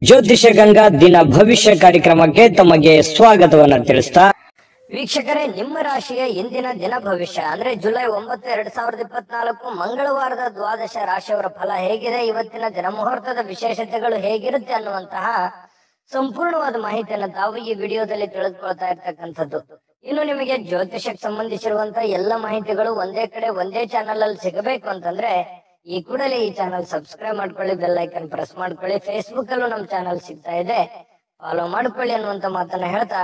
ಜ್ಯೋತಿಷ ಗಂಗಾ ದಿನ ಭವಿಷ್ಯ ಕಾರ್ಯಕ್ರಮಕ್ಕೆ ತಮಗೆ ಸ್ವಾಗತವನ್ನ ತಿಳಿಸ್ತಾ ವೀಕ್ಷಕರೇ, ನಿಮ್ಮ ರಾಶಿಯ ಇಂದಿನ ದಿನ ಭವಿಷ್ಯ ಅಂದ್ರೆ ಜುಲೈ 9, 2024 ಮಂಗಳವಾರದ ದ್ವಾದಶ ರಾಶಿಯವರ ಫಲ ಹೇಗಿದೆ, ಇವತ್ತಿನ ದಿನ ಮುಹೂರ್ತದ ವಿಶೇಷತೆಗಳು ಹೇಗಿರುತ್ತೆ ಅನ್ನುವಂತಹ ಸಂಪೂರ್ಣವಾದ ಮಾಹಿತಿಯನ್ನು ತಾವು ಈ ವಿಡಿಯೋದಲ್ಲಿ ತಿಳಿದುಕೊಳ್ತಾ ಇರ್ತಕ್ಕಂಥದ್ದು. ಇನ್ನು ನಿಮಗೆ ಜ್ಯೋತಿಷಕ್ಕೆ ಸಂಬಂಧಿಸಿರುವಂತಹ ಎಲ್ಲ ಮಾಹಿತಿಗಳು ಒಂದೇ ಕಡೆ ಒಂದೇ ಚಾನಲ್ ಅಲ್ಲಿ ಸಿಗಬೇಕು ಅಂತಂದ್ರೆ ಈ ಕೂಡಲೇ ಈ ಚಾನಲ್ ಸಬ್ಸ್ಕ್ರೈಬ್ ಮಾಡ್ಕೊಳ್ಳಿ, ಬೆಲ್ ಐಕನ್ ಪ್ರೆಸ್ ಮಾಡ್ಕೊಳ್ಳಿ. ಫೇಸ್ಬುಕ್ ಅಲ್ಲೂ ನಮ್ಮ ಚಾನಲ್ ಸಿಗ್ತಾ ಇದೆ, ಫಾಲೋ ಮಾಡ್ಕೊಳ್ಳಿ ಅನ್ನುವಂತ ಮಾತನ್ನ ಹೇಳ್ತಾ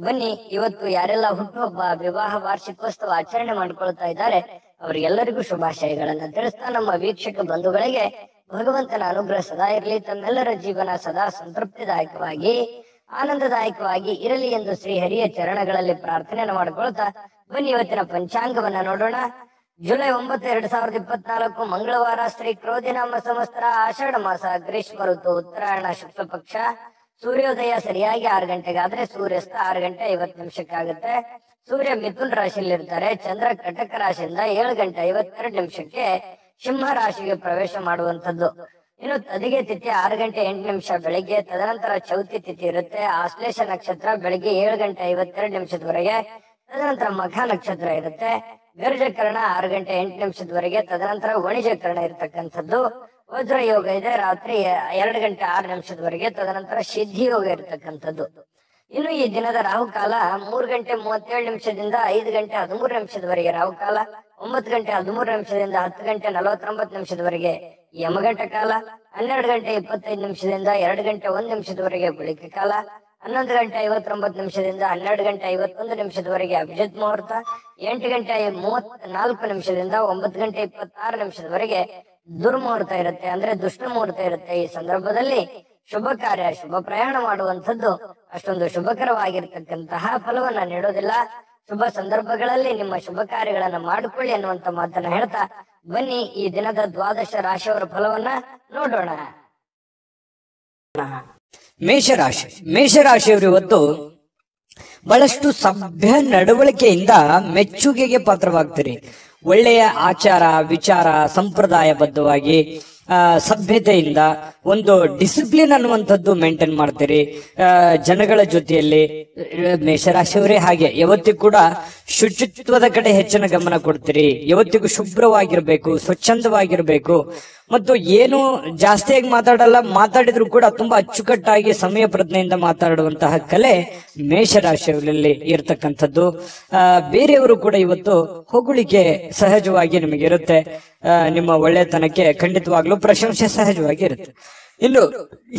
ಬನ್ನಿ, ಇವತ್ತು ಯಾರೆಲ್ಲ ಹುಟ್ಟುಹಬ್ಬ, ವಿವಾಹ, ವಾರ್ಷಿಕೋತ್ಸವ ಆಚರಣೆ ಮಾಡ್ಕೊಳ್ತಾ ಇದ್ದಾರೆ ಅವರಿಗೆಲ್ಲರಿಗೂ ಶುಭಾಶಯಗಳನ್ನ ತಿಳಿಸ್ತಾ ನಮ್ಮ ವೀಕ್ಷಕ ಬಂಧುಗಳಿಗೆ ಭಗವಂತನ ಅನುಗ್ರಹ ಸದಾ ಇರಲಿ, ತಮ್ಮೆಲ್ಲರ ಜೀವನ ಸದಾ ಸಂತೃಪ್ತಿದಾಯಕವಾಗಿ ಆನಂದದಾಯಕವಾಗಿ ಇರಲಿ ಎಂದು ಶ್ರೀ ಹರಿಯ ಚರಣಗಳಲ್ಲಿ ಪ್ರಾರ್ಥನೆಯನ್ನು ಮಾಡ್ಕೊಳ್ತಾ ಬನ್ನಿ ಇವತ್ತಿನ ಪಂಚಾಂಗವನ್ನ ನೋಡೋಣ. ಜುಲೈ 9, 2024 ಮಂಗಳವಾರ, ಶ್ರೀ ಕ್ರೋಧಿನಾಮ ಸಂವತ್ಸರ, ಆಷಾಢ ಮಾಸ, ಗ್ರೀಷ್ಮ ಋತು, ಉತ್ತರಾಯಣ, ಶುಕ್ಲ ಪಕ್ಷ. ಸೂರ್ಯೋದಯ ಸರಿಯಾಗಿ 6 ಗಂಟೆಗಾದ್ರೆ ಸೂರ್ಯಾಸ್ತ 6 ಗಂಟೆ 50 ನಿಮಿಷಕ್ಕಾಗುತ್ತೆ. ಸೂರ್ಯ ಮಿಥುನ್ ರಾಶಿಯಲ್ಲಿ ಇರ್ತಾರೆ. ಚಂದ್ರ ಕಟಕ ರಾಶಿಯಿಂದ 7 ಗಂಟೆ 52 ನಿಮಿಷಕ್ಕೆ ಸಿಂಹ ರಾಶಿಗೆ ಪ್ರವೇಶ ಮಾಡುವಂತದ್ದು. ಇನ್ನು ತದಿಗೆ ತಿಥಿ 6 ಗಂಟೆ 8 ನಿಮಿಷ ಬೆಳಿಗ್ಗೆ, ತದನಂತರ ಚೌತಿ ತಿಥಿ ಇರುತ್ತೆ. ಆಶ್ಲೇಷ ನಕ್ಷತ್ರ ಬೆಳಿಗ್ಗೆ 7 ಗಂಟೆ 52 ನಿಮಿಷದವರೆಗೆ, ತದನಂತರ ಮಖ ನಕ್ಷತ್ರ ಇರುತ್ತೆ. ಗರ್ಜಕರಣ 6 ಗಂಟೆ 8 ನಿಮಿಷದವರೆಗೆ, ತದನಂತರ ವಣಿಜಕರಣ ಇರತಕ್ಕಂಥದ್ದು. ವಜ್ರ ಯೋಗ ಇದೆ ರಾತ್ರಿ 2 ಗಂಟೆ 6 ನಿಮಿಷದವರೆಗೆ, ತದನಂತರ ಸಿದ್ಧಿ ಯೋಗ ಇರತಕ್ಕಂಥದ್ದು. ಇನ್ನು ಈ ದಿನದ ರಾಹುಕಾಲ 3 ಗಂಟೆ 37 ನಿಮಿಷದಿಂದ 5 ಗಂಟೆ 13 ನಿಮಿಷದವರೆಗೆ ರಾಹುಕಾಲ, 9 ಗಂಟೆ 13 ನಿಮಿಷದಿಂದ 10 ಗಂಟೆ 49 ನಿಮಿಷದವರೆಗೆ ಯಮಗಂಟ ಕಾಲ, 12 ಗಂಟೆ 25 ನಿಮಿಷದಿಂದ 2 ಗಂಟೆ 1 ನಿಮಿಷದವರೆಗೆ ಗುಳಿಕ ಕಾಲ, 11 ಗಂಟೆ 59 ನಿಮಿಷದಿಂದ 12 ಗಂಟೆ 51 ನಿಮಿಷದವರೆಗೆ ಅಭಿಜಿತ್ ಮುಹೂರ್ತ, 8 ಗಂಟೆ 34 ನಿಮಿಷದಿಂದ 9 ಗಂಟೆ 26 ನಿಮಿಷದವರೆಗೆ ದುರ್ಮುಹೂರ್ತ ಇರುತ್ತೆ, ಅಂದ್ರೆ ದುಷ್ಟ ಮುಹೂರ್ತ ಇರುತ್ತೆ. ಈ ಸಂದರ್ಭದಲ್ಲಿ ಶುಭ ಕಾರ್ಯ, ಶುಭ ಪ್ರಯಾಣ ಮಾಡುವಂತದ್ದು ಅಷ್ಟೊಂದು ಶುಭಕರವಾಗಿರ್ತಕ್ಕಂತಹ ಫಲವನ್ನ ನೀಡೋದಿಲ್ಲ. ಶುಭ ಸಂದರ್ಭಗಳಲ್ಲಿ ನಿಮ್ಮ ಶುಭ ಕಾರ್ಯಗಳನ್ನ ಮಾಡಿಕೊಳ್ಳಿ ಅನ್ನುವಂತ ಮಾತನ್ನ ಹೇಳ್ತಾ ಬನ್ನಿ ಈ ದಿನದ ದ್ವಾದಶ ರಾಶಿಯವರ ಫಲವನ್ನ ನೋಡೋಣ. ಮೇಷರಾಶಿಯವರು ಇವತ್ತು ಬಹಳಷ್ಟು ಸಭ್ಯ ನಡವಳಿಕೆಯಿಂದ ಮೆಚ್ಚುಗೆಗೆ ಪಾತ್ರವಾಗ್ತೀರಿ. ಒಳ್ಳೆಯ ಆಚಾರ ವಿಚಾರ ಸಂಪ್ರದಾಯಬದ್ಧವಾಗಿ ಸಭ್ಯತೆಯಿಂದ ಒಂದು ಡಿಸಿಪ್ಲಿನ್ ಅನ್ನುವಂಥದ್ದು ಮೇಂಟೈನ್ ಮಾಡ್ತೀರಿ. ಜನಗಳ ಜೊತೆಯಲ್ಲಿ ಮೇಷರಾಶಿಯವರೇ ಹಾಗೆ ಯಾವತ್ತಿಗೂ ಕೂಡ ಶುಚಿತ್ವದ ಕಡೆ ಹೆಚ್ಚಿನ ಗಮನ ಕೊಡ್ತೀರಿ. ಯಾವತ್ತಿಗೂ ಶುಭ್ರವಾಗಿರ್ಬೇಕು, ಸ್ವಚ್ಛಂದವಾಗಿರ್ಬೇಕು ಮತ್ತು ಏನು ಜಾಸ್ತಿಯಾಗಿ ಮಾತಾಡಲ್ಲ, ಮಾತಾಡಿದ್ರು ಕೂಡ ತುಂಬಾ ಅಚ್ಚುಕಟ್ಟಾಗಿ ಸಮಯ ಪ್ರಜ್ಞೆಯಿಂದ ಮಾತಾಡುವಂತಹ ಕಲೆ ಮೇಷರಾಶಿಯವರಲ್ಲಿ ಇರ್ತಕ್ಕಂಥದ್ದು. ಬೇರೆಯವರು ಕೂಡ ಇವತ್ತು ಹೊಗಳಿಕೆ ಸಹಜವಾಗಿ ನಿಮಗೆ ಇರುತ್ತೆ. ನಿಮ್ಮ ಒಳ್ಳೆತನಕ್ಕೆ ಖಂಡಿತವಾಗ್ಲೂ ಪ್ರಶಂಸೆ ಸಹಜವಾಗಿ ಇರುತ್ತೆ. ಇನ್ನು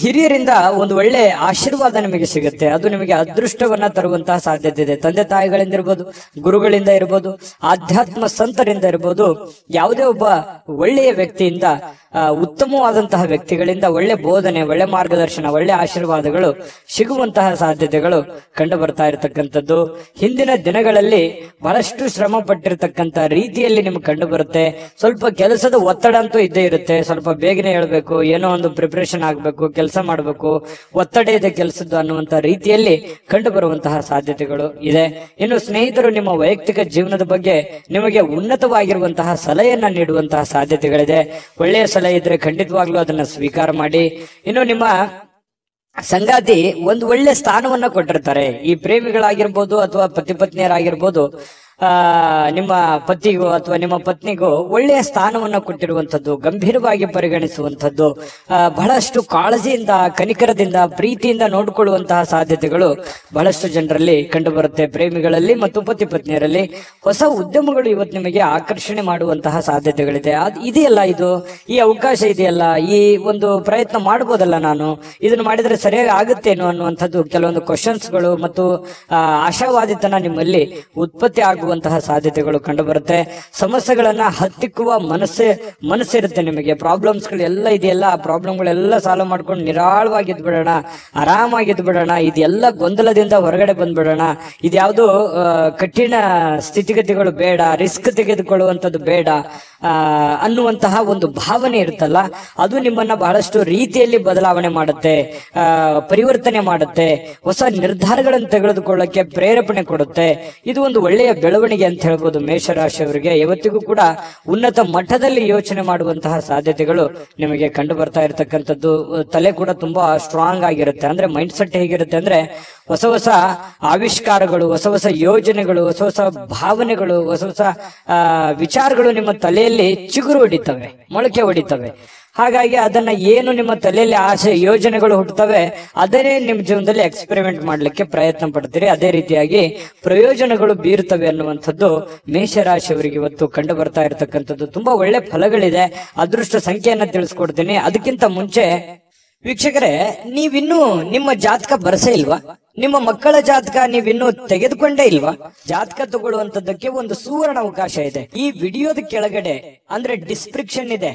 ಹಿರಿಯರಿಂದ ಒಂದು ಒಳ್ಳೆ ಆಶೀರ್ವಾದ ನಿಮಗೆ ಸಿಗುತ್ತೆ, ಅದು ನಿಮಗೆ ಅದೃಷ್ಟವನ್ನ ತರುವಂತಹ ಸಾಧ್ಯತೆ ಇದೆ. ತಂದೆ ತಾಯಿಗಳಿಂದ ಇರ್ಬೋದು, ಗುರುಗಳಿಂದ ಇರ್ಬೋದು, ಆಧ್ಯಾತ್ಮ ಸಂತರಿಂದ ಇರ್ಬೋದು, ಯಾವುದೇ ಒಬ್ಬ ಒಳ್ಳೆಯ ವ್ಯಕ್ತಿಯಿಂದ, ಉತ್ತಮವಾದಂತಹ ವ್ಯಕ್ತಿಗಳಿಂದ ಒಳ್ಳೆ ಬೋಧನೆ, ಒಳ್ಳೆ ಮಾರ್ಗದರ್ಶನ, ಒಳ್ಳೆ ಆಶೀರ್ವಾದಗಳು ಸಿಗುವಂತಹ ಸಾಧ್ಯತೆಗಳು ಕಂಡು ಬರ್ತಾ ಇರತಕ್ಕಂಥದ್ದು. ಹಿಂದಿನ ದಿನಗಳಲ್ಲಿ ಬಹಳಷ್ಟು ಶ್ರಮ ಪಟ್ಟಿರ್ತಕ್ಕಂಥ ರೀತಿಯಲ್ಲಿ ನಿಮ್ಗೆ ಕಂಡು ಬರುತ್ತೆ. ಸ್ವಲ್ಪ ಕೆಲಸದ ಒತ್ತಡ ಅಂತೂ ಇದ್ದೇ ಇರುತ್ತೆ. ಸ್ವಲ್ಪ ಬೇಗನೆ ಹೇಳ್ಬೇಕು, ಏನೋ ಒಂದು ಪ್ರಿಪರೇಷನ್ ಆಗ್ಬೇಕು, ಕೆಲಸ ಮಾಡಬೇಕು, ಒತ್ತಡ ಇದೆ ಕೆಲಸದ್ದು ಅನ್ನುವಂತಹ ರೀತಿಯಲ್ಲಿ ಕಂಡು ಬರುವಂತಹ ಸಾಧ್ಯತೆಗಳು ಇದೆ. ಇನ್ನು ಸ್ನೇಹಿತರು ನಿಮ್ಮ ವೈಯಕ್ತಿಕ ಜೀವನದ ಬಗ್ಗೆ ನಿಮಗೆ ಉನ್ನತವಾಗಿರುವಂತಹ ಸಲಹೆಯನ್ನ ನೀಡುವಂತಹ ಸಾಧ್ಯತೆಗಳಿದೆ. ಒಳ್ಳೆಯ ಸಲಹೆ ಇದ್ರೆ ಖಂಡಿತವಾಗ್ಲೂ ಅದನ್ನ ಸ್ವೀಕಾರ ಮಾಡಿ. ಇನ್ನು ನಿಮ್ಮ ಸಂಗಾತಿ ಒಂದು ಒಳ್ಳೆ ಸ್ಥಾನವನ್ನ ಕೊಟ್ಟಿರ್ತಾರೆ. ಈ ಪ್ರೇಮಿಗಳಾಗಿರ್ಬೋದು ಅಥವಾ ಪತಿ ಪತ್ನಿಯರಾಗಿರ್ಬೋದು, ನಿಮ್ಮ ಪತಿಗೋ ಅಥವಾ ನಿಮ್ಮ ಪತ್ನಿಗೋ ಒಳ್ಳೆಯ ಸ್ಥಾನವನ್ನ ಕೊಟ್ಟಿರುವಂತದ್ದು, ಗಂಭೀರವಾಗಿ ಪರಿಗಣಿಸುವಂತದ್ದು, ಬಹಳಷ್ಟು ಕಾಳಜಿಯಿಂದ, ಕನಿಕರದಿಂದ, ಪ್ರೀತಿಯಿಂದ ನೋಡಿಕೊಳ್ಳುವಂತಹ ಸಾಧ್ಯತೆಗಳು ಬಹಳಷ್ಟು ಜನರಲ್ಲಿ ಕಂಡು ಬರುತ್ತೆ. ಪ್ರೇಮಿಗಳಲ್ಲಿ ಮತ್ತು ಪತಿ ಪತ್ನಿಯರಲ್ಲಿ ಹೊಸ ಉದ್ಯಮಗಳು ಇವತ್ತು ನಿಮಗೆ ಆಕರ್ಷಣೆ ಮಾಡುವಂತಹ ಸಾಧ್ಯತೆಗಳಿದೆ. ಇದೆಯಲ್ಲ, ಈ ಅವಕಾಶ ಇದೆಯಲ್ಲ, ಈ ಒಂದು ಪ್ರಯತ್ನ ಮಾಡಬಹುದಲ್ಲ, ನಾನು ಇದನ್ನು ಮಾಡಿದ್ರೆ ಸರಿಯಾಗಿ ಆಗುತ್ತೇನೋ ಅನ್ನುವಂಥದ್ದು ಕೆಲವೊಂದು ಕ್ವಶನ್ಸ್ಗಳು ಮತ್ತು ಆಶಾವಾದಿತನ ನಿಮ್ಮಲ್ಲಿ ಉತ್ಪತ್ತಿ ಆಗುವಂತಹ ಸಾಧ್ಯತೆಗಳು ಕಂಡು ಬರುತ್ತೆ. ಸಮಸ್ಯೆಗಳನ್ನ ಹತ್ತಿಕ್ಕುವ ಮನಸ್ಸಿರುತ್ತೆ ನಿಮಗೆ. ಪ್ರಾಬ್ಲಮ್ಸ್ ಗಳೆಲ್ಲ ಇದೆಯಲ್ಲ, ಆ ಪ್ರಾಬ್ಲಮ್ಗಳೆಲ್ಲ ಸಾಲ್ವ್ ಮಾಡ್ಕೊಂಡು ನಿರಾಳವಾಗಿದ್ದು ಬಿಡೋಣ, ಆರಾಮಾಗಿದ್ದು ಬಿಡೋಣ, ಇದೆಲ್ಲ ಗೊಂದಲದಿಂದ ಹೊರಗಡೆ ಬಂದ್ಬಿಡೋಣ, ಇದ್ಯಾವುದೋ ಕಠಿಣ ಸ್ಥಿತಿಗತಿಗಳು ಬೇಡ, ರಿಸ್ಕ್ ತೆಗೆದುಕೊಳ್ಳುವಂಥದ್ದು ಬೇಡ ಅನ್ನುವಂತಹ ಒಂದು ಭಾವನೆ ಇರುತ್ತಲ್ಲ, ಅದು ನಿಮ್ಮನ್ನ ಬಹಳಷ್ಟು ರೀತಿಯಲ್ಲಿ ಬದಲಾವಣೆ ಮಾಡುತ್ತೆ, ಪರಿವರ್ತನೆ ಮಾಡುತ್ತೆ, ಹೊಸ ನಿರ್ಧಾರಗಳನ್ನು ತೆಗೆದುಕೊಳ್ಳಕ್ಕೆ ಪ್ರೇರೇಪಣೆ ಕೊಡುತ್ತೆ. ಇದು ಒಂದು ಒಳ್ಳೆಯ ಬೆಳವಣಿಗೆ ಬೆಳವಣಿಗೆ ಅಂತ ಹೇಳ್ಬೋದು. ಮೇಷರಾಶಿಯವರಿಗೆ ಇವತ್ತಿಗೂ ಕೂಡ ಉನ್ನತ ಮಟ್ಟದಲ್ಲಿ ಯೋಚನೆ ಮಾಡುವಂತಹ ಸಾಧ್ಯತೆಗಳು ನಿಮಗೆ ಕಂಡು ಬರ್ತಾ ಇರತಕ್ಕಂಥದ್ದು. ತಲೆ ಕೂಡ ತುಂಬಾ ಸ್ಟ್ರಾಂಗ್ ಆಗಿರುತ್ತೆ. ಅಂದ್ರೆ ಮೈಂಡ್ ಸೆಟ್ ಹೇಗಿರುತ್ತೆ ಅಂದ್ರೆ ಹೊಸ ಹೊಸ ಆವಿಷ್ಕಾರಗಳು, ಹೊಸ ಹೊಸ ಯೋಜನೆಗಳು, ಹೊಸ ಹೊಸ ಭಾವನೆಗಳು, ಹೊಸ ಹೊಸ ವಿಚಾರಗಳು ನಿಮ್ಮ ತಲೆಯಲ್ಲಿ ಚಿಗುರು ಹೊಡಿತವೆ, ಮೊಳಕೆ ಹೊಡಿತವೆ. ಹಾಗಾಗಿ ಅದನ್ನ ಏನು ನಿಮ್ಮ ತಲೆಯಲ್ಲಿ ಆಸೆ ಯೋಜನೆಗಳು ಹುಟ್ಟುತ್ತವೆ ಅದನ್ನೇ ನಿಮ್ಮ ಜೀವನದಲ್ಲಿ ಎಕ್ಸ್ಪೆರಿಮೆಂಟ್ ಮಾಡ್ಲಿಕ್ಕೆ ಪ್ರಯತ್ನ ಪಡ್ತೀರಿ. ಅದೇ ರೀತಿಯಾಗಿ ಪ್ರಯೋಜನಗಳು ಬೀರುತ್ತವೆ ಅನ್ನುವಂಥದ್ದು ಮೇಷರಾಶಿಯವರಿಗೆ ಇವತ್ತು ಕಂಡು ಬರ್ತಾ ಇರತಕ್ಕಂಥದ್ದು. ತುಂಬಾ ಒಳ್ಳೆ ಫಲಗಳಿದೆ. ಅದೃಷ್ಟ ಸಂಖ್ಯೆಯನ್ನ ತಿಳಿಸ್ಕೊಡ್ತೀನಿ. ಅದಕ್ಕಿಂತ ಮುಂಚೆ ವೀಕ್ಷಕರೇ, ನೀವಿನ್ನೂ ನಿಮ್ಮ ಜಾತಕ ಬರಸೇ ಇಲ್ವಾ? ನಿಮ್ಮ ಮಕ್ಕಳ ಜಾತಕ ನೀವಿನ್ನೂ ತೆಗೆದುಕೊಂಡೇ ಇಲ್ವಾ? ಜಾತಕ ತಗೊಳ್ಳುವಂತದ್ದಕ್ಕೆ ಒಂದು ಸುವರ್ಣ ಅವಕಾಶ ಇದೆ. ಈ ವಿಡಿಯೋದ ಕೆಳಗಡೆ ಅಂದ್ರೆ ಡಿಸ್ಕ್ರಿಪ್ಷನ್ ಇದೆ.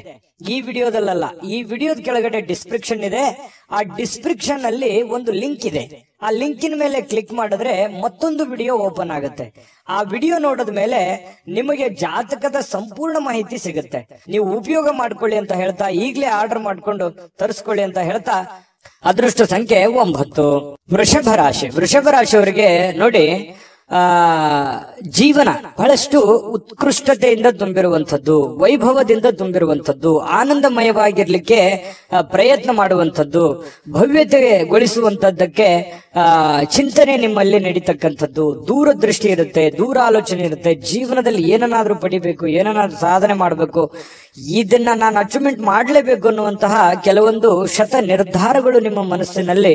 ಈ ವಿಡಿಯೋದಲ್ಲ, ಈ ವಿಡಿಯೋದ ಕೆಳಗಡೆ ಡಿಸ್ಕ್ರಿಪ್ಷನ್ ಇದೆ. ಆ ಡಿಸ್ಕ್ರಿಪ್ಷನ್ ಅಲ್ಲಿ ಒಂದು ಲಿಂಕ್ ಇದೆ. ಆ ಲಿಂಕಿನ ಮೇಲೆ ಕ್ಲಿಕ್ ಮಾಡಿದ್ರೆ ಮತ್ತೊಂದು ವಿಡಿಯೋ ಓಪನ್ ಆಗುತ್ತೆ. ಆ ವಿಡಿಯೋ ನೋಡಿದ ಮೇಲೆ ನಿಮಗೆ ಜಾತಕದ ಸಂಪೂರ್ಣ ಮಾಹಿತಿ ಸಿಗುತ್ತೆ. ನೀವು ಉಪಯೋಗ ಮಾಡ್ಕೊಳ್ಳಿ ಅಂತ ಹೇಳ್ತಾ, ಈಗಲೇ ಆರ್ಡರ್ ಮಾಡ್ಕೊಂಡು ತರಿಸ್ಕೊಳ್ಳಿ ಅಂತ ಹೇಳ್ತಾ, ಅದೃಷ್ಟ ಸಂಖ್ಯೆ 9. ವೃಷಭ ರಾಶಿ. ವೃಷಭ ರಾಶಿಯವರಿಗೆ ನೋಡಿ, ಜೀವನ ಬಹಳಷ್ಟು ಉತ್ಕೃಷ್ಟತೆಯಿಂದ ತುಂಬಿರುವಂಥದ್ದು, ವೈಭವದಿಂದ ತುಂಬಿರುವಂಥದ್ದು, ಆನಂದಮಯವಾಗಿರ್ಲಿಕ್ಕೆ ಪ್ರಯತ್ನ ಮಾಡುವಂಥದ್ದು, ಭವ್ಯತೆಗೊಳಿಸುವಂತದ್ದಕ್ಕೆ ಚಿಂತನೆ ನಿಮ್ಮಲ್ಲಿ ನಡೀತಕ್ಕಂಥದ್ದು, ದೂರದೃಷ್ಟಿ ಇರುತ್ತೆ, ದೂರಾಲೋಚನೆ ಇರುತ್ತೆ. ಜೀವನದಲ್ಲಿ ಏನನ್ನಾದ್ರೂ ಪಡಿಬೇಕು, ಏನನ್ನಾದ್ರೂ ಸಾಧನೆ ಮಾಡಬೇಕು, ಇದನ್ನ ನಾನು ಅಚೀವ್ಮೆಂಟ್ ಮಾಡಲೇಬೇಕು ಅನ್ನುವಂತಹ ಕೆಲವೊಂದು ಶತ ನಿರ್ಧಾರಗಳು ನಿಮ್ಮ ಮನಸ್ಸಿನಲ್ಲಿ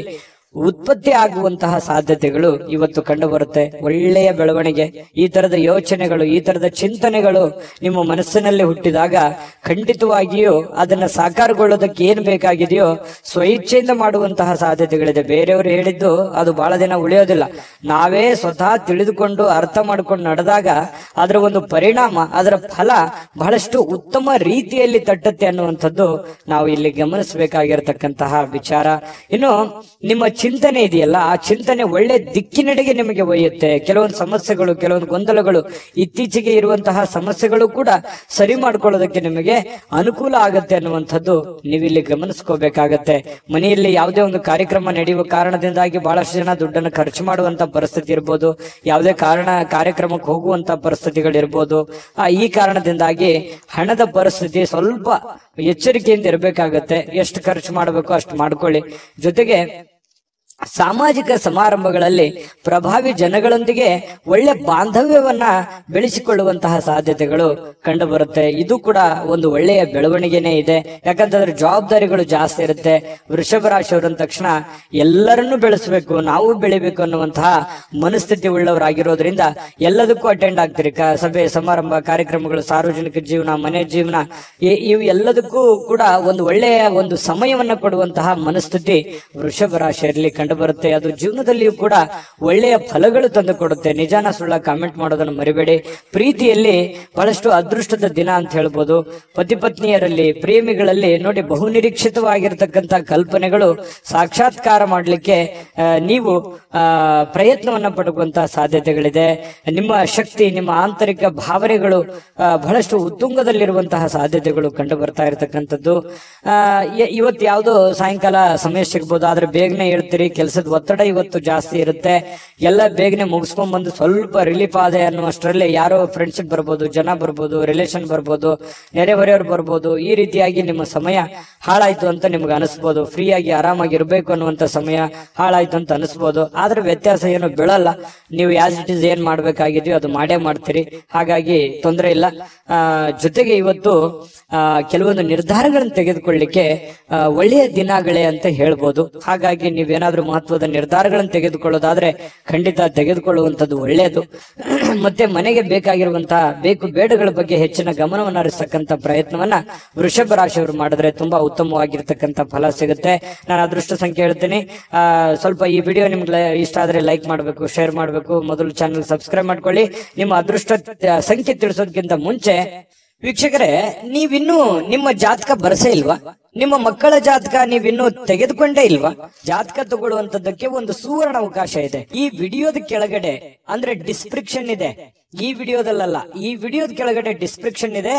ಉತ್ಪತ್ತಿ ಆಗುವಂತಹ ಸಾಧ್ಯತೆಗಳು ಇವತ್ತು ಕಂಡು ಬರುತ್ತೆ. ಒಳ್ಳೆಯ ಬೆಳವಣಿಗೆ, ಈ ತರದ ಯೋಚನೆಗಳು, ಈ ತರದ ಚಿಂತನೆಗಳು ನಿಮ್ಮ ಮನಸ್ಸಿನಲ್ಲಿ ಹುಟ್ಟಿದಾಗ ಖಂಡಿತವಾಗಿಯೂ ಅದನ್ನ ಸಾಕಾರಗೊಳ್ಳೋದಕ್ಕೆ ಏನ್ ಬೇಕಾಗಿದೆಯೋ ಸ್ವಇಚ್ಛೆಯಿಂದ ಮಾಡುವಂತಹ ಸಾಧ್ಯತೆಗಳಿದೆ. ಬೇರೆಯವರು ಹೇಳಿದ್ದು ಅದು ಬಹಳ ದಿನ ಉಳಿಯೋದಿಲ್ಲ. ನಾವೇ ಸ್ವತಃ ತಿಳಿದುಕೊಂಡು ಅರ್ಥ ಮಾಡ್ಕೊಂಡು ನಡೆದಾಗ ಅದರ ಒಂದು ಪರಿಣಾಮ, ಅದರ ಫಲ ಬಹಳಷ್ಟು ಉತ್ತಮ ರೀತಿಯಲ್ಲಿ ತಟ್ಟುತ್ತೆ ಅನ್ನುವಂಥದ್ದು ನಾವು ಇಲ್ಲಿ ಗಮನಿಸಬೇಕಾಗಿರತಕ್ಕಂತಹ ವಿಚಾರ. ಇನ್ನು ನಿಮ್ಮ ಚಿಂತನೆ ಇದೆಯಲ್ಲ, ಆ ಚಿಂತನೆ ಒಳ್ಳೆ ದಿಕ್ಕಿನೆಡೆಗೆ ನಿಮಗೆ ಒಯ್ಯುತ್ತೆ. ಕೆಲವೊಂದು ಸಮಸ್ಯೆಗಳು, ಕೆಲವೊಂದು ಗೊಂದಲಗಳು, ಇತ್ತೀಚೆಗೆ ಇರುವಂತಹ ಸಮಸ್ಯೆಗಳು ಕೂಡ ಸರಿ ಮಾಡ್ಕೊಳ್ಳೋದಕ್ಕೆ ನಿಮಗೆ ಅನುಕೂಲ ಆಗುತ್ತೆ ಅನ್ನುವಂಥದ್ದು ನೀವಿಲ್ಲಿ ಗಮನಿಸ್ಕೋಬೇಕಾಗತ್ತೆ. ಮನೆಯಲ್ಲಿ ಯಾವುದೇ ಒಂದು ಕಾರ್ಯಕ್ರಮ ನಡೆಯುವ ಕಾರಣದಿಂದಾಗಿ ಬಹಳಷ್ಟು ಜನ ದುಡ್ಡನ್ನು ಖರ್ಚು ಮಾಡುವಂತ ಪರಿಸ್ಥಿತಿ ಇರ್ಬೋದು, ಯಾವುದೇ ಕಾರ್ಯಕ್ರಮಕ್ಕೆ ಹೋಗುವಂತ ಪರಿಸ್ಥಿತಿಗಳಿರ್ಬೋದು. ಈ ಕಾರಣದಿಂದಾಗಿ ಹಣದ ಪರಿಸ್ಥಿತಿ ಸ್ವಲ್ಪ ಎಚ್ಚರಿಕೆಯಿಂದ ಇರಬೇಕಾಗತ್ತೆ. ಎಷ್ಟು ಖರ್ಚು ಮಾಡಬೇಕು ಅಷ್ಟು ಮಾಡ್ಕೊಳ್ಳಿ. ಜೊತೆಗೆ ಸಾಮಾಜಿಕ ಸಮಾರಂಭಗಳಲ್ಲಿ ಪ್ರಭಾವಿ ಜನಗಳೊಂದಿಗೆ ಒಳ್ಳೆ ಬಾಂಧವ್ಯವನ್ನ ಬೆಳೆಸಿಕೊಳ್ಳುವಂತಹ ಸಾಧ್ಯತೆಗಳು ಕಂಡು ಬರುತ್ತೆ. ಇದು ಕೂಡ ಒಂದು ಒಳ್ಳೆಯ ಬೆಳವಣಿಗೆನೇ ಇದೆ. ಯಾಕಂತಂದ್ರೆ ಜವಾಬ್ದಾರಿಗಳು ಜಾಸ್ತಿ ಇರುತ್ತೆ. ವೃಷಭ ರಾಶಿಯವರು ಅಂದ ತಕ್ಷಣ ಎಲ್ಲರನ್ನೂ ಬೆಳೆಸಬೇಕು, ನಾವು ಬೆಳಿಬೇಕು ಅನ್ನುವಂತಹ ಮನಸ್ಥಿತಿ ಉಳ್ಳವರಾಗಿರೋದ್ರಿಂದ ಎಲ್ಲದಕ್ಕೂ ಅಟೆಂಡ್ ಆಗ್ತೀರಿ. ಸಭೆ ಸಮಾರಂಭ, ಕಾರ್ಯಕ್ರಮಗಳು, ಸಾರ್ವಜನಿಕ ಜೀವನ, ಮನೆ ಜೀವನ, ಇವು ಎಲ್ಲದಕ್ಕೂ ಕೂಡ ಒಂದು ಒಳ್ಳೆಯ ಒಂದು ಸಮಯವನ್ನ ಕೊಡುವಂತಹ ಮನಸ್ಥಿತಿ ವೃಷಭ ರಾಶಿಯಲ್ಲಿ ಕಂಡು ಬರುತ್ತೆ. ಅದು ಜೀವನದಲ್ಲಿಯೂ ಕೂಡ ಒಳ್ಳೆಯ ಫಲಗಳು ತಂದು ಕೊಡುತ್ತೆ. ನಿಜಾನ ಸುಳ್ಳ ಕಾಮೆಂಟ್ ಮಾಡೋದನ್ನು ಮರಿಬೇಡಿ. ಪ್ರೀತಿಯಲ್ಲಿ ಬಹಳಷ್ಟು ಅದೃಷ್ಟದ ದಿನ ಅಂತ ಹೇಳ್ಬೋದು. ಪತಿ ಪತ್ನಿಯರಲ್ಲಿ, ಪ್ರೇಮಿಗಳಲ್ಲಿ ನೋಡಿ, ಬಹುನಿರೀಕ್ಷಿತವಾಗಿರ್ತಕ್ಕಂಥ ಕಲ್ಪನೆಗಳು ಸಾಕ್ಷಾತ್ಕಾರ ಮಾಡಲಿಕ್ಕೆ ನೀವು ಪ್ರಯತ್ನವನ್ನ ಪಡುವಂತಹ ಸಾಧ್ಯತೆಗಳಿದೆ. ನಿಮ್ಮ ಶಕ್ತಿ, ನಿಮ್ಮ ಆಂತರಿಕ ಭಾವನೆಗಳು ಬಹಳಷ್ಟು ಉತ್ತುಂಗದಲ್ಲಿರುವಂತಹ ಸಾಧ್ಯತೆಗಳು ಕಂಡು ಬರ್ತಾ ಇರತಕ್ಕಂಥದ್ದು. ಇವತ್ತು ಯಾವುದೋ ಸಾಯಂಕಾಲ ಸಮಯ ಸಿಗ್ಬೋದು, ಆದ್ರೆ ಬೇಗನೆ ಹೇಳ್ತೀರಿ. ಕೆಲಸದ ಒತ್ತಡ ಇವತ್ತು ಜಾಸ್ತಿ ಇರುತ್ತೆ. ಎಲ್ಲ ಬೇಗನೆ ಮುಗಿಸ್ಕೊಂಡ್ ಬಂದು ಸ್ವಲ್ಪ ರಿಲೀಫ್ ಆದೆ ಅನ್ನುವಷ್ಟರಲ್ಲಿ ಯಾರೋ ಫ್ರೆಂಡ್ಶಿಪ್ ಬರ್ಬೋದು, ಜನ ಬರ್ಬೋದು, ರಿಲೇಷನ್ ಬರ್ಬೋದು, ನೆರೆಹೊರೆಯವರು ಬರ್ಬೋದು. ಈ ರೀತಿಯಾಗಿ ನಿಮ್ಮ ಸಮಯ ಹಾಳಾಯ್ತು ಅಂತ ನಿಮ್ಗೆ ಅನಿಸ್ಬೋದು. ಫ್ರೀ ಆಗಿ ಆರಾಮಾಗಿ ಇರಬೇಕು ಅನ್ನುವಂತ ಸಮಯ ಹಾಳಾಯ್ತು ಅಂತ ಅನಿಸ್ಬೋದು. ಆದ್ರೆ ವ್ಯತ್ಯಾಸ ಏನು ಬೀಳಲ್ಲ. ನೀವು ಆಸ್ ಇಟ್ ಇಸ್ ಏನ್ ಮಾಡ್ಬೇಕಾಗಿದೆಯೋ ಅದು ಮಾಡೇ ಮಾಡ್ತೀರಿ. ಹಾಗಾಗಿ ತೊಂದರೆ ಇಲ್ಲ. ಜೊತೆಗೆ ಇವತ್ತು ಕೆಲವೊಂದು ನಿರ್ಧಾರಗಳನ್ನು ತೆಗೆದುಕೊಳ್ಳಿಕ್ಕೆ ಒಳ್ಳೆಯ ದಿನಗಳೇ ಅಂತ ಹೇಳ್ಬೋದು. ಹಾಗಾಗಿ ನೀವೇನಾದ್ರೂ ಮಹತ್ವದ ನಿರ್ಧಾರಗಳನ್ನು ತೆಗೆದುಕೊಳ್ಳೋದಾದ್ರೆ ಖಂಡಿತ ತೆಗೆದುಕೊಳ್ಳುವಂಥದ್ದು ಒಳ್ಳೆಯದು. ಮತ್ತೆ ಮನೆಗೆ ಬೇಕಾಗಿರುವಂತಹ ಬೇಕು ಬೇಡಗಳ ಬಗ್ಗೆ ಹೆಚ್ಚಿನ ಗಮನವನ್ನು ಹರಿಸತಕ್ಕಂತ ಪ್ರಯತ್ನವನ್ನ ವೃಷಭ ರಾಶಿಯವರು ಮಾಡಿದ್ರೆ ತುಂಬಾ ಉತ್ತಮವಾಗಿರ್ತಕ್ಕಂಥ ಫಲ ಸಿಗುತ್ತೆ. ನಾನು ಅದೃಷ್ಟ ಸಂಖ್ಯೆ ಹೇಳ್ತೀನಿ. ಸ್ವಲ್ಪ ಈ ವಿಡಿಯೋ ನಿಮ್ಗೆ ಇಷ್ಟ ಆದ್ರೆ ಲೈಕ್ ಮಾಡಬೇಕು, ಶೇರ್ ಮಾಡಬೇಕು. ಮೊದಲು ಚಾನಲ್ ಸಬ್ಸ್ಕ್ರೈಬ್ ಮಾಡ್ಕೊಳ್ಳಿ. ನಿಮ್ಮ ಅದೃಷ್ಟ ಸಂಖ್ಯೆ ತಿಳಿಸೋದಕ್ಕಿಂತ ಮುಂಚೆ ವೀಕ್ಷಕರೇ, ನೀವಿನ್ನೂ ನಿಮ್ಮ ಜಾತಕ ಬರಸೇ ಇಲ್ವಾ? ನಿಮ್ಮ ಮಕ್ಕಳ ಜಾತಕ ನೀವಿನ್ನೂ ತೆಗೆದುಕೊಂಡೇ ಇಲ್ವಾ? ಜಾತಕ ತಗೊಳ್ಳುವಂತದ್ದಕ್ಕೆ ಒಂದು ಸುವರ್ಣ ಅವಕಾಶ ಇದೆ. ಈ ವಿಡಿಯೋದ ಕೆಳಗಡೆ ಅಂದ್ರೆ ಡಿಸ್ಕ್ರಿಪ್ಷನ್ ಇದೆ. ಈ ವಿಡಿಯೋದಲ್ಲ, ಈ ವಿಡಿಯೋದ ಕೆಳಗಡೆ ಡಿಸ್ಕ್ರಿಪ್ಷನ್ ಇದೆ.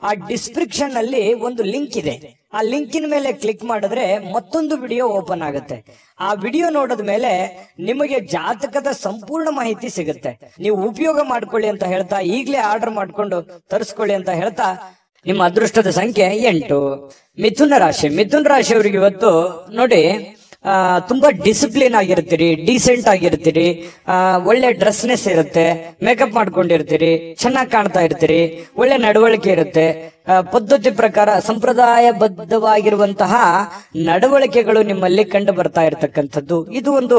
ಆ ಡಿಸ್ಕ್ರಿಪ್ಷನ್ ಅಲ್ಲಿ ಒಂದು ಲಿಂಕ್ ಇದೆ. ಆ ಲಿಂಕಿನ ಮೇಲೆ ಕ್ಲಿಕ್ ಮಾಡಿದ್ರೆ ಮತ್ತೊಂದು ವಿಡಿಯೋ ಓಪನ್ ಆಗುತ್ತೆ. ಆ ವಿಡಿಯೋ ನೋಡಿದ ಮೇಲೆ ನಿಮಗೆ ಜಾತಕದ ಸಂಪೂರ್ಣ ಮಾಹಿತಿ ಸಿಗುತ್ತೆ. ನೀವು ಉಪಯೋಗ ಮಾಡ್ಕೊಳ್ಳಿ ಅಂತ ಹೇಳ್ತಾ, ಈಗಲೇ ಆರ್ಡರ್ ಮಾಡ್ಕೊಂಡು ತರಿಸ್ಕೊಳ್ಳಿ ಅಂತ ಹೇಳ್ತಾ, ನಿಮ್ಮ ಅದೃಷ್ಟದ ಸಂಖ್ಯೆ 8. ಮಿಥುನ ರಾಶಿ. ಮಿಥುನ ರಾಶಿಯವರಿಗೆ ಇವತ್ತು ನೋಡಿ, ತುಂಬಾ ಡಿಸಿಪ್ಲಿನ್ ಆಗಿರ್ತೀರಿ, ಡೀಸೆಂಟ್ ಆಗಿರ್ತೀರಿ, ಒಳ್ಳೆ ಡ್ರೆಸ್ನೆಸ್ ಇರುತ್ತೆ, ಮೇಕಪ್ ಮಾಡ್ಕೊಂಡಿರ್ತೀರಿ, ಚೆನ್ನಾಗಿ ಕಾಣ್ತಾ ಇರ್ತೀರಿ, ಒಳ್ಳೆ ನಡವಳಿಕೆ ಇರುತ್ತೆ, ಪದ್ಧತಿ ಪ್ರಕಾರ ಸಂಪ್ರದಾಯಬದ್ಧವಾಗಿರುವಂತಹ ನಡವಳಿಕೆಗಳು ನಿಮ್ಮಲ್ಲಿ ಕಂಡು ಬರ್ತಾ ಇರತಕ್ಕಂಥದ್ದು. ಇದು ಒಂದು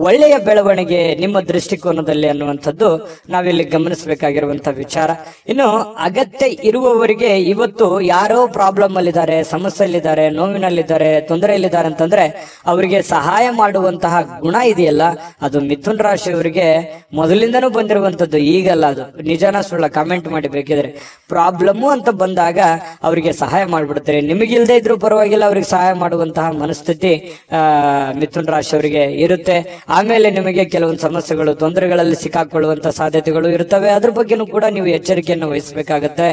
ಒಳ್ಳೆಯ ಬೆಳವಣಿಗೆ ನಿಮ್ಮ ದೃಷ್ಟಿಕೋನದಲ್ಲಿ ಅನ್ನುವಂಥದ್ದು ನಾವಿಲ್ಲಿ ಗಮನಿಸಬೇಕಾಗಿರುವಂತಹ ವಿಚಾರ. ಇನ್ನು ಅಗತ್ಯ ಇರುವವರಿಗೆ ಇವತ್ತು ಯಾರೋ ಪ್ರಾಬ್ಲಮ್ ಅಲ್ಲಿದ್ದಾರೆ, ಸಮಸ್ಯೆಯಲ್ಲಿದ್ದಾರೆ, ನೋವಿನಲ್ಲಿದ್ದಾರೆ, ತೊಂದರೆಯಲ್ಲಿದ್ದಾರೆ ಅಂತಂದ್ರೆ ಅವರಿಗೆ ಸಹಾಯ ಮಾಡುವಂತಹ ಗುಣ ಇದೆಯಲ್ಲ, ಅದು ಮಿಥುನ್ ರಾಶಿಯವರಿಗೆ ಮೊದಲಿಂದನೂ ಬಂದಿರುವಂತದ್ದು, ಈಗಲ್ಲ. ಅದು ನಿಜಾನ ಸುಳ್ಳ ಕಾಮೆಂಟ್ ಮಾಡಿ ಬೇಕಿದ್ರೆ. ಪ್ರಾಬ್ಲಮ್ ಅಂತ ಬಂದಾಗ ಅವರಿಗೆ ಸಹಾಯ ಮಾಡ್ಬಿಡ್ತಾರೆ. ನಿಮಗಿಲ್ದೇ ಇದ್ರೂ ಪರವಾಗಿಲ್ಲ, ಅವ್ರಿಗೆ ಸಹಾಯ ಮಾಡುವಂತಹ ಮನಸ್ಥಿತಿ ಮಿಥುನ್ ರಾಶಿಯವರಿಗೆ ಇರುತ್ತೆ. ಆಮೇಲೆ ನಿಮಗೆ ಕೆಲವೊಂದು ಸಮಸ್ಯೆಗಳು, ತೊಂದರೆಗಳಲ್ಲಿ ಸಿಕ್ಕಾಕೊಳ್ಳುವಂತ ಸಾಧ್ಯತೆಗಳು ಇರ್ತವೆ. ಅದ್ರ ಬಗ್ಗೆನೂ ಕೂಡ ನೀವು ಎಚ್ಚರಿಕೆಯನ್ನು ವಹಿಸಬೇಕಾಗತ್ತೆ.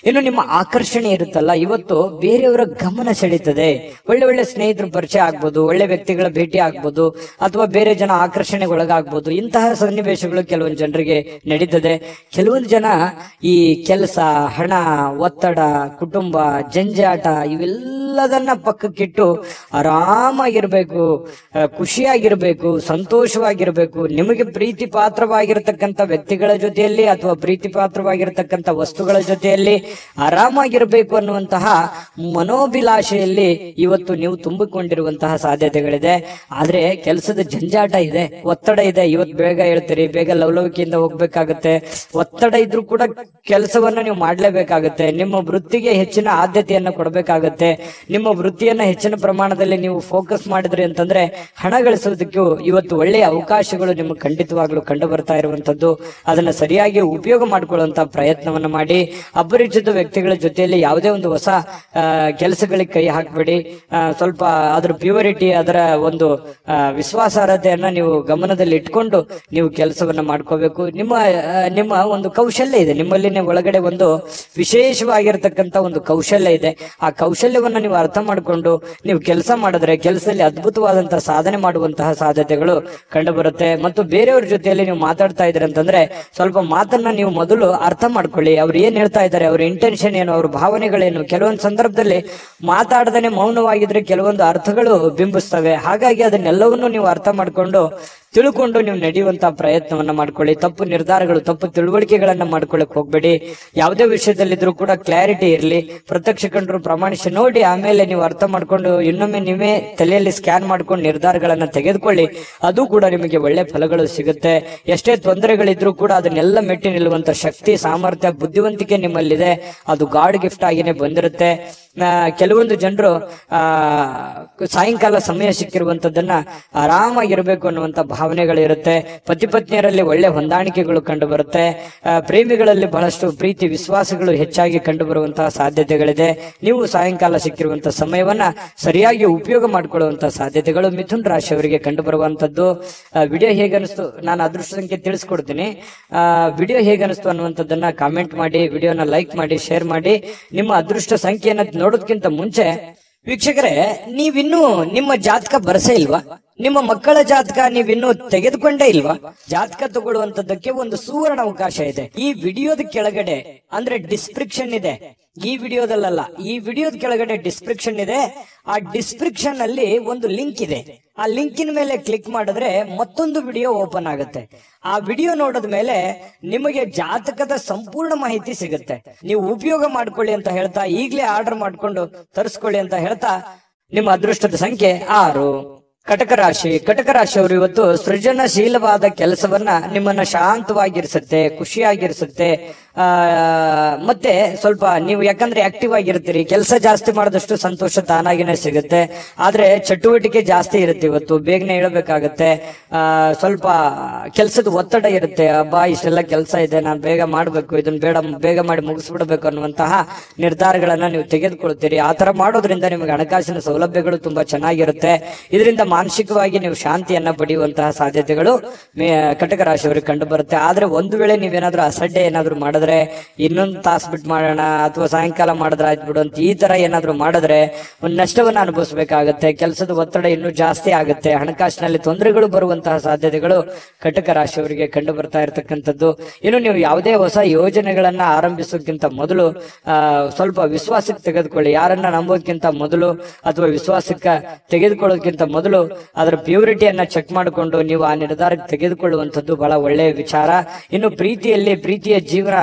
ಇನ್ನು ನಿಮ್ಮ ಆಕರ್ಷಣೆ ಇರುತ್ತಲ್ಲ, ಇವತ್ತು ಬೇರೆಯವರ ಗಮನ ಸೆಳೀತದೆ. ಒಳ್ಳೆ ಒಳ್ಳೆ ಸ್ನೇಹಿತರು ಪರಿಚಯ ಆಗ್ಬೋದು, ಒಳ್ಳೆ ವ್ಯಕ್ತಿಗಳ ಭೇಟಿ ಆಗ್ಬೋದು, ಅಥವಾ ಬೇರೆ ಜನ ಆಕರ್ಷಣೆಗೆ ಒಳಗಾಗ್ಬೋದು. ಇಂತಹ ಸನ್ನಿವೇಶಗಳು ಕೆಲವೊಂದು ಜನರಿಗೆ ನಡೀತದೆ. ಕೆಲವೊಂದು ಜನ ಈ ಕೆಲಸ, ಹಣ, ಒತ್ತಡ, ಕುಟುಂಬ, ಜಂಜಾಟ ಇವೆಲ್ಲದನ್ನ ಪಕ್ಕಕ್ಕಿಟ್ಟು ಆರಾಮಾಗಿರ್ಬೇಕು, ಖುಷಿಯಾಗಿರ್ಬೇಕು, ಸಂತೋಷವಾಗಿರ್ಬೇಕು, ನಿಮಗೆ ಪ್ರೀತಿ ಪಾತ್ರವಾಗಿರತಕ್ಕಂಥ ವ್ಯಕ್ತಿಗಳ ಜೊತೆಯಲ್ಲಿ ಅಥವಾ ಪ್ರೀತಿ ಪಾತ್ರವಾಗಿರತಕ್ಕಂಥ ವಸ್ತುಗಳ ಜೊತೆಯಲ್ಲಿ ಆರಾಮಾಗಿರ್ಬೇಕು ಅನ್ನುವಂತಹ ಮನೋಭಿಲಾಷೆಯಲ್ಲಿ ಇವತ್ತು ನೀವು ತುಂಬಿಕೊಂಡಿರುವಂತಹ ಸಾಧ್ಯತೆಗಳಿದೆ. ಆದ್ರೆ ಕೆಲಸದ ಜಂಜಾಟ ಇದೆ, ಒತ್ತಡ ಇದೆ. ಇವತ್ತು ಬೇಗ ಹೇಳ್ತೀರಿ, ಬೇಗ ಲವಲವಿಕೆಯಿಂದ ಹೋಗ್ಬೇಕಾಗತ್ತೆ. ಒತ್ತಡ ಇದ್ರೂ ಕೂಡ ಕೆಲಸವನ್ನ ನೀವು ಮಾಡ್ಲೇಬೇಕಾಗತ್ತೆ. ನಿಮ್ಮ ವೃತ್ತಿಗೆ ಹೆಚ್ಚಿನ ಆದ್ಯತೆಯನ್ನ ಕೊಡಬೇಕಾಗತ್ತೆ. ನಿಮ್ಮ ವೃತ್ತಿಯನ್ನ ಹೆಚ್ಚಿನ ಪ್ರಮಾಣದಲ್ಲಿ ನೀವು ಫೋಕಸ್ ಮಾಡಿದ್ರಿ ಅಂತಂದ್ರೆ ಹಣ ಗಳಿಸೋದಕ್ಕೂ ಇವತ್ತು ಒಳ್ಳೆಯ ಅವಕಾಶಗಳು ನಿಮಗೆ ಖಂಡಿತವಾಗ್ಲೂ ಕಂಡು ಬರ್ತಾ ಇರುವಂತದ್ದು. ಅದನ್ನ ಸರಿಯಾಗಿ ಉಪಯೋಗ ಮಾಡಿಕೊಳ್ಳುವಂತ ಪ್ರಯತ್ನವನ್ನ ಮಾಡಿ. ಅಪರಿಚಿತ ವ್ಯಕ್ತಿಗಳ ಜೊತೆಯಲ್ಲಿ ಯಾವುದೇ ಒಂದು ಹೊಸ ಕೆಲಸಗಳಿಗೆ ಕೈ ಹಾಕಬೇಡಿ. ಸ್ವಲ್ಪ ಅದ್ರ ಪ್ಯೂರಿಟಿ, ಅದರ ಒಂದು ವಿಶ್ವಾಸಾರ್ಹತೆಯನ್ನ ನೀವು ಗಮನದಲ್ಲಿ ಇಟ್ಕೊಂಡು ನೀವು ಕೆಲಸವನ್ನ ಮಾಡ್ಕೋಬೇಕು. ನಿಮ್ಮ ಒಂದು ಕೌಶಲ್ಯ ಇದೆ, ನಿಮ್ಮಲ್ಲಿನೇ ಒಳಗಡೆ ಒಂದು ವಿಶೇಷವಾಗಿರ್ತಕ್ಕಂಥ ಒಂದು ಕೌಶಲ್ಯ ಇದೆ. ಆ ಕೌಶಲ್ಯವನ್ನ ನೀವು ಅರ್ಥ ಮಾಡಿಕೊಂಡು ನೀವು ಕೆಲಸ ಮಾಡಿದ್ರೆ ಕೆಲಸದಲ್ಲಿ ಅದ್ಭುತವಾದಂತಹ ಸಾಧನೆ ಮಾಡುವಂತಹ ಸಾಧ್ಯತೆಗಳು ಕಂಡು ಬರುತ್ತೆ. ಮತ್ತು ಬೇರೆಯವ್ರ ಜೊತೆಯಲ್ಲಿ ನೀವು ಮಾತಾಡ್ತಾ ಇದ್ರಿ ಅಂತಂದ್ರೆ ಸ್ವಲ್ಪ ಮಾತನ್ನ ನೀವು ಮೊದಲು ಅರ್ಥ ಮಾಡ್ಕೊಳ್ಳಿ. ಅವ್ರು ಏನ್ ಹೇಳ್ತಾ ಇದ್ದಾರೆ, ಅವ್ರ ಇಂಟೆನ್ಷನ್ ಏನು, ಅವ್ರ ಭಾವನೆಗಳೇನು. ಕೆಲವೊಂದು ಸಂದರ್ಭದಲ್ಲಿ ಮಾತಾಡದೇನೆ ಮೌನವಾಗಿದ್ರೆ ಕೆಲವೊಂದು ಅರ್ಥಗಳು ಬಿಂಬಿಸ್ತವೆ. ಹಾಗಾಗಿ ಅದನ್ನೆಲ್ಲವನ್ನೂ ನೀವು ಅರ್ಥ ಮಾಡ್ಕೊಂಡು ತಿಳ್ಕೊಂಡು ನೀವು ನಡೆಯುವಂತಹ ಪ್ರಯತ್ನವನ್ನ ಮಾಡ್ಕೊಳ್ಳಿ. ತಪ್ಪು ನಿರ್ಧಾರಗಳು, ತಪ್ಪು ತಿಳುವಳಿಕೆಗಳನ್ನ ಮಾಡ್ಕೊಳ್ಳಕ್ ಹೋಗ್ಬೇಡಿ. ಯಾವುದೇ ವಿಷಯದಲ್ಲಿದ್ರೂ ಕೂಡ ಕ್ಲಾರಿಟಿ ಇರಲಿ. ಪ್ರತ್ಯಕ್ಷ ಕಂಡ್ರು ಪ್ರಮಾಣಿಸಿ ನೋಡಿ, ಆಮೇಲೆ ನೀವು ಅರ್ಥ ಮಾಡ್ಕೊಂಡು ಇನ್ನೊಮ್ಮೆ ನೀವೇ ತಲೆಯಲ್ಲಿ ಸ್ಕ್ಯಾನ್ ಮಾಡ್ಕೊಂಡು ನಿರ್ಧಾರಗಳನ್ನ ತೆಗೆದುಕೊಳ್ಳಿ. ಅದು ಕೂಡ ನಿಮಗೆ ಒಳ್ಳೆ ಫಲಗಳು ಸಿಗುತ್ತೆ. ಎಷ್ಟೇ ತೊಂದರೆಗಳಿದ್ರೂ ಕೂಡ ಅದನ್ನೆಲ್ಲ ಮೆಟ್ಟಿ ನಿಲ್ಲುವಂತ ಶಕ್ತಿ, ಸಾಮರ್ಥ್ಯ, ಬುದ್ಧಿವಂತಿಕೆ ನಿಮ್ಮಲ್ಲಿದೆ. ಅದು ಗಾಡ್ ಗಿಫ್ಟ್ ಆಗಿನೇ ಬಂದಿರುತ್ತೆ. ಕೆಲವೊಂದು ಜನರು ಸಾಯಂಕಾಲ ಸಮಯ ಸಿಕ್ಕಿರುವಂತದ್ದನ್ನ ಆರಾಮಾಗಿರ್ಬೇಕು ಅನ್ನುವಂತ ಭಾವನೆಗಳಿರುತ್ತೆ. ಪತಿ ಪತ್ನಿಯರಲ್ಲಿ ಒಳ್ಳೆ ಹೊಂದಾಣಿಕೆಗಳು ಕಂಡು ಬರುತ್ತೆ. ಪ್ರೇಮಿಗಳಲ್ಲಿ ಬಹಳಷ್ಟು ಪ್ರೀತಿ ವಿಶ್ವಾಸಗಳು ಹೆಚ್ಚಾಗಿ ಕಂಡು ಬರುವಂತಹ ಸಾಧ್ಯತೆಗಳಿದೆ. ನೀವು ಸಾಯಂಕಾಲ ಸಿಕ್ಕಿರುವಂತಹ ಸಮಯವನ್ನ ಸರಿಯಾಗಿ ಉಪಯೋಗ ಮಾಡಿಕೊಳ್ಳುವಂತಹ ಸಾಧ್ಯತೆಗಳು ಮಿಥುನ್ ರಾಶಿಯವರಿಗೆ ಕಂಡು ಬರುವಂತದ್ದು. ವಿಡಿಯೋ ಹೇಗನಿಸ್ತು, ನಾನು ಅದೃಷ್ಟ ಸಂಖ್ಯೆ ತಿಳಿಸ್ಕೊಡ್ತೀನಿ. ವಿಡಿಯೋ ಹೇಗನಿಸ್ತು ಅನ್ನುವಂಥದ್ದನ್ನ ಕಾಮೆಂಟ್ ಮಾಡಿ, ವಿಡಿಯೋನ ಲೈಕ್ ಮಾಡಿ, ಶೇರ್ ಮಾಡಿ. ನಿಮ್ಮ ಅದೃಷ್ಟ ಸಂಖ್ಯೆಯನ್ನ ನೋಡೋದಕ್ಕಿಂತ ಮುಂಚೆ ವೀಕ್ಷಕರೇ, ನೀವಿನ್ನೂ ನಿಮ್ಮ ಜಾತಕ ಬರಸೇ ಇಲ್ವಾ? ನಿಮ್ಮ ಮಕ್ಕಳ ಜಾತಕ ನೀವಿನ್ನೂ ತೆಗೆದುಕೊಂಡೇ ಇಲ್ವಾ? ಜಾತಕ ತಗೊಳ್ಳುವಂತದ್ದಕ್ಕೆ ಒಂದು ಸುವರ್ಣ ಅವಕಾಶ ಇದೆ. ಈ ವಿಡಿಯೋದ ಕೆಳಗಡೆ ಅಂದ್ರೆ ಡಿಸ್ಕ್ರಿಪ್ಷನ್ ಇದೆ. ಈ ವಿಡಿಯೋದಲ್ಲ, ಈ ವಿಡಿಯೋದ ಕೆಳಗಡೆ ಡಿಸ್ಕ್ರಿಪ್ಷನ್ ಇದೆ. ಆ ಡಿಸ್ಕ್ರಿಪ್ಷನ್ ಅಲ್ಲಿ ಒಂದು ಲಿಂಕ್ ಇದೆ. ಆ ಲಿಂಕಿನ ಮೇಲೆ ಕ್ಲಿಕ್ ಮಾಡಿದ್ರೆ ಮತ್ತೊಂದು ವಿಡಿಯೋ ಓಪನ್ ಆಗುತ್ತೆ. ಆ ವಿಡಿಯೋ ನೋಡಿದ ಮೇಲೆ ನಿಮಗೆ ಜಾತಕದ ಸಂಪೂರ್ಣ ಮಾಹಿತಿ ಸಿಗುತ್ತೆ. ನೀವು ಉಪಯೋಗ ಮಾಡ್ಕೊಳ್ಳಿ ಅಂತ ಹೇಳ್ತಾ, ಈಗಲೇ ಆರ್ಡರ್ ಮಾಡ್ಕೊಂಡು ತರಿಸ್ಕೊಳ್ಳಿ ಅಂತ ಹೇಳ್ತಾ, ನಿಮ್ಮ ಅದೃಷ್ಟದ ಸಂಖ್ಯೆ 6. ಕಟಕ ರಾಶಿ. ಕಟಕ ರಾಶಿಯವರು ಇವತ್ತು ಸೃಜನಶೀಲವಾದ ಕೆಲಸವನ್ನ ನಿಮ್ಮನ್ನ ಶಾಂತವಾಗಿರಿಸುತ್ತೆ, ಖುಷಿಯಾಗಿರಿಸುತ್ತೆ. ಮತ್ತೆ ಸ್ವಲ್ಪ ನೀವು ಯಾಕಂದ್ರೆ ಆಕ್ಟಿವ್ ಆಗಿರ್ತೀರಿ, ಕೆಲಸ ಜಾಸ್ತಿ ಮಾಡಿದಷ್ಟು ಸಂತೋಷ ತಾನಾಗಿನೇ ಸಿಗುತ್ತೆ. ಆದ್ರೆ ಚಟುವಟಿಕೆ ಜಾಸ್ತಿ ಇರುತ್ತೆ. ಇವತ್ತು ಬೇಗನೆ ಹೇಳಬೇಕಾಗತ್ತೆ. ಸ್ವಲ್ಪ ಕೆಲಸದ ಒತ್ತಡ ಇರುತ್ತೆ. ಅಬ್ಬಾ ಇಷ್ಟೆಲ್ಲ ಕೆಲಸ ಇದೆ, ನಾನು ಬೇಗ ಮಾಡ್ಬೇಕು, ಇದನ್ನ ಬೇಗ ಮಾಡಿ ಮುಗಿಸ್ಬಿಡ್ಬೇಕು ಅನ್ನುವಂತಹ ನಿರ್ಧಾರಗಳನ್ನ ನೀವು ತೆಗೆದುಕೊಳ್ತೀರಿ. ಆ ತರ ಮಾಡೋದ್ರಿಂದ ನಿಮಗೆ ಹಣಕಾಸಿನ ಸೌಲಭ್ಯಗಳು ತುಂಬಾ ಚೆನ್ನಾಗಿರುತ್ತೆ. ಇದರಿಂದ ಮಾನಸಿಕವಾಗಿ ನೀವು ಶಾಂತಿಯನ್ನ ಪಡೆಯುವಂತಹ ಸಾಧ್ಯತೆಗಳು ಕಟಕ ರಾಶಿಯವರಿಗೆ ಕಂಡು ಬರುತ್ತೆ. ಆದ್ರೆ ಒಂದು ವೇಳೆ ನೀವೇನಾದ್ರೂ ಅಸಡ್ಡೆ ಏನಾದ್ರೂ ಮಾಡೋದು ಮಾಡಿದ್ರೆ ಇನ್ನೊಂದು ತಾಸು ಬಿಟ್ಟು ಮಾಡೋಣ ಅಥವಾ ಸಾಯಂಕಾಲ ಮಾಡಿದ್ರೆ ಆಯ್ತು ಬಿಡು ಅಂತ ಈ ತರ ಏನಾದ್ರು ಮಾಡಿದ್ರೆ ಒಂದು ನಷ್ಟವನ್ನ ಅನುಭವಿಸಬೇಕಾಗತ್ತೆ. ಕೆಲಸದ ಒತ್ತಡ ಇನ್ನೂ ಜಾಸ್ತಿ ಆಗುತ್ತೆ. ಹಣಕಾಸಿನಲ್ಲಿ ತೊಂದರೆಗಳು ಬರುವಂತಹ ಸಾಧ್ಯತೆಗಳು ಕಟಕ ರಾಶಿಯವರಿಗೆ ಕಂಡು ಬರ್ತಾ ಇರತಕ್ಕಂಥದ್ದು. ಇನ್ನು ನೀವು ಯಾವುದೇ ಹೊಸ ಯೋಜನೆಗಳನ್ನ ಆರಂಭಿಸೋಕ್ಕಿಂತ ಮೊದಲು ಸ್ವಲ್ಪ ವಿಶ್ವಾಸಕ್ಕೆ ತೆಗೆದುಕೊಳ್ಳಿ. ಯಾರನ್ನ ನಂಬೋಕ್ಕಿಂತ ಮೊದಲು ಅಥವಾ ವಿಶ್ವಾಸಕ್ಕೆ ತೆಗೆದುಕೊಳ್ಳೋದಕ್ಕಿಂತ ಮೊದಲು ಅದರ ಪ್ಯೂರಿಟಿಯನ್ನ ಚೆಕ್ ಮಾಡಿಕೊಂಡು ನೀವು ಆ ನಿರ್ಧಾರಕ್ಕೆ ತೆಗೆದುಕೊಳ್ಳುವಂಥದ್ದು ಬಹಳ ಒಳ್ಳೆಯ ವಿಚಾರ. ಇನ್ನು ಪ್ರೀತಿಯ ಜೀವನ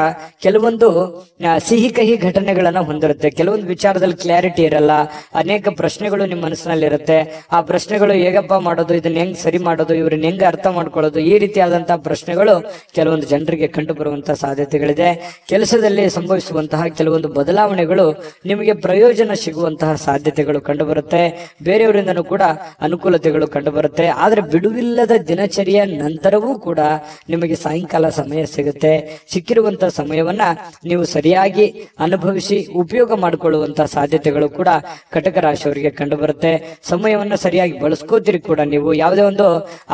ಕೆಲವೊಂದು ಸಿಹಿ ಕಹಿ ಘಟನೆಗಳನ್ನ ಹೊಂದಿರುತ್ತೆ. ಕೆಲವೊಂದು ವಿಚಾರದಲ್ಲಿ ಕ್ಲಾರಿಟಿ ಇರಲ್ಲ. ಅನೇಕ ಪ್ರಶ್ನೆಗಳು ನಿಮ್ಮ ಮನಸ್ಸಿನಲ್ಲಿ ಇರುತ್ತೆ. ಆ ಪ್ರಶ್ನೆಗಳು ಹೇಗಪ್ಪ ಮಾಡೋದು, ಇದನ್ನ ಹೆಂಗ್ ಸರಿ ಮಾಡೋದು, ಇವ್ರನ್ನ ಹೆಂಗ್ ಅರ್ಥ ಮಾಡ್ಕೊಳ್ಳೋದು, ಈ ರೀತಿಯಾದಂತಹ ಪ್ರಶ್ನೆಗಳು ಕೆಲವೊಂದು ಜನರಿಗೆ ಕಂಡು ಬರುವಂತಹ ಸಾಧ್ಯತೆಗಳಿದೆ. ಕೆಲಸದಲ್ಲಿ ಸಂಭವಿಸುವಂತಹ ಕೆಲವೊಂದು ಬದಲಾವಣೆಗಳು ನಿಮಗೆ ಪ್ರಯೋಜನ ಸಿಗುವಂತಹ ಸಾಧ್ಯತೆಗಳು ಕಂಡು ಬರುತ್ತೆ. ಬೇರೆಯವರಿಂದನೂ ಕೂಡ ಅನುಕೂಲತೆಗಳು ಕಂಡು ಬರುತ್ತೆ. ಆದ್ರೆ ಬಿಡುವಿಲ್ಲದ ದಿನಚರಿಯ ನಂತರವೂ ಕೂಡ ನಿಮಗೆ ಸಾಯಂಕಾಲ ಸಮಯ ಸಿಗುತ್ತೆ. ಸಿಕ್ಕಿರುವಂತಹ ಸಮಯವನ್ನ ನೀವು ಸರಿಯಾಗಿ ಅನುಭವಿಸಿ ಉಪಯೋಗ ಮಾಡಿಕೊಳ್ಳುವಂತಹ ಸಾಧ್ಯತೆಗಳು ಕೂಡ ಕಟಕ ರಾಶಿಯವರಿಗೆ ಕಂಡು ಬರುತ್ತೆ. ಸಮಯವನ್ನ ಸರಿಯಾಗಿ ಬಳಸ್ಕೋತೀರಿ ಕೂಡ. ನೀವು ಯಾವುದೇ ಒಂದು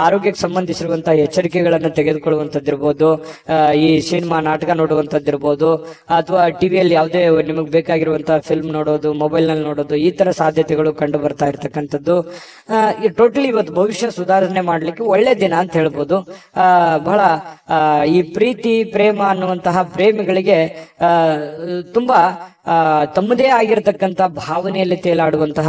ಆರೋಗ್ಯಕ್ಕೆ ಸಂಬಂಧಿಸಿರುವಂತಹ ಎಚ್ಚರಿಕೆಗಳನ್ನ ತೆಗೆದುಕೊಳ್ಳುವಂತದ್ದಿರ್ಬೋದು, ಈ ಸಿನಿಮಾ ನಾಟಕ ನೋಡುವಂತದ್ದಿರ್ಬೋದು, ಅಥವಾ ಟಿವಿಯಲ್ಲಿ ಯಾವುದೇ ನಿಮಗೆ ಬೇಕಾಗಿರುವಂತಹ ಫಿಲ್ಮ್ ನೋಡೋದು, ಮೊಬೈಲ್ ನಲ್ಲಿ ನೋಡೋದು, ಈ ತರ ಸಾಧ್ಯತೆಗಳು ಕಂಡು ಬರ್ತಾ ಇರ್ತಕ್ಕಂಥದ್ದು. ಟೋಟಲಿ ಇವತ್ತು ಭವಿಷ್ಯ ಸುಧಾರಣೆ ಮಾಡ್ಲಿಕ್ಕೆ ಒಳ್ಳೆ ದಿನ ಅಂತ ಹೇಳ್ಬೋದು. ಬಹಳ ಈ ಪ್ರೀತಿ ಪ್ರೇಮ ಅನ್ನುವಂತಹ ಪ್ರೇಮಿಗಳಿಗೆ ತುಂಬಾ ತಮ್ಮದೇ ಆಗಿರತಕ್ಕಂತ ಭಾವನೆಯಲ್ಲಿ ತೇಲಾಡುವಂತಹ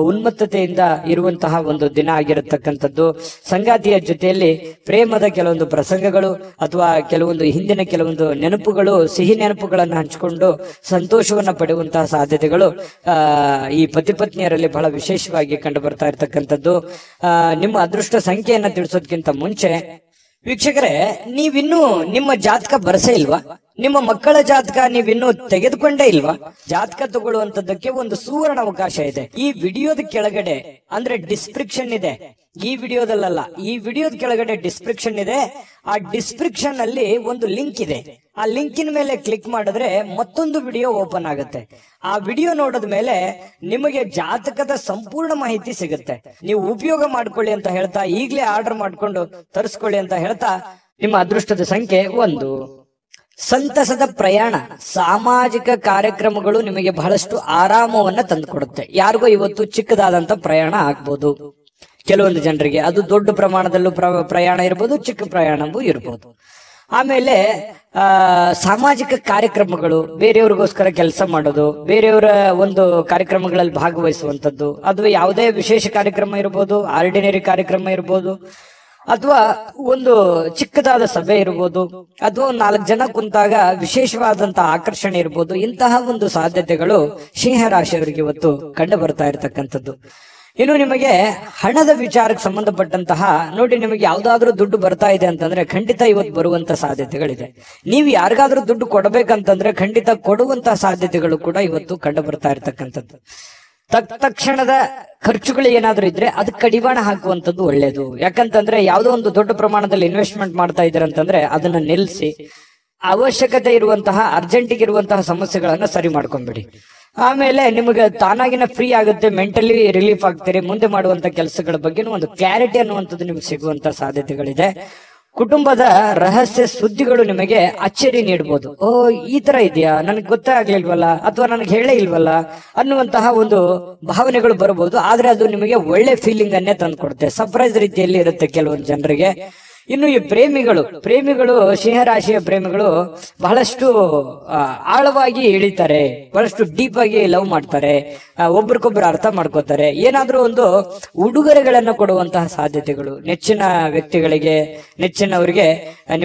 ಉನ್ಮತ್ತತೆಯಿಂದ ಇರುವಂತಹ ಒಂದು ದಿನ ಆಗಿರತಕ್ಕಂಥದ್ದು. ಸಂಗಾತಿಯ ಜೊತೆಯಲ್ಲಿ ಪ್ರೇಮದ ಕೆಲವೊಂದು ಪ್ರಸಂಗಗಳು ಅಥವಾ ಕೆಲವೊಂದು ಹಿಂದಿನ ಕೆಲವೊಂದು ನೆನಪುಗಳು, ಸಿಹಿ ನೆನಪುಗಳನ್ನು ಹಂಚಿಕೊಂಡು ಸಂತೋಷವನ್ನ ಪಡೆಯುವಂತಹ ಸಾಧ್ಯತೆಗಳು ಈ ಪತಿ ಪತ್ನಿಯರಲ್ಲಿ ಬಹಳ ವಿಶೇಷವಾಗಿ ಕಂಡು ಬರ್ತಾ ಇರ್ತಕ್ಕಂಥದ್ದು. ನಿಮ್ಮ ಅದೃಷ್ಟ ಸಂಖ್ಯೆಯನ್ನ ತಿಳಿಸೋದಕ್ಕಿಂತ ಮುಂಚೆ ವೀಕ್ಷಕರೇ, ನೀವಿನ್ನೂ ನಿಮ್ಮ ಜಾತಕ ಬರಸೇ ಇಲ್ವಾ? ನಿಮ್ಮ ಮಕ್ಕಳ ಜಾತಕ ನೀವಿನ್ನೂ ತೆಗೆದುಕೊಂಡೇ ಇಲ್ವಾ? ಜಾತಕ ತಗೊಳ್ಳುವಂತದ್ದಕ್ಕೆ ಒಂದು ಸುವರ್ಣ ಅವಕಾಶ ಇದೆ. ಈ ವಿಡಿಯೋದ ಕೆಳಗಡೆ ಅಂದ್ರೆ ಡಿಸ್ಕ್ರಿಪ್ಷನ್ ಇದೆ. ಈ ವಿಡಿಯೋದಲ್ಲ, ಈ ವಿಡಿಯೋದ ಕೆಳಗಡೆ ಡಿಸ್ಕ್ರಿಪ್ಷನ್ ಇದೆ. ಆ ಡಿಸ್ಕ್ರಿಪ್ಷನ್ ಅಲ್ಲಿ ಒಂದು ಲಿಂಕ್ ಇದೆ. ಆ ಲಿಂಕಿನ ಮೇಲೆ ಕ್ಲಿಕ್ ಮಾಡಿದ್ರೆ ಮತ್ತೊಂದು ವಿಡಿಯೋ ಓಪನ್ ಆಗುತ್ತೆ. ಆ ವಿಡಿಯೋ ನೋಡಿದ ಮೇಲೆ ನಿಮಗೆ ಜಾತಕದ ಸಂಪೂರ್ಣ ಮಾಹಿತಿ ಸಿಗುತ್ತೆ. ನೀವು ಉಪಯೋಗ ಮಾಡ್ಕೊಳ್ಳಿ ಅಂತ ಹೇಳ್ತಾ, ಈಗಲೇ ಆರ್ಡರ್ ಮಾಡ್ಕೊಂಡು ತರಿಸ್ಕೊಳ್ಳಿ ಅಂತ ಹೇಳ್ತಾ, ನಿಮ್ಮ ಅದೃಷ್ಟದ ಸಂಖ್ಯೆ 1. ಸಂತಸದ ಪ್ರಯಾಣ. ಸಾಮಾಜಿಕ ಕಾರ್ಯಕ್ರಮಗಳು ನಿಮಗೆ ಬಹಳಷ್ಟು ಆರಾಮವನ್ನ ತಂದುಕೊಡುತ್ತೆ. ಯಾರಿಗೋ ಇವತ್ತು ಚಿಕ್ಕದಾದಂತ ಪ್ರಯಾಣ ಆಗ್ಬೋದು. ಕೆಲವೊಂದು ಜನರಿಗೆ ಅದು ದೊಡ್ಡ ಪ್ರಮಾಣದಲ್ಲೂ ಪ್ರಯಾಣ ಇರ್ಬೋದು, ಚಿಕ್ಕ ಪ್ರಯಾಣವೂ ಇರ್ಬೋದು. ಆಮೇಲೆ ಸಾಮಾಜಿಕ ಕಾರ್ಯಕ್ರಮಗಳು, ಬೇರೆಯವ್ರಿಗೋಸ್ಕರ ಕೆಲಸ ಮಾಡೋದು, ಬೇರೆಯವರ ಒಂದು ಕಾರ್ಯಕ್ರಮಗಳಲ್ಲಿ ಭಾಗವಹಿಸುವಂತದ್ದು, ಅದು ಯಾವುದೇ ವಿಶೇಷ ಕಾರ್ಯಕ್ರಮ ಇರ್ಬೋದು, ಆರ್ಡಿನರಿ ಕಾರ್ಯಕ್ರಮ ಇರ್ಬೋದು, ಅಥವಾ ಒಂದು ಚಿಕ್ಕದಾದ ಸಭೆ ಇರ್ಬೋದು, ಅಥವಾ 4 ಜನ ಕುಂತಾಗ ವಿಶೇಷವಾದಂತಹ ಆಕರ್ಷಣೆ ಇರ್ಬೋದು. ಇಂತಹ ಒಂದು ಸಾಧ್ಯತೆಗಳು ಸಿಂಹ ರಾಶಿಯವರಿಗೆ ಇವತ್ತು ಕಂಡು ಬರ್ತಾ ಇರತಕ್ಕಂಥದ್ದು. ಇನ್ನು ನಿಮಗೆ ಹಣದ ವಿಚಾರಕ್ಕೆ ಸಂಬಂಧಪಟ್ಟಂತಹ ನೋಡಿ, ನಿಮಗೆ ಯಾವ್ದಾದ್ರೂ ದುಡ್ಡು ಬರ್ತಾ ಇದೆ ಅಂತಂದ್ರೆ ಖಂಡಿತ ಇವತ್ತು ಬರುವಂತ ಸಾಧ್ಯತೆಗಳಿದೆ. ನೀವು ಯಾರಿಗಾದ್ರೂ ದುಡ್ಡು ಕೊಡಬೇಕಂತಂದ್ರೆ ಖಂಡಿತ ಕೊಡುವಂತಹ ಸಾಧ್ಯತೆಗಳು ಕೂಡ ಇವತ್ತು ಕಂಡು ಬರ್ತಾ ಇರತಕ್ಕಂಥದ್ದು. ತಕ್ಷಣದ ಖರ್ಚುಗಳು ಏನಾದ್ರೂ ಇದ್ರೆ ಅದಕ್ಕೆ ಕಡಿವಾಣ ಹಾಕುವಂಥದ್ದು ಒಳ್ಳೇದು. ಯಾಕಂತಂದ್ರೆ ಯಾವುದೋ ಒಂದು ದೊಡ್ಡ ಪ್ರಮಾಣದಲ್ಲಿ ಇನ್ವೆಸ್ಟ್ಮೆಂಟ್ ಮಾಡ್ತಾ ಇದ್ದೀರಂತಂದ್ರೆ ಅದನ್ನ ನಿಲ್ಲಿಸಿ ಅವಶ್ಯಕತೆ ಇರುವಂತಹ ಅರ್ಜೆಂಟಿಗೆ ಇರುವಂತಹ ಸಮಸ್ಯೆಗಳನ್ನ ಸರಿ ಮಾಡ್ಕೊಂಡ್ಬಿಡಿ. ಆಮೇಲೆ ನಿಮಗೆ ತಾನಾಗಿನ ಫ್ರೀ ಆಗುತ್ತೆ, ಮೆಂಟಲಿ ರಿಲೀಫ್ ಆಗ್ತೀರಿ. ಮುಂದೆ ಮಾಡುವಂತ ಕೆಲಸಗಳ ಬಗ್ಗೆ ಒಂದು ಕ್ಲಾರಿಟಿ ಅನ್ನುವಂಥದ್ದು ನಿಮ್ಗೆ ಸಿಗುವಂತ ಸಾಧ್ಯತೆಗಳಿದೆ. ಕುಟುಂಬದ ರಹಸ್ಯ ಸುದ್ದಿಗಳು ನಿಮಗೆ ಅಚ್ಚರಿ ನೀಡಬಹುದು. ಓ, ಈ ತರ ಇದೆಯಾ, ನನಗೆ ಗೊತ್ತೇ ಆಗ್ಲಿಲ್ವಲ್ಲ, ಅಥವಾ ನನಗೆ ಹೇಳೇ ಇಲ್ವಲ್ಲ ಅನ್ನುವಂತಹ ಒಂದು ಭಾವನೆಗಳು ಬರಬಹುದು. ಆದ್ರೆ ಅದು ನಿಮಗೆ ಒಳ್ಳೆ ಫೀಲಿಂಗ್ ಅನ್ನೇ ತಂದ್ಕೊಡುತ್ತೆ. ಸರ್ಪ್ರೈಸ್ ರೀತಿಯಲ್ಲಿ ಇರುತ್ತೆ ಕೆಲವೊಂದು ಜನರಿಗೆ. ಇನ್ನು ಈ ಪ್ರೇಮಿಗಳು ಸಿಂಹರಾಶಿಯ ಪ್ರೇಮಿಗಳು ಬಹಳಷ್ಟು ಆಳವಾಗಿ ಇಳಿತಾರೆ, ಬಹಳಷ್ಟು ಡೀಪ್ ಆಗಿ ಲವ್ ಮಾಡ್ತಾರೆ, ಒಬ್ರಿಗೊಬ್ರು ಅರ್ಥ ಮಾಡ್ಕೋತಾರೆ. ಏನಾದ್ರೂ ಒಂದು ಉಡುಗೊರೆಗಳನ್ನು ಕೊಡುವಂತಹ ಸಾಧ್ಯತೆಗಳು, ನೆಚ್ಚಿನ ವ್ಯಕ್ತಿಗಳಿಗೆ, ನೆಚ್ಚಿನವರಿಗೆ,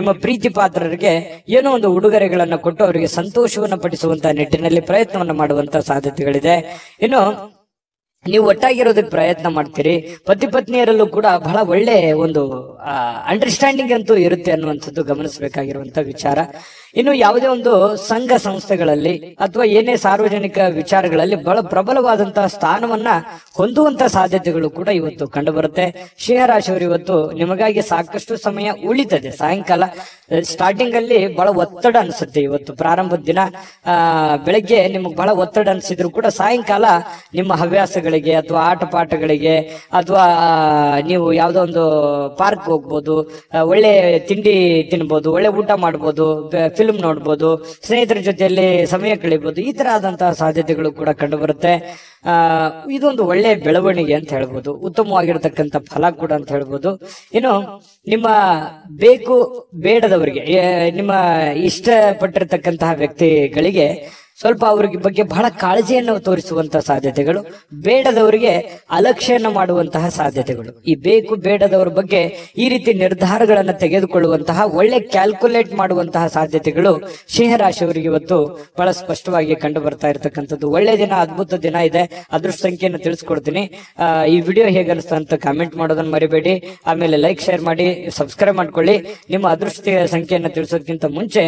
ನಿಮ್ಮ ಪ್ರೀತಿ ಪಾತ್ರರಿಗೆ ಏನೋ ಒಂದು ಉಡುಗೊರೆಗಳನ್ನು ಕೊಟ್ಟು ಅವರಿಗೆ ಸಂತೋಷವನ್ನು ಪಡಿಸುವಂತಹ ನಿಟ್ಟಿನಲ್ಲಿ ಪ್ರಯತ್ನವನ್ನು ಮಾಡುವಂತಹ ಸಾಧ್ಯತೆಗಳಿದೆ. ಇನ್ನು ನೀವು ಒಟ್ಟಾಗಿರೋದಕ್ಕೆ ಪ್ರಯತ್ನ ಮಾಡ್ತೀರಿ. ಪತಿ ಪತ್ನಿಯರಲ್ಲೂ ಕೂಡ ಬಹಳ ಒಳ್ಳೆ ಒಂದು ಅಂಡರ್ಸ್ಟ್ಯಾಂಡಿಂಗ್ ಅಂತೂ ಇರುತ್ತೆ ಅನ್ನುವಂಥದ್ದು ಗಮನಿಸಬೇಕಾಗಿರುವಂತ ವಿಚಾರ. ಇನ್ನು ಯಾವುದೇ ಒಂದು ಸಂಘ ಸಂಸ್ಥೆಗಳಲ್ಲಿ ಅಥವಾ ಏನೇ ಸಾರ್ವಜನಿಕ ವಿಚಾರಗಳಲ್ಲಿ ಬಹಳ ಪ್ರಬಲವಾದಂತಹ ಸ್ಥಾನವನ್ನ ಹೊಂದುವಂತ ಸಾಧ್ಯತೆಗಳು ಕೂಡ ಇವತ್ತು ಕಂಡು ಬರುತ್ತೆ. ಸಿಂಹರಾಶಿಯವರು ಇವತ್ತು ನಿಮಗಾಗಿ ಸಾಕಷ್ಟು ಸಮಯ ಉಳಿತದೆ. ಸಾಯಂಕಾಲ ಸ್ಟಾರ್ಟಿಂಗ್ ಅಲ್ಲಿ ಬಹಳ ಒತ್ತಡ ಅನ್ಸುತ್ತೆ. ಇವತ್ತು ಪ್ರಾರಂಭದ ದಿನ ಬೆಳಗ್ಗೆ ನಿಮಗೆ ಬಹಳ ಒತ್ತಡ ಅನ್ಸಿದ್ರು ಕೂಡ ಸಾಯಂಕಾಲ ನಿಮ್ಮ ಹವ್ಯಾಸಗಳಿಗೆ ಗಳಿಗೆ ಅಥವಾ ಆಟ ಪಾಠಗಳಿಗೆ ಅಥವಾ ನೀವು ಯಾವ್ದೋ ಒಂದು ಪಾರ್ಕ್ ಹೋಗ್ಬೋದು, ಒಳ್ಳೆ ತಿಂಡಿ ತಿನ್ಬೋದು, ಒಳ್ಳೆ ಊಟ ಮಾಡ್ಬೋದು, ಫಿಲ್ಮ್ ನೋಡ್ಬೋದು, ಸ್ನೇಹಿತರ ಜೊತೆಯಲ್ಲಿ ಸಮಯ ಕಳಿಬಹುದು. ಈ ತರ ಆದಂತಹ ಸಾಧ್ಯತೆಗಳು ಕೂಡ ಕಂಡು ಬರುತ್ತೆ. ಇದೊಂದು ಒಳ್ಳೆ ಬೆಳವಣಿಗೆ ಅಂತ ಹೇಳ್ಬೋದು, ಉತ್ತಮವಾಗಿರ್ತಕ್ಕಂಥ ಫಲ ಕೂಡ ಅಂತ ಹೇಳ್ಬೋದು. ಇನ್ನು ನಿಮ್ಮ ಬೇಕು ಬೇಡದವರಿಗೆ, ನಿಮ್ಮ ಇಷ್ಟಪಟ್ಟಿರ್ತಕ್ಕಂತಹ ವ್ಯಕ್ತಿಗಳಿಗೆ ಸ್ವಲ್ಪ ಅವ್ರಿಗೆ ಬಗ್ಗೆ ಬಹಳ ಕಾಳಜಿಯನ್ನು ತೋರಿಸುವಂತಹ ಸಾಧ್ಯತೆಗಳು, ಬೇಡದವರಿಗೆ ಅಲಕ್ಷ್ಯನ ಮಾಡುವಂತಹ ಸಾಧ್ಯತೆಗಳು. ಈ ಬೇಕು ಬೇಡದವರ ಬಗ್ಗೆ ಈ ರೀತಿ ನಿರ್ಧಾರಗಳನ್ನು ತೆಗೆದುಕೊಳ್ಳುವಂತಹ, ಒಳ್ಳೆ ಕ್ಯಾಲ್ಕುಲೇಟ್ ಮಾಡುವಂತಹ ಸಾಧ್ಯತೆಗಳು ಸಿಂಹರಾಶಿಯವರಿಗೆ ಇವತ್ತು ಬಹಳ ಸ್ಪಷ್ಟವಾಗಿ ಕಂಡು ಬರ್ತಾ ಇರತಕ್ಕಂಥದ್ದು. ಒಳ್ಳೆ ದಿನ, ಅದ್ಭುತ ದಿನ ಇದೆ. ಅದೃಷ್ಟ ಸಂಖ್ಯೆಯನ್ನು ತಿಳಿಸ್ಕೊಡ್ತೀನಿ. ಈ ವಿಡಿಯೋ ಹೇಗನ್ನಿಸ್ತಾ ಅಂತ ಕಾಮೆಂಟ್ ಮಾಡೋದನ್ನ ಮರಿಬೇಡಿ. ಆಮೇಲೆ ಲೈಕ್, ಶೇರ್ ಮಾಡಿ, ಸಬ್ಸ್ಕ್ರೈಬ್ ಮಾಡ್ಕೊಳ್ಳಿ. ನಿಮ್ಮ ಅದೃಷ್ಟ ಸಂಖ್ಯೆಯನ್ನು ತಿಳಿಸೋದಕ್ಕಿಂತ ಮುಂಚೆ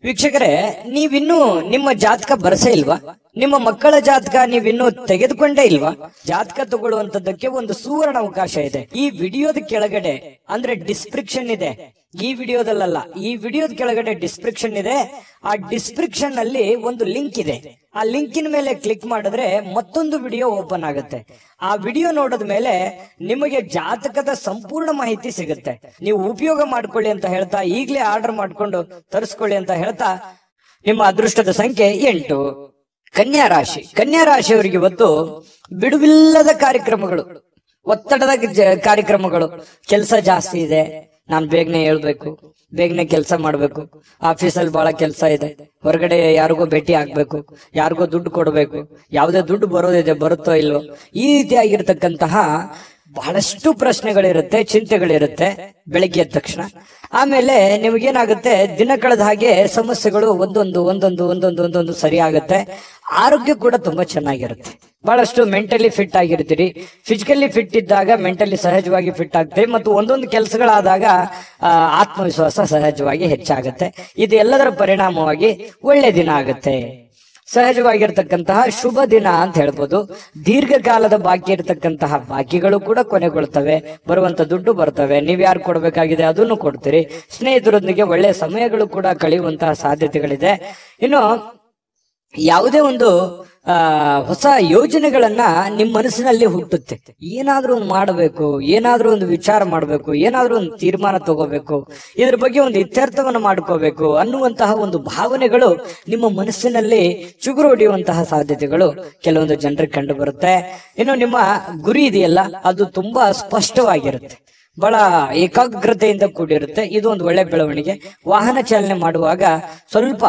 ವೀಕ್ಷಕರೇ, ನೀವಿನ್ನೂ ನಿಮ್ಮ ಜಾತಕ ಬರಸೇ ಇಲ್ವಾ? ನಿಮ್ಮ ಮಕ್ಕಳ ಜಾತಕ ನೀವಿನ್ನೂ ತೆಗೆದುಕೊಂಡೇ ಇಲ್ವಾ? ಜಾತಕ ತಗೊಳ್ಳುವಂತದ್ದಕ್ಕೆ ಒಂದು ಸುವರ್ಣ ಅವಕಾಶ ಇದೆ. ಈ ವಿಡಿಯೋದ ಕೆಳಗಡೆ ಅಂದ್ರೆ ಡಿಸ್ಕ್ರಿಪ್ಷನ್ ಇದೆ. ಈ ವಿಡಿಯೋದಲ್ಲ, ಈ ವಿಡಿಯೋದ ಕೆಳಗಡೆ ಡಿಸ್ಕ್ರಿಪ್ಷನ್ ಇದೆ. ಆ ಡಿಸ್ಕ್ರಿಪ್ಷನ್ ಅಲ್ಲಿ ಒಂದು ಲಿಂಕ್ ಇದೆ. ಆ ಲಿಂಕಿನ ಮೇಲೆ ಕ್ಲಿಕ್ ಮಾಡಿದ್ರೆ ಮತ್ತೊಂದು ವಿಡಿಯೋ ಓಪನ್ ಆಗುತ್ತೆ. ಆ ವಿಡಿಯೋ ನೋಡಿದ ಮೇಲೆ ನಿಮಗೆ ಜಾತಕದ ಸಂಪೂರ್ಣ ಮಾಹಿತಿ ಸಿಗುತ್ತೆ. ನೀವು ಉಪಯೋಗ ಮಾಡ್ಕೊಳ್ಳಿ ಅಂತ ಹೇಳ್ತಾ, ಈಗಲೇ ಆರ್ಡರ್ ಮಾಡ್ಕೊಂಡು ತರಿಸ್ಕೊಳ್ಳಿ ಅಂತ ಹೇಳ್ತಾ, ನಿಮ್ಮ ಅದೃಷ್ಟದ ಸಂಖ್ಯೆ 8. ಕನ್ಯಾ ರಾಶಿ. ಕನ್ಯಾ ರಾಶಿಯವರಿಗೆ ಇವತ್ತು ಬಿಡುವಿಲ್ಲದ ಕಾರ್ಯಕ್ರಮಗಳು, ಒತ್ತಡದ ಕಾರ್ಯಕ್ರಮಗಳು. ಕೆಲಸ ಜಾಸ್ತಿ ಇದೆ, ನಾನು ಬೇಗನೆ ಹೇಳ್ಬೇಕು, ಬೇಗನೆ ಕೆಲಸ ಮಾಡ್ಬೇಕು, ಆಫೀಸಲ್ಲಿ ಬಹಳ ಕೆಲಸ ಇದೆ, ಹೊರಗಡೆ ಯಾರಿಗೋ ಭೇಟಿ ಆಗ್ಬೇಕು, ಯಾರಿಗೋ ದುಡ್ಡು ಕೊಡ್ಬೇಕು, ಯಾವುದೇ ದುಡ್ಡು ಬರೋದಿದೆ, ಬರುತ್ತೋ ಇಲ್ವೋ, ಈ ರೀತಿಯಾಗಿರ್ತಕ್ಕಂತಹ ಬಹಳಷ್ಟು ಪ್ರಶ್ನೆಗಳಿರುತ್ತೆ, ಚಿಂತೆಗಳಿರುತ್ತೆ ಬೆಳಿಗ್ಗೆ ಎದ್ದ ತಕ್ಷಣ. ಆಮೇಲೆ ನಿಮಗೇನಾಗುತ್ತೆ, ದಿನ ಕಳೆದ ಹಾಗೆ ಸಮಸ್ಯೆಗಳು ಒಂದೊಂದು ಸರಿ ಆಗುತ್ತೆ. ಆರೋಗ್ಯ ಕೂಡ ತುಂಬಾ ಚೆನ್ನಾಗಿರುತ್ತೆ. ಬಹಳಷ್ಟು ಮೆಂಟಲಿ ಫಿಟ್ ಆಗಿರ್ತೀರಿ. ಫಿಸಿಕಲಿ ಫಿಟ್ ಇದ್ದಾಗ ಮೆಂಟಲಿ ಸಹಜವಾಗಿ ಫಿಟ್ ಆಗ್ತೀರಿ. ಮತ್ತು ಒಂದೊಂದು ಕೆಲಸಗಳಾದಾಗ ಆತ್ಮವಿಶ್ವಾಸ ಸಹಜವಾಗಿ ಹೆಚ್ಚಾಗುತ್ತೆ. ಇದು ಎಲ್ಲದರ ಪರಿಣಾಮವಾಗಿ ಒಳ್ಳೆ ದಿನ ಆಗುತ್ತೆ. ಸಹಜವಾಗಿರ್ತಕ್ಕಂತಹ ಶುಭ ದಿನ ಅಂತ ಹೇಳ್ಬೋದು. ದೀರ್ಘಕಾಲದ ಬಾಕಿ ಇರತಕ್ಕಂತಹ ಬಾಕಿಗಳು ಕೂಡ ಕೊನೆಗೊಳ್ತವೆ. ಬರುವಂತ ದುಡ್ಡು ಬರ್ತವೆ. ನೀವ್ ಯಾರು ಕೊಡ್ಬೇಕಾಗಿದೆ ಅದನ್ನು ಕೊಡ್ತೀರಿ. ಸ್ನೇಹಿತರೊಂದಿಗೆ ಒಳ್ಳೆ ಸಮಯಗಳು ಕೂಡ ಕಳೆಯುವಂತಹ ಸಾಧ್ಯತೆಗಳಿದೆ. ಇನ್ನು ಯಾವುದೇ ಒಂದು ಹೊಸ ಯೋಜನೆಗಳನ್ನ ನಿಮ್ಮ ಮನಸ್ಸಿನಲ್ಲಿ ಹುಟ್ಟುತ್ತೆ. ಏನಾದ್ರೂ ಒಂದು ಮಾಡಬೇಕು, ಏನಾದ್ರೂ ಒಂದು ವಿಚಾರ ಮಾಡಬೇಕು, ಏನಾದ್ರೂ ಒಂದು ತೀರ್ಮಾನ ತಗೋಬೇಕು, ಇದ್ರ ಬಗ್ಗೆ ಒಂದು ಇತ್ಯರ್ಥವನ್ನು ಮಾಡ್ಕೋಬೇಕು ಅನ್ನುವಂತಹ ಒಂದು ಭಾವನೆಗಳು ನಿಮ್ಮ ಮನಸ್ಸಿನಲ್ಲಿ ಚಿಗುರು ಹೊಡೆಯುವಂತಹ ಸಾಧ್ಯತೆಗಳು ಕೆಲವೊಂದು ಜನರಿಗೆ ಕಂಡು ಬರುತ್ತೆ. ಇನ್ನು ನಿಮ್ಮ ಗುರಿ ಇದೆಯಲ್ಲ, ಅದು ತುಂಬಾ ಸ್ಪಷ್ಟವಾಗಿರುತ್ತೆ, ಬಹಳ ಏಕಾಗ್ರತೆಯಿಂದ ಕೂಡಿರುತ್ತೆ. ಇದು ಒಂದು ಒಳ್ಳೆ ಬೆಳವಣಿಗೆ. ವಾಹನ ಚಾಲನೆ ಮಾಡುವಾಗ ಸ್ವಲ್ಪ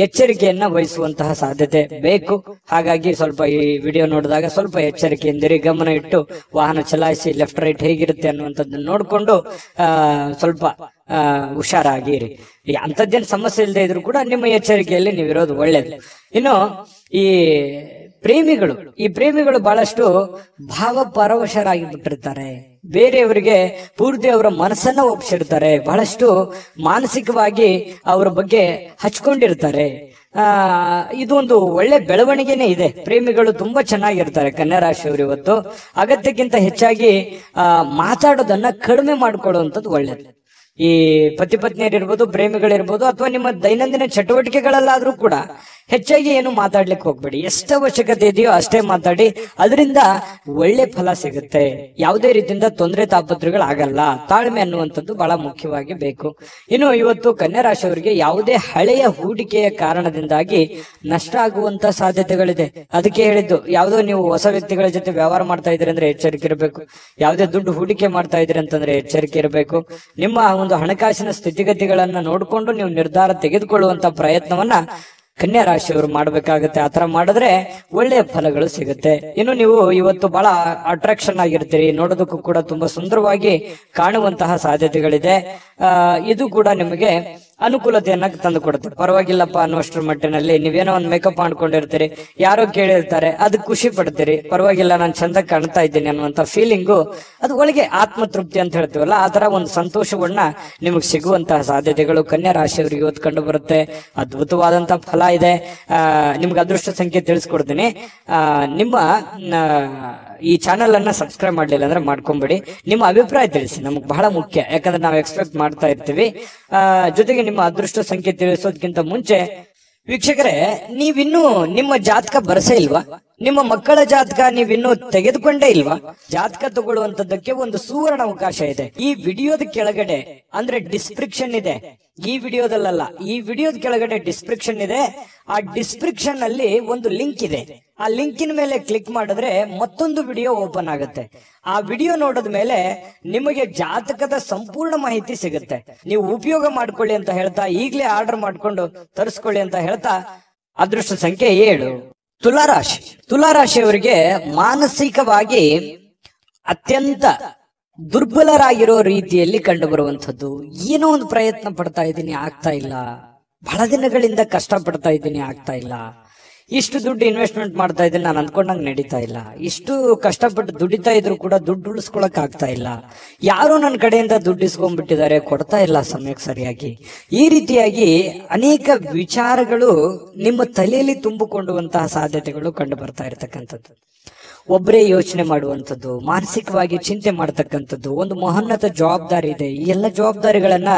ಎಚ್ಚರಿಕೆಯನ್ನ ವಹಿಸುವಂತಹ ಸಾಧ್ಯತೆ ಬೇಕು. ಹಾಗಾಗಿ ಸ್ವಲ್ಪ ಈ ವಿಡಿಯೋ ನೋಡಿದಾಗ ಸ್ವಲ್ಪ ಎಚ್ಚರಿಕೆಯಿಂದಿರಿ, ಗಮನ ಇಟ್ಟು ವಾಹನ ಚಲಾಯಿಸಿ. ಲೆಫ್ಟ್ ರೈಟ್ ಹೇಗಿರುತ್ತೆ ಅನ್ನುವಂಥದ್ದನ್ನ ನೋಡ್ಕೊಂಡು ಸ್ವಲ್ಪ ಹುಷಾರಾಗಿರಿ. ಅಂಥದ್ದೇನು ಸಮಸ್ಯೆ ಇಲ್ಲದೆ ಇದ್ರು ಕೂಡ ನಿಮ್ಮ ಎಚ್ಚರಿಕೆಯಲ್ಲಿ ನೀವಿರೋದು ಒಳ್ಳೇದು. ಇನ್ನು ಈ ಪ್ರೇಮಿಗಳು ಬಹಳಷ್ಟು ಭಾವಪರವಶರಾಗಿ ಬಿಟ್ಟಿರ್ತಾರೆ. ಬೇರೆಯವರಿಗೆ ಪೂರ್ತಿ ಅವರ ಮನಸ್ಸನ್ನ ಒಪ್ಪಿಸಿರ್ತಾರೆ. ಬಹಳಷ್ಟು ಮಾನಸಿಕವಾಗಿ ಅವರ ಬಗ್ಗೆ ಹಚ್ಕೊಂಡಿರ್ತಾರೆ. ಇದೊಂದು ಒಳ್ಳೆ ಬೆಳವಣಿಗೆನೇ ಇದೆ. ಪ್ರೇಮಿಗಳು ತುಂಬಾ ಚೆನ್ನಾಗಿರ್ತಾರೆ ಕನ್ಯಾ ರಾಶಿಯವರು. ಇವತ್ತು ಅಗತ್ಯಕ್ಕಿಂತ ಹೆಚ್ಚಾಗಿ ಮಾತಾಡೋದನ್ನ ಕಡಿಮೆ ಮಾಡ್ಕೊಳ್ಳುವಂಥದ್ದು ಒಳ್ಳೇದು. ಈ ಪತಿ ಪತ್ನಿಯರಿರ್ಬೋದು, ಪ್ರೇಮಿಗಳಿರ್ಬೋದು, ಅಥವಾ ನಿಮ್ಮ ದೈನಂದಿನ ಚಟುವಟಿಕೆಗಳಲ್ಲಾದ್ರೂ ಕೂಡ ಹೆಚ್ಚಾಗಿ ಏನು ಮಾತಾಡ್ಲಿಕ್ಕೆ ಹೋಗ್ಬೇಡಿ. ಎಷ್ಟು ಅವಶ್ಯಕತೆ ಇದೆಯೋ ಅಷ್ಟೇ ಮಾತಾಡಿ. ಅದರಿಂದ ಒಳ್ಳೆ ಫಲ ಸಿಗುತ್ತೆ. ಯಾವುದೇ ರೀತಿಯಿಂದ ತೊಂದರೆ ತಾಪತ್ರಗಳಾಗಲ್ಲ. ತಾಳ್ಮೆ ಅನ್ನುವಂಥದ್ದು ಬಹಳ ಮುಖ್ಯವಾಗಿ ಬೇಕು. ಇನ್ನು ಇವತ್ತು ಕನ್ಯಾ ರಾಶಿಯವರಿಗೆ ಯಾವುದೇ ಹಳೆಯ ಹೂಡಿಕೆಯ ಕಾರಣದಿಂದಾಗಿ ನಷ್ಟ ಆಗುವಂತ ಸಾಧ್ಯತೆಗಳಿದೆ. ಅದಕ್ಕೆ ಹೇಳಿದ್ದು, ಯಾವುದೋ ನೀವು ಹೊಸ ವ್ಯಕ್ತಿಗಳ ಜೊತೆ ವ್ಯವಹಾರ ಮಾಡ್ತಾ ಇದ್ರಿ ಅಂದ್ರೆ ಎಚ್ಚರಿಕೆ ಇರಬೇಕು. ಯಾವುದೇ ದುಡ್ಡು ಹೂಡಿಕೆ ಮಾಡ್ತಾ ಇದ್ರಿ ಅಂತಂದ್ರೆ ಎಚ್ಚರಿಕೆ ಇರಬೇಕು. ನಿಮ್ಮ ಒಂದು ಹಣಕಾಸಿನ ಸ್ಥಿತಿಗತಿಗಳನ್ನ ನೋಡಿಕೊಂಡು ನೀವು ನಿರ್ಧಾರ ತೆಗೆದುಕೊಳ್ಳುವಂತ ಪ್ರಯತ್ನವನ್ನ ಕನ್ಯಾ ರಾಶಿಯವರು ಮಾಡಬೇಕಾಗುತ್ತೆ. ಆತರ ಮಾಡಿದ್ರೆ ಒಳ್ಳೆಯ ಫಲಗಳು ಸಿಗುತ್ತೆ. ಇನ್ನು ನೀವು ಇವತ್ತು ಬಹಳ ಅಟ್ರಾಕ್ಷನ್ ಆಗಿರ್ತೀರಿ. ನೋಡೋದಕ್ಕೂ ಕೂಡ ತುಂಬಾ ಸುಂದರವಾಗಿ ಕಾಣುವಂತಹ ಸಾಧ್ಯತೆಗಳಿದೆ. ಇದು ಕೂಡ ನಿಮಗೆ ಅನುಕೂಲತೆಯನ್ನ ತಂದು ಕೊಡುತ್ತೆ. ಪರವಾಗಿಲ್ಲಪ್ಪ ಅನ್ನುವಷ್ಟರ ಮಟ್ಟಿನಲ್ಲಿ ನೀವೇನೋ ಒಂದು ಮೇಕಪ್ ಮಾಡ್ಕೊಂಡಿರ್ತೀರಿ, ಯಾರೋ ಕೇಳಿರ್ತಾರೆ, ಅದಕ್ಕೆ ಖುಷಿ ಪಡ್ತೀರಿ. ಪರವಾಗಿಲ್ಲ, ನಾನು ಚಂದ ಕಾಣ್ತಾ ಇದ್ದೀನಿ ಅನ್ನುವಂತ ಫೀಲಿಂಗು, ಅದು ಒಳಗೆ ಆತ್ಮತೃಪ್ತಿ ಅಂತ ಹೇಳ್ತೀವಲ್ಲ, ಆ ತರ ಒಂದು ಸಂತೋಷವನ್ನ ನಿಮಗೆ ಸಿಗುವಂತಹ ಸಾಧ್ಯತೆಗಳು ಕನ್ಯಾ ರಾಶಿಯವರಿಗೆ ಇವತ್ತು ಕಂಡು ಬರುತ್ತೆ. ಅದ್ಭುತವಾದಂತಹ ಫಲ ಇದೆ. ನಿಮ್ಗೆ ಅದೃಷ್ಟ ಸಂಖ್ಯೆ ತಿಳಿಸ್ಕೊಡ್ತೀನಿ. ನಿಮ್ಮ ಈ ಚಾನೆಲ್ ಅನ್ನ ಸಬ್ಸ್ಕ್ರೈಬ್ ಮಾಡ್ಲಿಲ್ಲ ಅಂದ್ರೆ ಮಾಡ್ಕೊಂಬಿಡಿ. ನಿಮ್ಮ ಅಭಿಪ್ರಾಯ ತಿಳಿಸಿ, ನಮ್ಗೆ ಬಹಳ ಮುಖ್ಯ. ಯಾಕಂದ್ರೆ ನಾವು ಎಕ್ಸ್ಪೆಕ್ಟ್ ಮಾಡ್ತಾ ಇರ್ತೀವಿ. ಜೊತೆಗೆ ನಿಮ್ಮ ಅದೃಷ್ಟ ಸಂಖ್ಯೆ ತಿಳಿಸೋದಕ್ಕಿಂತ ಮುಂಚೆ ವೀಕ್ಷಕರೇ, ನೀವಿನ್ನೂ ನಿಮ್ಮ ಜಾತಕ ಬರಸೇ ಇಲ್ವಾ? ನಿಮ್ಮ ಮಕ್ಕಳ ಜಾತಕ ನೀವಿನ್ನೂ ತೆಗೆದುಕೊಂಡೇ ಇಲ್ವಾ? ಜಾತಕ ತಗೊಳ್ಳುವಂತದ್ದಕ್ಕೆ ಒಂದು ಸುವರ್ಣ ಅವಕಾಶ ಇದೆ. ಈ ವಿಡಿಯೋದ ಕೆಳಗಡೆ ಅಂದ್ರೆ ಡಿಸ್ಕ್ರಿಪ್ಷನ್ ಇದೆ, ಈ ವಿಡಿಯೋದಲ್ಲ, ಈ ವಿಡಿಯೋದ ಕೆಳಗಡೆ ಡಿಸ್ಕ್ರಿಪ್ಷನ್ ಇದೆ. ಆ ಡಿಸ್ಕ್ರಿಪ್ಷನ್ ಅಲ್ಲಿ ಒಂದು ಲಿಂಕ್ ಇದೆ. ಆ ಲಿಂಕಿನ ಮೇಲೆ ಕ್ಲಿಕ್ ಮಾಡಿದ್ರೆ ಮತ್ತೊಂದು ವಿಡಿಯೋ ಓಪನ್ ಆಗುತ್ತೆ. ಆ ವಿಡಿಯೋ ನೋಡಿದ ಮೇಲೆ ನಿಮಗೆ ಜಾತಕದ ಸಂಪೂರ್ಣ ಮಾಹಿತಿ ಸಿಗುತ್ತೆ. ನೀವು ಉಪಯೋಗ ಮಾಡ್ಕೊಳ್ಳಿ ಅಂತ ಹೇಳ್ತಾ, ಈಗಲೇ ಆರ್ಡರ್ ಮಾಡ್ಕೊಂಡು ತರಿಸ್ಕೊಳ್ಳಿ ಅಂತ ಹೇಳ್ತಾ, ಅದೃಷ್ಟ ಸಂಖ್ಯೆ 7 ತುಲಾರಾಶಿ. ತುಲಾರಾಶಿಯವರಿಗೆ ಮಾನಸಿಕವಾಗಿ ಅತ್ಯಂತ ದುರ್ಬಲರಾಗಿರೋ ರೀತಿಯಲ್ಲಿ ಕಂಡು ಬರುವಂತದ್ದು. ಏನೋ ಒಂದು ಪ್ರಯತ್ನ ಪಡ್ತಾ ಇದ್ದೀನಿ, ಆಗ್ತಾ ಇಲ್ಲ. ಬಹಳ ದಿನಗಳಿಂದ ಕಷ್ಟ ಪಡ್ತಾ ಇದ್ದೀನಿ, ಆಗ್ತಾ ಇಲ್ಲ. ಇಷ್ಟು ದುಡ್ಡು ಇನ್ವೆಸ್ಟ್ಮೆಂಟ್ ಮಾಡ್ತಾ ಇದ್ದೀನಿ, ನಾನು ಅನ್ಕೊಂಡಂಗೆ ನಡೀತಾ ಇಲ್ಲ. ಇಷ್ಟು ಕಷ್ಟಪಟ್ಟು ದುಡಿತಾ ಇದ್ರು ಕೂಡ ದುಡ್ಡು ಉಳಿಸ್ಕೊಳಕ್ ಆಗ್ತಾ ಇಲ್ಲ. ಯಾರೋ ನನ್ನ ಕಡೆಯಿಂದ ದುಡ್ಡು ಇಸ್ಕೊಂಡ್ಬಿಟ್ಟಿದ್ದಾರೆ, ಕೊಡ್ತಾ ಇಲ್ಲ ಸಮಯಕ್ಕೆ ಸರಿಯಾಗಿ. ಈ ರೀತಿಯಾಗಿ ಅನೇಕ ವಿಚಾರಗಳು ನಿಮ್ಮ ತಲೆಯಲ್ಲಿ ತುಂಬಿಕೊಳ್ಳುವಂತಹ ಸಾಧ್ಯತೆಗಳು ಕಂಡು ಬರ್ತಾ ಇರತಕ್ಕಂಥದ್ದು. ಒಬ್ಬರೇ ಯೋಚನೆ ಮಾಡುವಂಥದ್ದು, ಮಾನಸಿಕವಾಗಿ ಚಿಂತೆ ಮಾಡ್ತಕ್ಕಂಥದ್ದು, ಒಂದು ಮಹೋನ್ನತ ಜವಾಬ್ದಾರಿ ಇದೆ, ಈ ಎಲ್ಲ ಜವಾಬ್ದಾರಿಗಳನ್ನ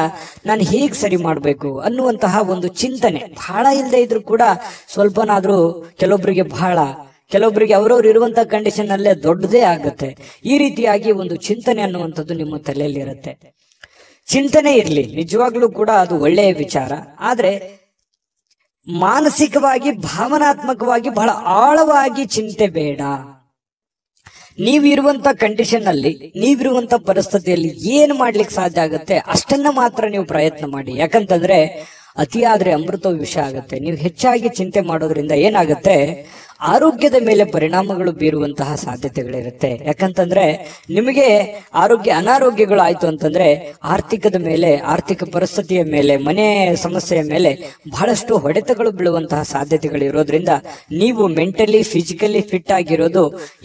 ನಾನು ಹೇಗ್ ಸರಿ ಮಾಡಬೇಕು ಅನ್ನುವಂತಹ ಒಂದು ಚಿಂತನೆ ಬಹಳ ಇಲ್ಲದೆ ಇದ್ರು ಕೂಡ ಸ್ವಲ್ಪನಾದ್ರೂ ಕೆಲವೊಬ್ಬರಿಗೆ ಬಹಳ, ಕೆಲವೊಬ್ಬರಿಗೆ ಅವರವ್ರು ಇರುವಂತಹ ಕಂಡೀಷನ್ ಅಲ್ಲೇ ದೊಡ್ಡದೇ ಆಗುತ್ತೆ. ಈ ರೀತಿಯಾಗಿ ಒಂದು ಚಿಂತನೆ ಅನ್ನುವಂಥದ್ದು ನಿಮ್ಮ ತಲೆಯಲ್ಲಿ ಇರುತ್ತೆ. ಚಿಂತನೆ ಇರ್ಲಿ, ನಿಜವಾಗ್ಲೂ ಕೂಡ ಅದು ಒಳ್ಳೆಯ ವಿಚಾರ. ಆದ್ರೆ ಮಾನಸಿಕವಾಗಿ ಭಾವನಾತ್ಮಕವಾಗಿ ಬಹಳ ಆಳವಾಗಿ ಚಿಂತೆ ಬೇಡ. ನೀವಿರುವಂತ ಕಂಡೀಷನ್ ಅಲ್ಲಿ, ನೀವಿರುವಂತ ಪರಿಸ್ಥಿತಿಯಲ್ಲಿ ಏನ್ ಮಾಡ್ಲಿಕ್ಕೆ ಸಾಧ್ಯ ಆಗುತ್ತೆ ಅಷ್ಟನ್ನ ಮಾತ್ರ ನೀವು ಪ್ರಯತ್ನ ಮಾಡಿ. ಯಾಕಂತಂದ್ರೆ ಅತಿಯಾದ್ರೆ ಅಮೃತ ವಿಷ ಆಗುತ್ತೆ. ನೀವು ಹೆಚ್ಚಾಗಿ ಚಿಂತೆ ಮಾಡೋದ್ರಿಂದ ಏನಾಗುತ್ತೆ, ಆರೋಗ್ಯದ ಮೇಲೆ ಪರಿಣಾಮಗಳು ಬೀರುವಂತಹ ಸಾಧ್ಯತೆಗಳಿರುತ್ತೆ. ಯಾಕಂತಂದ್ರೆ ನಿಮಗೆ ಅನಾರೋಗ್ಯಗಳು ಆಯ್ತು ಅಂತಂದ್ರೆ ಆರ್ಥಿಕದ ಮೇಲೆ, ಆರ್ಥಿಕ ಪರಿಸ್ಥಿತಿಯ ಮೇಲೆ, ಮನೆ ಸಮಸ್ಯೆಯ ಮೇಲೆ ಬಹಳಷ್ಟು ಹೊಡೆತಗಳು ಬೀಳುವಂತಹ ಸಾಧ್ಯತೆಗಳು ಇರೋದ್ರಿಂದ ನೀವು ಮೆಂಟಲಿ ಫಿಸಿಕಲಿ ಫಿಟ್ ಆಗಿರೋದು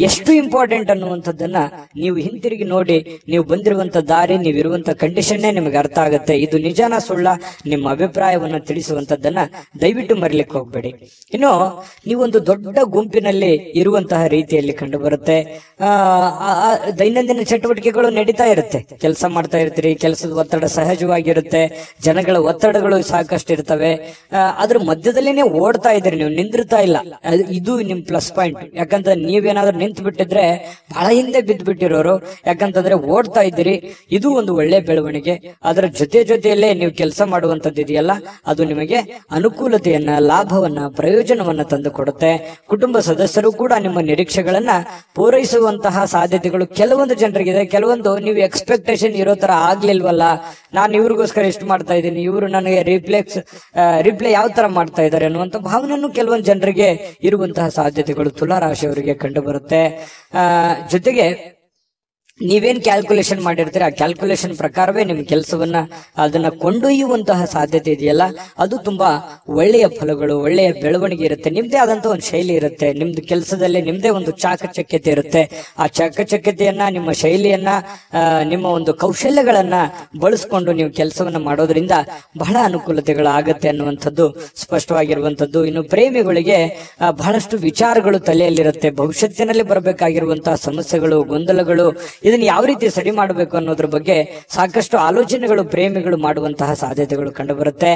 ಎಷ್ಟು ಇಂಪಾರ್ಟೆಂಟ್ ಅನ್ನುವಂಥದ್ದನ್ನ ನೀವು ಹಿಂತಿರುಗಿ ನೋಡಿ. ನೀವು ಬಂದಿರುವಂತ ದಾರಿ, ನೀವಿರುವಂತ ಕಂಡೀಷನ್ನೇ ನಿಮಗೆ ಅರ್ಥ ಆಗುತ್ತೆ. ಇದು ನಿಜಾನ ಸುಳ್ಳ, ನಿಮ್ಮ ಅಭಿಪ್ರಾಯವನ್ನ ತಿಳಿಸುವಂತದ್ದನ್ನ ದಯವಿಟ್ಟು ಮರಿಲಿಕ್ಕೆ ಹೋಗ್ಬೇಡಿ. ಇನ್ನು ನೀವೊಂದು ದೊಡ್ಡ ಗುಂಪಿನಲ್ಲಿ ಇರುವಂತಹ ರೀತಿಯಲ್ಲಿ ಕಂಡು ಬರುತ್ತೆ. ದೈನಂದಿನ ಚಟುವಟಿಕೆಗಳು ನಡೀತಾ ಇರುತ್ತೆ, ಕೆಲಸ ಮಾಡ್ತಾ ಇರ್ತೀರಿ, ಕೆಲಸದ ಒತ್ತಡ ಸಹಜವಾಗಿರುತ್ತೆ, ಜನಗಳ ಒತ್ತಡಗಳು ಸಾಕಷ್ಟು ಇರ್ತವೆ. ಅದ್ರ ಮಧ್ಯದಲ್ಲಿನೇ ಓಡ್ತಾ ಇದ್ದೀರಿ, ನೀವು ನಿಂದಿರ್ತಾ ಇಲ್ಲ. ಇದು ನಿಮ್ ಪ್ಲಸ್ ಪಾಯಿಂಟ್. ಯಾಕಂದ್ರೆ ನೀವೇನಾದ್ರೂ ನಿಂತು ಬಿಟ್ಟಿದ್ರೆ ಬಹಳ ಹಿಂದೆ ಬಿದ್ದು ಬಿಟ್ಟಿರೋರು, ಯಾಕಂತಂದ್ರೆ ಓಡ್ತಾ ಇದ್ದೀರಿ. ಇದು ಒಂದು ಒಳ್ಳೆ ಬೆಳವಣಿಗೆ. ಅದರ ಜೊತೆಯಲ್ಲೇ ನೀವು ಕೆಲಸ ಮಾಡುವಂತದ್ದು ಇದೆಯಲ್ಲ, ಅದು ನಿಮಗೆ ಅನುಕೂಲತೆಯನ್ನ, ಲಾಭವನ್ನ, ಪ್ರಯೋಜನವನ್ನ ತಂದು ಕೊಡುತ್ತೆ. ಕುಟುಂಬ ಸದಸ್ಯರು ಕೂಡ ನಿಮ್ಮ ನಿರೀಕ್ಷೆಗಳನ್ನ ಪೂರೈಸುವಂತಹ ಸಾಧ್ಯತೆಗಳು ಕೆಲವೊಂದು ಜನರಿಗಿದೆ. ಕೆಲವೊಂದು ನೀವು ಎಕ್ಸ್ಪೆಕ್ಟೇಷನ್ ಇರೋ ತರ ಆಗ್ಲಿಲ್ವಲ್ಲ, ನಾನು ಇವ್ರಿಗೋಸ್ಕರ ಇಷ್ಟು ಮಾಡ್ತಾ ಇದ್ದೀನಿ, ಇವರು ನನಗೆ ರಿಪ್ಲೈ ಯಾವ ತರ ಮಾಡ್ತಾ ಇದ್ದಾರೆ ಅನ್ನುವಂತ ಭಾವನೆಯನ್ನು ಕೆಲವೊಂದು ಜನರಿಗೆ ಇರುವಂತಹ ಸಾಧ್ಯತೆಗಳು ತುಲಾರಾಶಿಯವರಿಗೆ ಕಂಡು ಬರುತ್ತೆ. ಜೊತೆಗೆ ನೀವೇನ್ ಕ್ಯಾಲ್ಕುಲೇಷನ್ ಮಾಡಿರ್ತೀರ ಆ ಕ್ಯಾಲ್ಕುಲೇಷನ್ ಪ್ರಕಾರವೇ ನಿಮ್ ಕೆಲಸವನ್ನ ಅದನ್ನ ಕೊಂಡೊಯ್ಯುವಂತಹ ಸಾಧ್ಯತೆ ಇದೆಯಲ್ಲ, ಅದು ತುಂಬಾ ಒಳ್ಳೆಯ ಫಲಗಳು, ಒಳ್ಳೆಯ ಬೆಳವಣಿಗೆ ಇರುತ್ತೆ. ನಿಮ್ದೇ ಆದಂತ ಒಂದು ಶೈಲಿ ಇರುತ್ತೆ, ನಿಮ್ದು ಕೆಲಸದಲ್ಲಿ ನಿಮ್ದೇ ಒಂದು ಚಾಕಚಕ್ಯತೆ ಇರುತ್ತೆ. ಆ ಚಾಕಚಕ್ಯತೆಯನ್ನ, ನಿಮ್ಮ ಶೈಲಿಯನ್ನ, ನಿಮ್ಮ ಒಂದು ಕೌಶಲ್ಯಗಳನ್ನ ಬಳಸ್ಕೊಂಡು ನೀವು ಕೆಲಸವನ್ನ ಮಾಡೋದ್ರಿಂದ ಬಹಳ ಅನುಕೂಲತೆಗಳಾಗತ್ತೆ ಅನ್ನುವಂಥದ್ದು ಸ್ಪಷ್ಟವಾಗಿರುವಂತದ್ದು. ಇನ್ನು ಪ್ರೇಮಿಗಳಿಗೆ ಬಹಳಷ್ಟು ವಿಚಾರಗಳು ತಲೆಯಲ್ಲಿರುತ್ತೆ. ಭವಿಷ್ಯತ್ತಿನಲ್ಲಿ ಬರಬೇಕಾಗಿರುವಂತಹ ಸಮಸ್ಯೆಗಳು, ಗೊಂದಲಗಳು, ಇದನ್ನ ಯಾವ ರೀತಿ ಸರಿ ಮಾಡಬೇಕು ಅನ್ನೋದ್ರ ಬಗ್ಗೆ ಸಾಕಷ್ಟು ಆಲೋಚನೆಗಳು ಪ್ರೇಮಿಗಳು ಮಾಡುವಂತಹ ಸಾಧ್ಯತೆಗಳು ಕಂಡು ಬರುತ್ತೆ.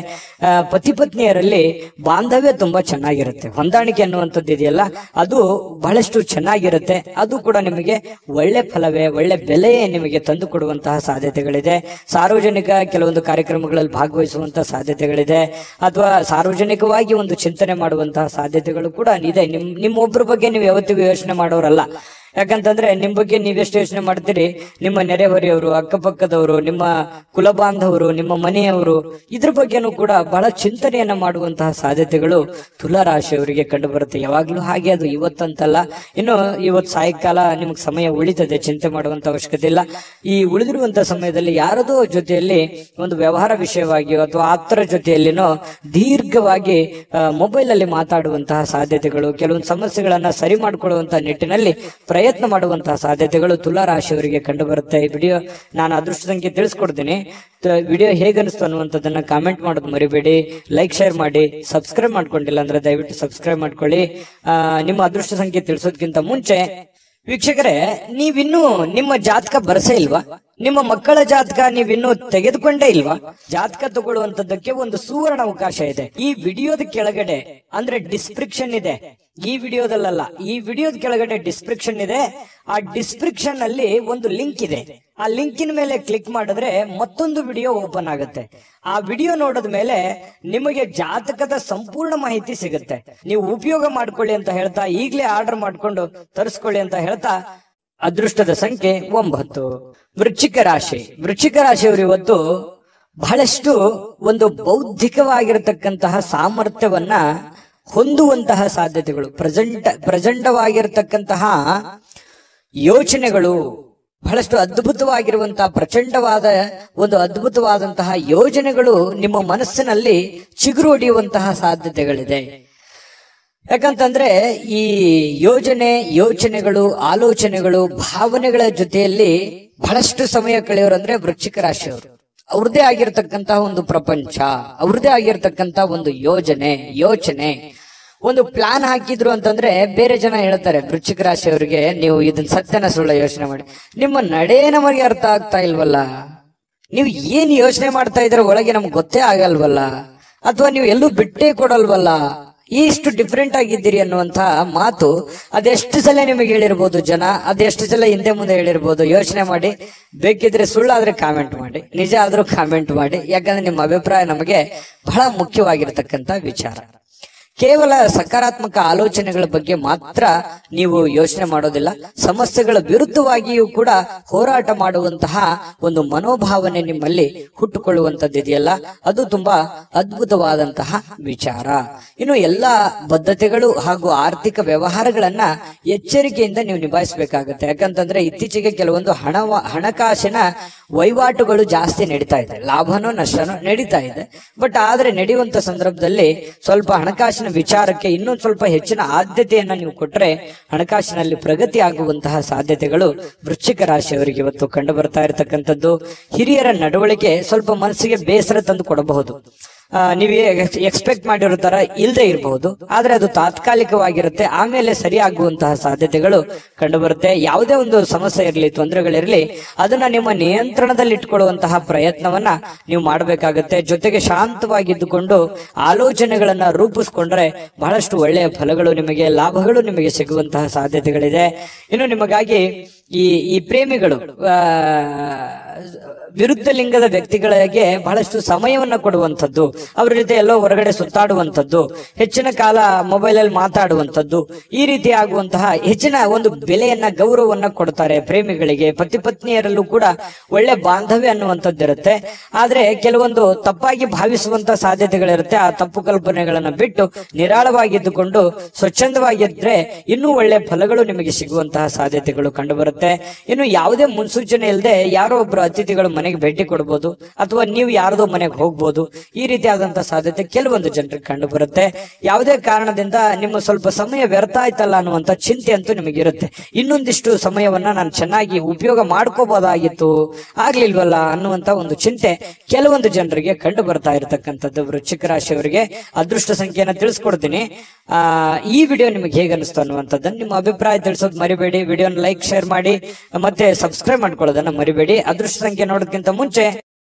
ಪತಿ ಪತ್ನಿಯರಲ್ಲಿ ಬಾಂಧವ್ಯ ತುಂಬಾ ಚೆನ್ನಾಗಿರುತ್ತೆ. ಹೊಂದಾಣಿಕೆ ಅನ್ನುವಂಥದ್ದು ಇದೆಯಲ್ಲ, ಅದು ಬಹಳಷ್ಟು ಚೆನ್ನಾಗಿರುತ್ತೆ. ಅದು ಕೂಡ ನಿಮಗೆ ಒಳ್ಳೆ ಫಲವೇ, ಒಳ್ಳೆ ಬೆಲೆಯೇ ನಿಮಗೆ ತಂದು ಕೊಡುವಂತಹ ಸಾಧ್ಯತೆಗಳಿದೆ. ಸಾರ್ವಜನಿಕ ಕೆಲವೊಂದು ಕಾರ್ಯಕ್ರಮಗಳಲ್ಲಿ ಭಾಗವಹಿಸುವಂತಹ ಸಾಧ್ಯತೆಗಳಿದೆ, ಅಥವಾ ಸಾರ್ವಜನಿಕವಾಗಿ ಒಂದು ಚಿಂತನೆ ಮಾಡುವಂತಹ ಸಾಧ್ಯತೆಗಳು ಕೂಡ ಇದೆ. ನಿಮ್ಮೊಬ್ಬರ ಬಗ್ಗೆ ನೀವು ಯಾವತ್ತಿಗೂ ಯೋಚನೆ ಮಾಡೋರಲ್ಲ. ಯಾಕಂತಂದ್ರೆ ನಿಮ್ ಬಗ್ಗೆ ನೀವೆಷ್ಟು ಯೋಚನೆ ಮಾಡ್ತೀರಿ, ನಿಮ್ಮ ನೆರೆಹೊರೆಯವರು, ಅಕ್ಕಪಕ್ಕದವರು, ನಿಮ್ಮ ಕುಲ ಬಾಂಧವರು, ನಿಮ್ಮ ಮನೆಯವರು, ಇದ್ರ ಬಗ್ಗೆನೂ ಕೂಡ ಬಹಳ ಚಿಂತನೆಯನ್ನ ಮಾಡುವಂತಹ ಸಾಧ್ಯತೆಗಳು ತುಲಾರಾಶಿಯವರಿಗೆ ಕಂಡು ಬರುತ್ತೆ. ಯಾವಾಗ್ಲೂ ಹಾಗೆ, ಅದು ಇವತ್ತಂತಲ್ಲ. ಇನ್ನು ಇವತ್ತು ಸಾಯಂಕಾಲ ನಿಮ್ಗೆ ಸಮಯ ಉಳಿತದೆ, ಚಿಂತೆ ಮಾಡುವಂತ ಅವಶ್ಯಕತೆ ಇಲ್ಲ. ಈ ಉಳಿದಿರುವಂತಹ ಸಮಯದಲ್ಲಿ ಯಾರದೋ ಜೊತೆಯಲ್ಲಿ ಒಂದು ವ್ಯವಹಾರ ವಿಷಯವಾಗಿಯೋ ಅಥವಾ ಆಪ್ತರ ಜೊತೆಯಲ್ಲಿನೋ ದೀರ್ಘವಾಗಿ ಮೊಬೈಲ್ ಅಲ್ಲಿ ಮಾತಾಡುವಂತಹ ಸಾಧ್ಯತೆಗಳು, ಕೆಲವೊಂದು ಸಮಸ್ಯೆಗಳನ್ನ ಸರಿ ಮಾಡಿಕೊಳ್ಳುವಂತಹ ನಿಟ್ಟಿನಲ್ಲಿ ಪ್ರಯತ್ನ ಮಾಡುವಂತಹ ಸಾಧ್ಯತೆಗಳು ತುಲಾರಾಶಿಯವರಿಗೆ ಕಂಡು ಬರುತ್ತೆ. ಈ ವಿಡಿಯೋ ನಾನು ಅದೃಷ್ಟ ಸಂಖ್ಯೆ ತಿಳಿಸ್ಕೊಡ್ತೀನಿ. ವಿಡಿಯೋ ಹೇಗನ್ನಿಸ್ತು ಅನ್ನುವಂಥದ್ದನ್ನ ಕಾಮೆಂಟ್ ಮಾಡೋದು ಮರಿಬೇಡಿ. ಲೈಕ್, ಶೇರ್ ಮಾಡಿ. ಸಬ್ಸ್ಕ್ರೈಬ್ ಮಾಡ್ಕೊಂಡಿಲ್ಲ ಅಂದ್ರೆ ದಯವಿಟ್ಟು ಸಬ್ಸ್ಕ್ರೈಬ್ ಮಾಡ್ಕೊಳ್ಳಿ. ನಿಮ್ಮ ಅದೃಷ್ಟ ಸಂಖ್ಯೆ ತಿಳಿಸೋದಕ್ಕಿಂತ ಮುಂಚೆ ವೀಕ್ಷಕರೇ, ನೀವಿನ್ನೂ ನಿಮ್ಮ ಜಾತಕ ಬರಸೇ ಇಲ್ವಾ? ನಿಮ್ಮ ಮಕ್ಕಳ ಜಾತಕ ನೀವಿನ್ನೂ ತೆಗೆದುಕೊಂಡೇ ಇಲ್ವಾ? ಜಾತಕ ತಗೊಳ್ಳುವಂತದ್ದಕ್ಕೆ ಒಂದು ಸುವರ್ಣ ಅವಕಾಶ ಇದೆ. ಈ ವಿಡಿಯೋದ ಕೆಳಗಡೆ ಅಂದ್ರೆ ಡಿಸ್ಕ್ರಿಪ್ಷನ್ ಇದೆ, ಈ ವಿಡಿಯೋದಲ್ಲ, ಈ ವಿಡಿಯೋದ ಕೆಳಗಡೆ ಡಿಸ್ಕ್ರಿಪ್ಷನ್ ಇದೆ. ಆ ಡಿಸ್ಕ್ರಿಪ್ಷನ್ ಅಲ್ಲಿ ಒಂದು ಲಿಂಕ್ ಇದೆ. ಆ ಲಿಂಕಿನ ಮೇಲೆ ಕ್ಲಿಕ್ ಮಾಡಿದ್ರೆ ಮತ್ತೊಂದು ವಿಡಿಯೋ ಓಪನ್ ಆಗುತ್ತೆ. ಆ ವಿಡಿಯೋ ನೋಡಿದ ಮೇಲೆ ನಿಮಗೆ ಜಾತಕದ ಸಂಪೂರ್ಣ ಮಾಹಿತಿ ಸಿಗುತ್ತೆ. ನೀವು ಉಪಯೋಗ ಮಾಡ್ಕೊಳ್ಳಿ ಅಂತ ಹೇಳ್ತಾ, ಈಗಲೇ ಆರ್ಡರ್ ಮಾಡ್ಕೊಂಡು ತರಿಸ್ಕೊಳ್ಳಿ ಅಂತ ಹೇಳ್ತಾ, ಅದೃಷ್ಟದ ಸಂಖ್ಯೆ 9. ವೃಶ್ಚಿಕ ರಾಶಿ. ವೃಶ್ಚಿಕ ರಾಶಿಯವರು ಇವತ್ತು ಬಹಳಷ್ಟು ಒಂದು ಬೌದ್ಧಿಕವಾಗಿರತಕ್ಕಂತಹ ಸಾಮರ್ಥ್ಯವನ್ನ ಹೊಂದುವಂತಹ ಸಾಧ್ಯತೆಗಳು, ಪ್ರಚಂಡವಾಗಿರತಕ್ಕಂತಹ ಯೋಚನೆಗಳು, ಬಹಳಷ್ಟು ಅದ್ಭುತವಾಗಿರುವಂತಹ ಪ್ರಚಂಡವಾದ ಒಂದು ಅದ್ಭುತವಾದಂತಹ ಯೋಜನೆಗಳು ನಿಮ್ಮ ಮನಸ್ಸಿನಲ್ಲಿ ಚಿಗುರು ಹೊಡೆಯುವಂತಹ ಸಾಧ್ಯತೆಗಳಿದೆ. ಯಾಕಂತಂದ್ರೆ ಈ ಯೋಚನೆಗಳು, ಆಲೋಚನೆಗಳು, ಭಾವನೆಗಳ ಜೊತೆಯಲ್ಲಿ ಬಹಳಷ್ಟು ಸಮಯ ಕಳೆಯೋರಂದ್ರೆ ವೃಶ್ಚಿಕ ರಾಶಿಯವರು. ಅವ್ರದೇ ಆಗಿರ್ತಕ್ಕಂತಹ ಒಂದು ಪ್ರಪಂಚ, ಅವ್ರದೇ ಆಗಿರ್ತಕ್ಕಂತಹ ಒಂದು ಯೋಚನೆ, ಒಂದು ಪ್ಲಾನ್ ಹಾಕಿದ್ರು ಅಂತಂದ್ರೆ ಬೇರೆ ಜನ ಹೇಳ್ತಾರೆ ವೃಶ್ಚಿಕ ರಾಶಿಯವರಿಗೆ, ನೀವು ಇದನ್ನ ಸತ್ಯನ ಸುಳ್ಳ ಯೋಚನೆ ಮಾಡಿ, ನಿಮ್ಮ ನಡೆ ನಮಗೆ ಅರ್ಥ ಆಗ್ತಾ ಇಲ್ವಲ್ಲ, ನೀವು ಏನ್ ಯೋಚನೆ ಮಾಡ್ತಾ ಇದ್ರ ಒಳಗೆ ನಮ್ಗೆ ಗೊತ್ತೇ ಆಗಲ್ವಲ್ಲ, ಅಥವಾ ನೀವು ಎಲ್ಲೂ ಬಿಟ್ಟೇ ಕೊಡಲ್ವಲ್ಲ, ಇಷ್ಟು ಡಿಫ್ರೆಂಟ್ ಆಗಿದ್ದೀರಿ ಅನ್ನುವಂತ ಮಾತು ಅದೆಷ್ಟು ಸಲ ನಿಮಗೆ ಹೇಳಿರ್ಬೋದು ಜನ, ಅದೆಷ್ಟು ಸಲ ಹಿಂದೆ ಮುಂದೆ ಹೇಳಿರ್ಬೋದು. ಯೋಚನೆ ಮಾಡಿ, ಬೇಕಿದ್ರೆ ಸುಳ್ಳಾದ್ರೆ ಕಾಮೆಂಟ್ ಮಾಡಿ, ನಿಜ ಆದ್ರೂ ಕಾಮೆಂಟ್ ಮಾಡಿ. ಯಾಕಂದ್ರೆ ನಿಮ್ಮ ಅಭಿಪ್ರಾಯ ನಮಗೆ ಬಹಳ ಮುಖ್ಯವಾಗಿರ್ತಕ್ಕಂಥ ವಿಚಾರ. ಕೇವಲ ಸಕಾರಾತ್ಮಕ ಆಲೋಚನೆಗಳ ಬಗ್ಗೆ ಮಾತ್ರ ನೀವು ಯೋಚನೆ ಮಾಡೋದಿಲ್ಲ, ಸಮಸ್ಯೆಗಳ ವಿರುದ್ಧವಾಗಿಯೂ ಕೂಡ ಹೋರಾಟ ಮಾಡುವಂತಹ ಒಂದು ಮನೋಭಾವನೆ ನಿಮ್ಮಲ್ಲಿ ಹುಟ್ಟುಕೊಳ್ಳುವಂತದ್ದು ಇದೆಯಲ್ಲ, ಅದು ತುಂಬಾ ಅದ್ಭುತವಾದಂತಹ ವಿಚಾರ. ಇನ್ನು ಎಲ್ಲಾ ಬದ್ಧತೆಗಳು ಹಾಗೂ ಆರ್ಥಿಕ ವ್ಯವಹಾರಗಳನ್ನ ಎಚ್ಚರಿಕೆಯಿಂದ ನೀವು ನಿಭಾಯಿಸಬೇಕಾಗುತ್ತೆ. ಯಾಕಂತಂದ್ರೆ ಇತ್ತೀಚೆಗೆ ಕೆಲವೊಂದು ಹಣಕಾಸಿನ ವಹಿವಾಟುಗಳು ಜಾಸ್ತಿ ನಡೀತಾ ಇದೆ, ಲಾಭನೋ ನಷ್ಟನೋ ನಡೀತಾ ಇದೆ. ಬಟ್ ಆದ್ರೆ ನಡೆಯುವಂತ ಸಂದರ್ಭದಲ್ಲಿ ಸ್ವಲ್ಪ ಹಣಕಾಸಿನ ವಿಚಾರಕ್ಕೆ ಇನ್ನೊಂದು ಸ್ವಲ್ಪ ಹೆಚ್ಚಿನ ಆದ್ಯತೆಯನ್ನ ನೀವು ಕೊಟ್ರೆ ಹಣಕಾಸಿನಲ್ಲಿ ಪ್ರಗತಿ ಆಗುವಂತಹ ಸಾಧ್ಯತೆಗಳು ವೃಶ್ಚಿಕ ರಾಶಿಯವರಿಗೆ ಇವತ್ತು ಕಂಡು ಬರ್ತಾ ಇರತಕ್ಕಂಥದ್ದು. ಹಿರಿಯರ ನಡವಳಿಕೆ ಸ್ವಲ್ಪ ಮನಸ್ಸಿಗೆ ಬೇಸರ ತಂದು ಕೊಡಬಹುದು. ನೀವು ಎಕ್ಸ್ಪೆಕ್ಟ್ ಮಾಡಿರೋ ತರ ಇಲ್ಲದೆ ಇರಬಹುದು, ಆದ್ರೆ ಅದು ತಾತ್ಕಾಲಿಕವಾಗಿರುತ್ತೆ, ಆಮೇಲೆ ಸರಿಯಾಗುವಂತಹ ಸಾಧ್ಯತೆಗಳು ಕಂಡು ಬರುತ್ತೆ. ಯಾವುದೇ ಒಂದು ಸಮಸ್ಯೆ ಇರಲಿ, ತೊಂದರೆಗಳಿರಲಿ, ಅದನ್ನ ನಿಮ್ಮ ನಿಯಂತ್ರಣದಲ್ಲಿ ಇಟ್ಕೊಳ್ಳುವಂತಹ ಪ್ರಯತ್ನವನ್ನ ನೀವು ಮಾಡಬೇಕಾಗತ್ತೆ. ಜೊತೆಗೆ ಶಾಂತವಾಗಿದ್ದುಕೊಂಡು ಆಲೋಚನೆಗಳನ್ನ ರೂಪಿಸ್ಕೊಂಡ್ರೆ ಬಹಳಷ್ಟು ಒಳ್ಳೆಯ ಫಲಗಳು ನಿಮಗೆ, ಲಾಭಗಳು ನಿಮಗೆ ಸಿಗುವಂತಹ ಸಾಧ್ಯತೆಗಳಿದೆ. ಇನ್ನು ನಿಮಗಾಗಿ ಈ ಪ್ರೇಮಿಗಳು ವಿರುದ್ಧ ಲಿಂಗದ ವ್ಯಕ್ತಿಗಳಿಗೆ ಬಹಳಷ್ಟು ಸಮಯವನ್ನ ಕೊಡುವಂಥದ್ದು, ಅವರ ಜೊತೆ ಎಲ್ಲೋ ಹೊರಗಡೆ ಸುತ್ತಾಡುವಂಥದ್ದು, ಹೆಚ್ಚಿನ ಕಾಲ ಮೊಬೈಲ್ ಅಲ್ಲಿ ಮಾತಾಡುವಂಥದ್ದು, ಈ ರೀತಿ ಆಗುವಂತಹ ಹೆಚ್ಚಿನ ಒಂದು ಬೆಲೆಯನ್ನ, ಗೌರವವನ್ನ ಕೊಡ್ತಾರೆ ಪ್ರೇಮಿಗಳಿಗೆ. ಪತಿ ಪತ್ನಿಯರಲ್ಲೂ ಕೂಡ ಒಳ್ಳೆ ಬಾಂಧವ್ಯ ಅನ್ನುವಂಥದ್ದಿರುತ್ತೆ. ಆದ್ರೆ ಕೆಲವೊಂದು ತಪ್ಪಾಗಿ ಭಾವಿಸುವಂತ ಸಾಧ್ಯತೆಗಳಿರುತ್ತೆ. ಆ ತಪ್ಪು ಕಲ್ಪನೆಗಳನ್ನ ಬಿಟ್ಟು ನಿರಾಳವಾಗಿದ್ದುಕೊಂಡು ಸ್ವಚ್ಛಂದವಾಗಿದ್ರೆ ಇನ್ನೂ ಒಳ್ಳೆ ಫಲಗಳು ನಿಮಗೆ ಸಿಗುವಂತಹ ಸಾಧ್ಯತೆಗಳು ಕಂಡು ಬರುತ್ತೆ. ಇನ್ನು ಯಾವುದೇ ಮುನ್ಸೂಚನೆ ಇಲ್ಲದೆ ಯಾರೋ ಒಬ್ರು ಅತಿಥಿಗಳು ಮನೆಗೆ ಭೇಟಿ ಕೊಡಬಹುದು, ಅಥವಾ ನೀವು ಯಾರದೋ ಮನೆಗೆ ಹೋಗ್ಬೋದು. ಈ ರೀತಿಯಾದಂತಹ ಸಾಧ್ಯತೆ ಕೆಲವೊಂದು ಜನರಿಗೆ ಕಂಡು ಬರುತ್ತೆ. ಯಾವುದೇ ಕಾರಣದಿಂದ ನಿಮ್ಮ ಸ್ವಲ್ಪ ಸಮಯ ವ್ಯರ್ಥ ಆಯ್ತಲ್ಲ ಅನ್ನುವಂತ ಚಿಂತೆ ಅಂತೂ ನಿಮಗಿರುತ್ತೆ. ಇನ್ನೊಂದಿಷ್ಟು ಸಮಯವನ್ನ ನಾನು ಚೆನ್ನಾಗಿ ಉಪಯೋಗ ಮಾಡ್ಕೋಬಹುದಾಗಿತ್ತು, ಆಗ್ಲಿಲ್ವಲ್ಲ ಅನ್ನುವಂತ ಒಂದು ಚಿಂತೆ ಕೆಲವೊಂದು ಜನರಿಗೆ ಕಂಡು ಬರ್ತಾ ಇರತಕ್ಕಂಥದ್ದು. ವೃಶ್ಚಿಕ ರಾಶಿಯವರಿಗೆ ಅದೃಷ್ಟ ಸಂಖ್ಯೆಯನ್ನ ತಿಳಿಸ್ಕೊಡ್ತೀನಿ. ಈ ವಿಡಿಯೋ ನಿಮಗೆ ಹೇಗೆ ಅನಿಸ್ತು ಅನ್ನುವಂಥದ್ದನ್ನು ನಿಮ್ಮ ಅಭಿಪ್ರಾಯ ತಿಳಿಸೋದು ಮರಿಬೇಡಿ. ವಿಡಿಯೋನ ಲೈಕ್, ಶೇರ್ ಮಾಡಿ, ಮತ್ತೆ ಸಬ್ಸ್ಕ್ರೈಬ್ ಮಾಡ್ಕೊಳ್ಳೋದನ್ನ ಮರಿಬೇಡಿ. ಅದೃಷ್ಟ ಸಂಖ್ಯೆ ನೋಡೋದಕ್ಕಿಂತ ಮುಂಚೆ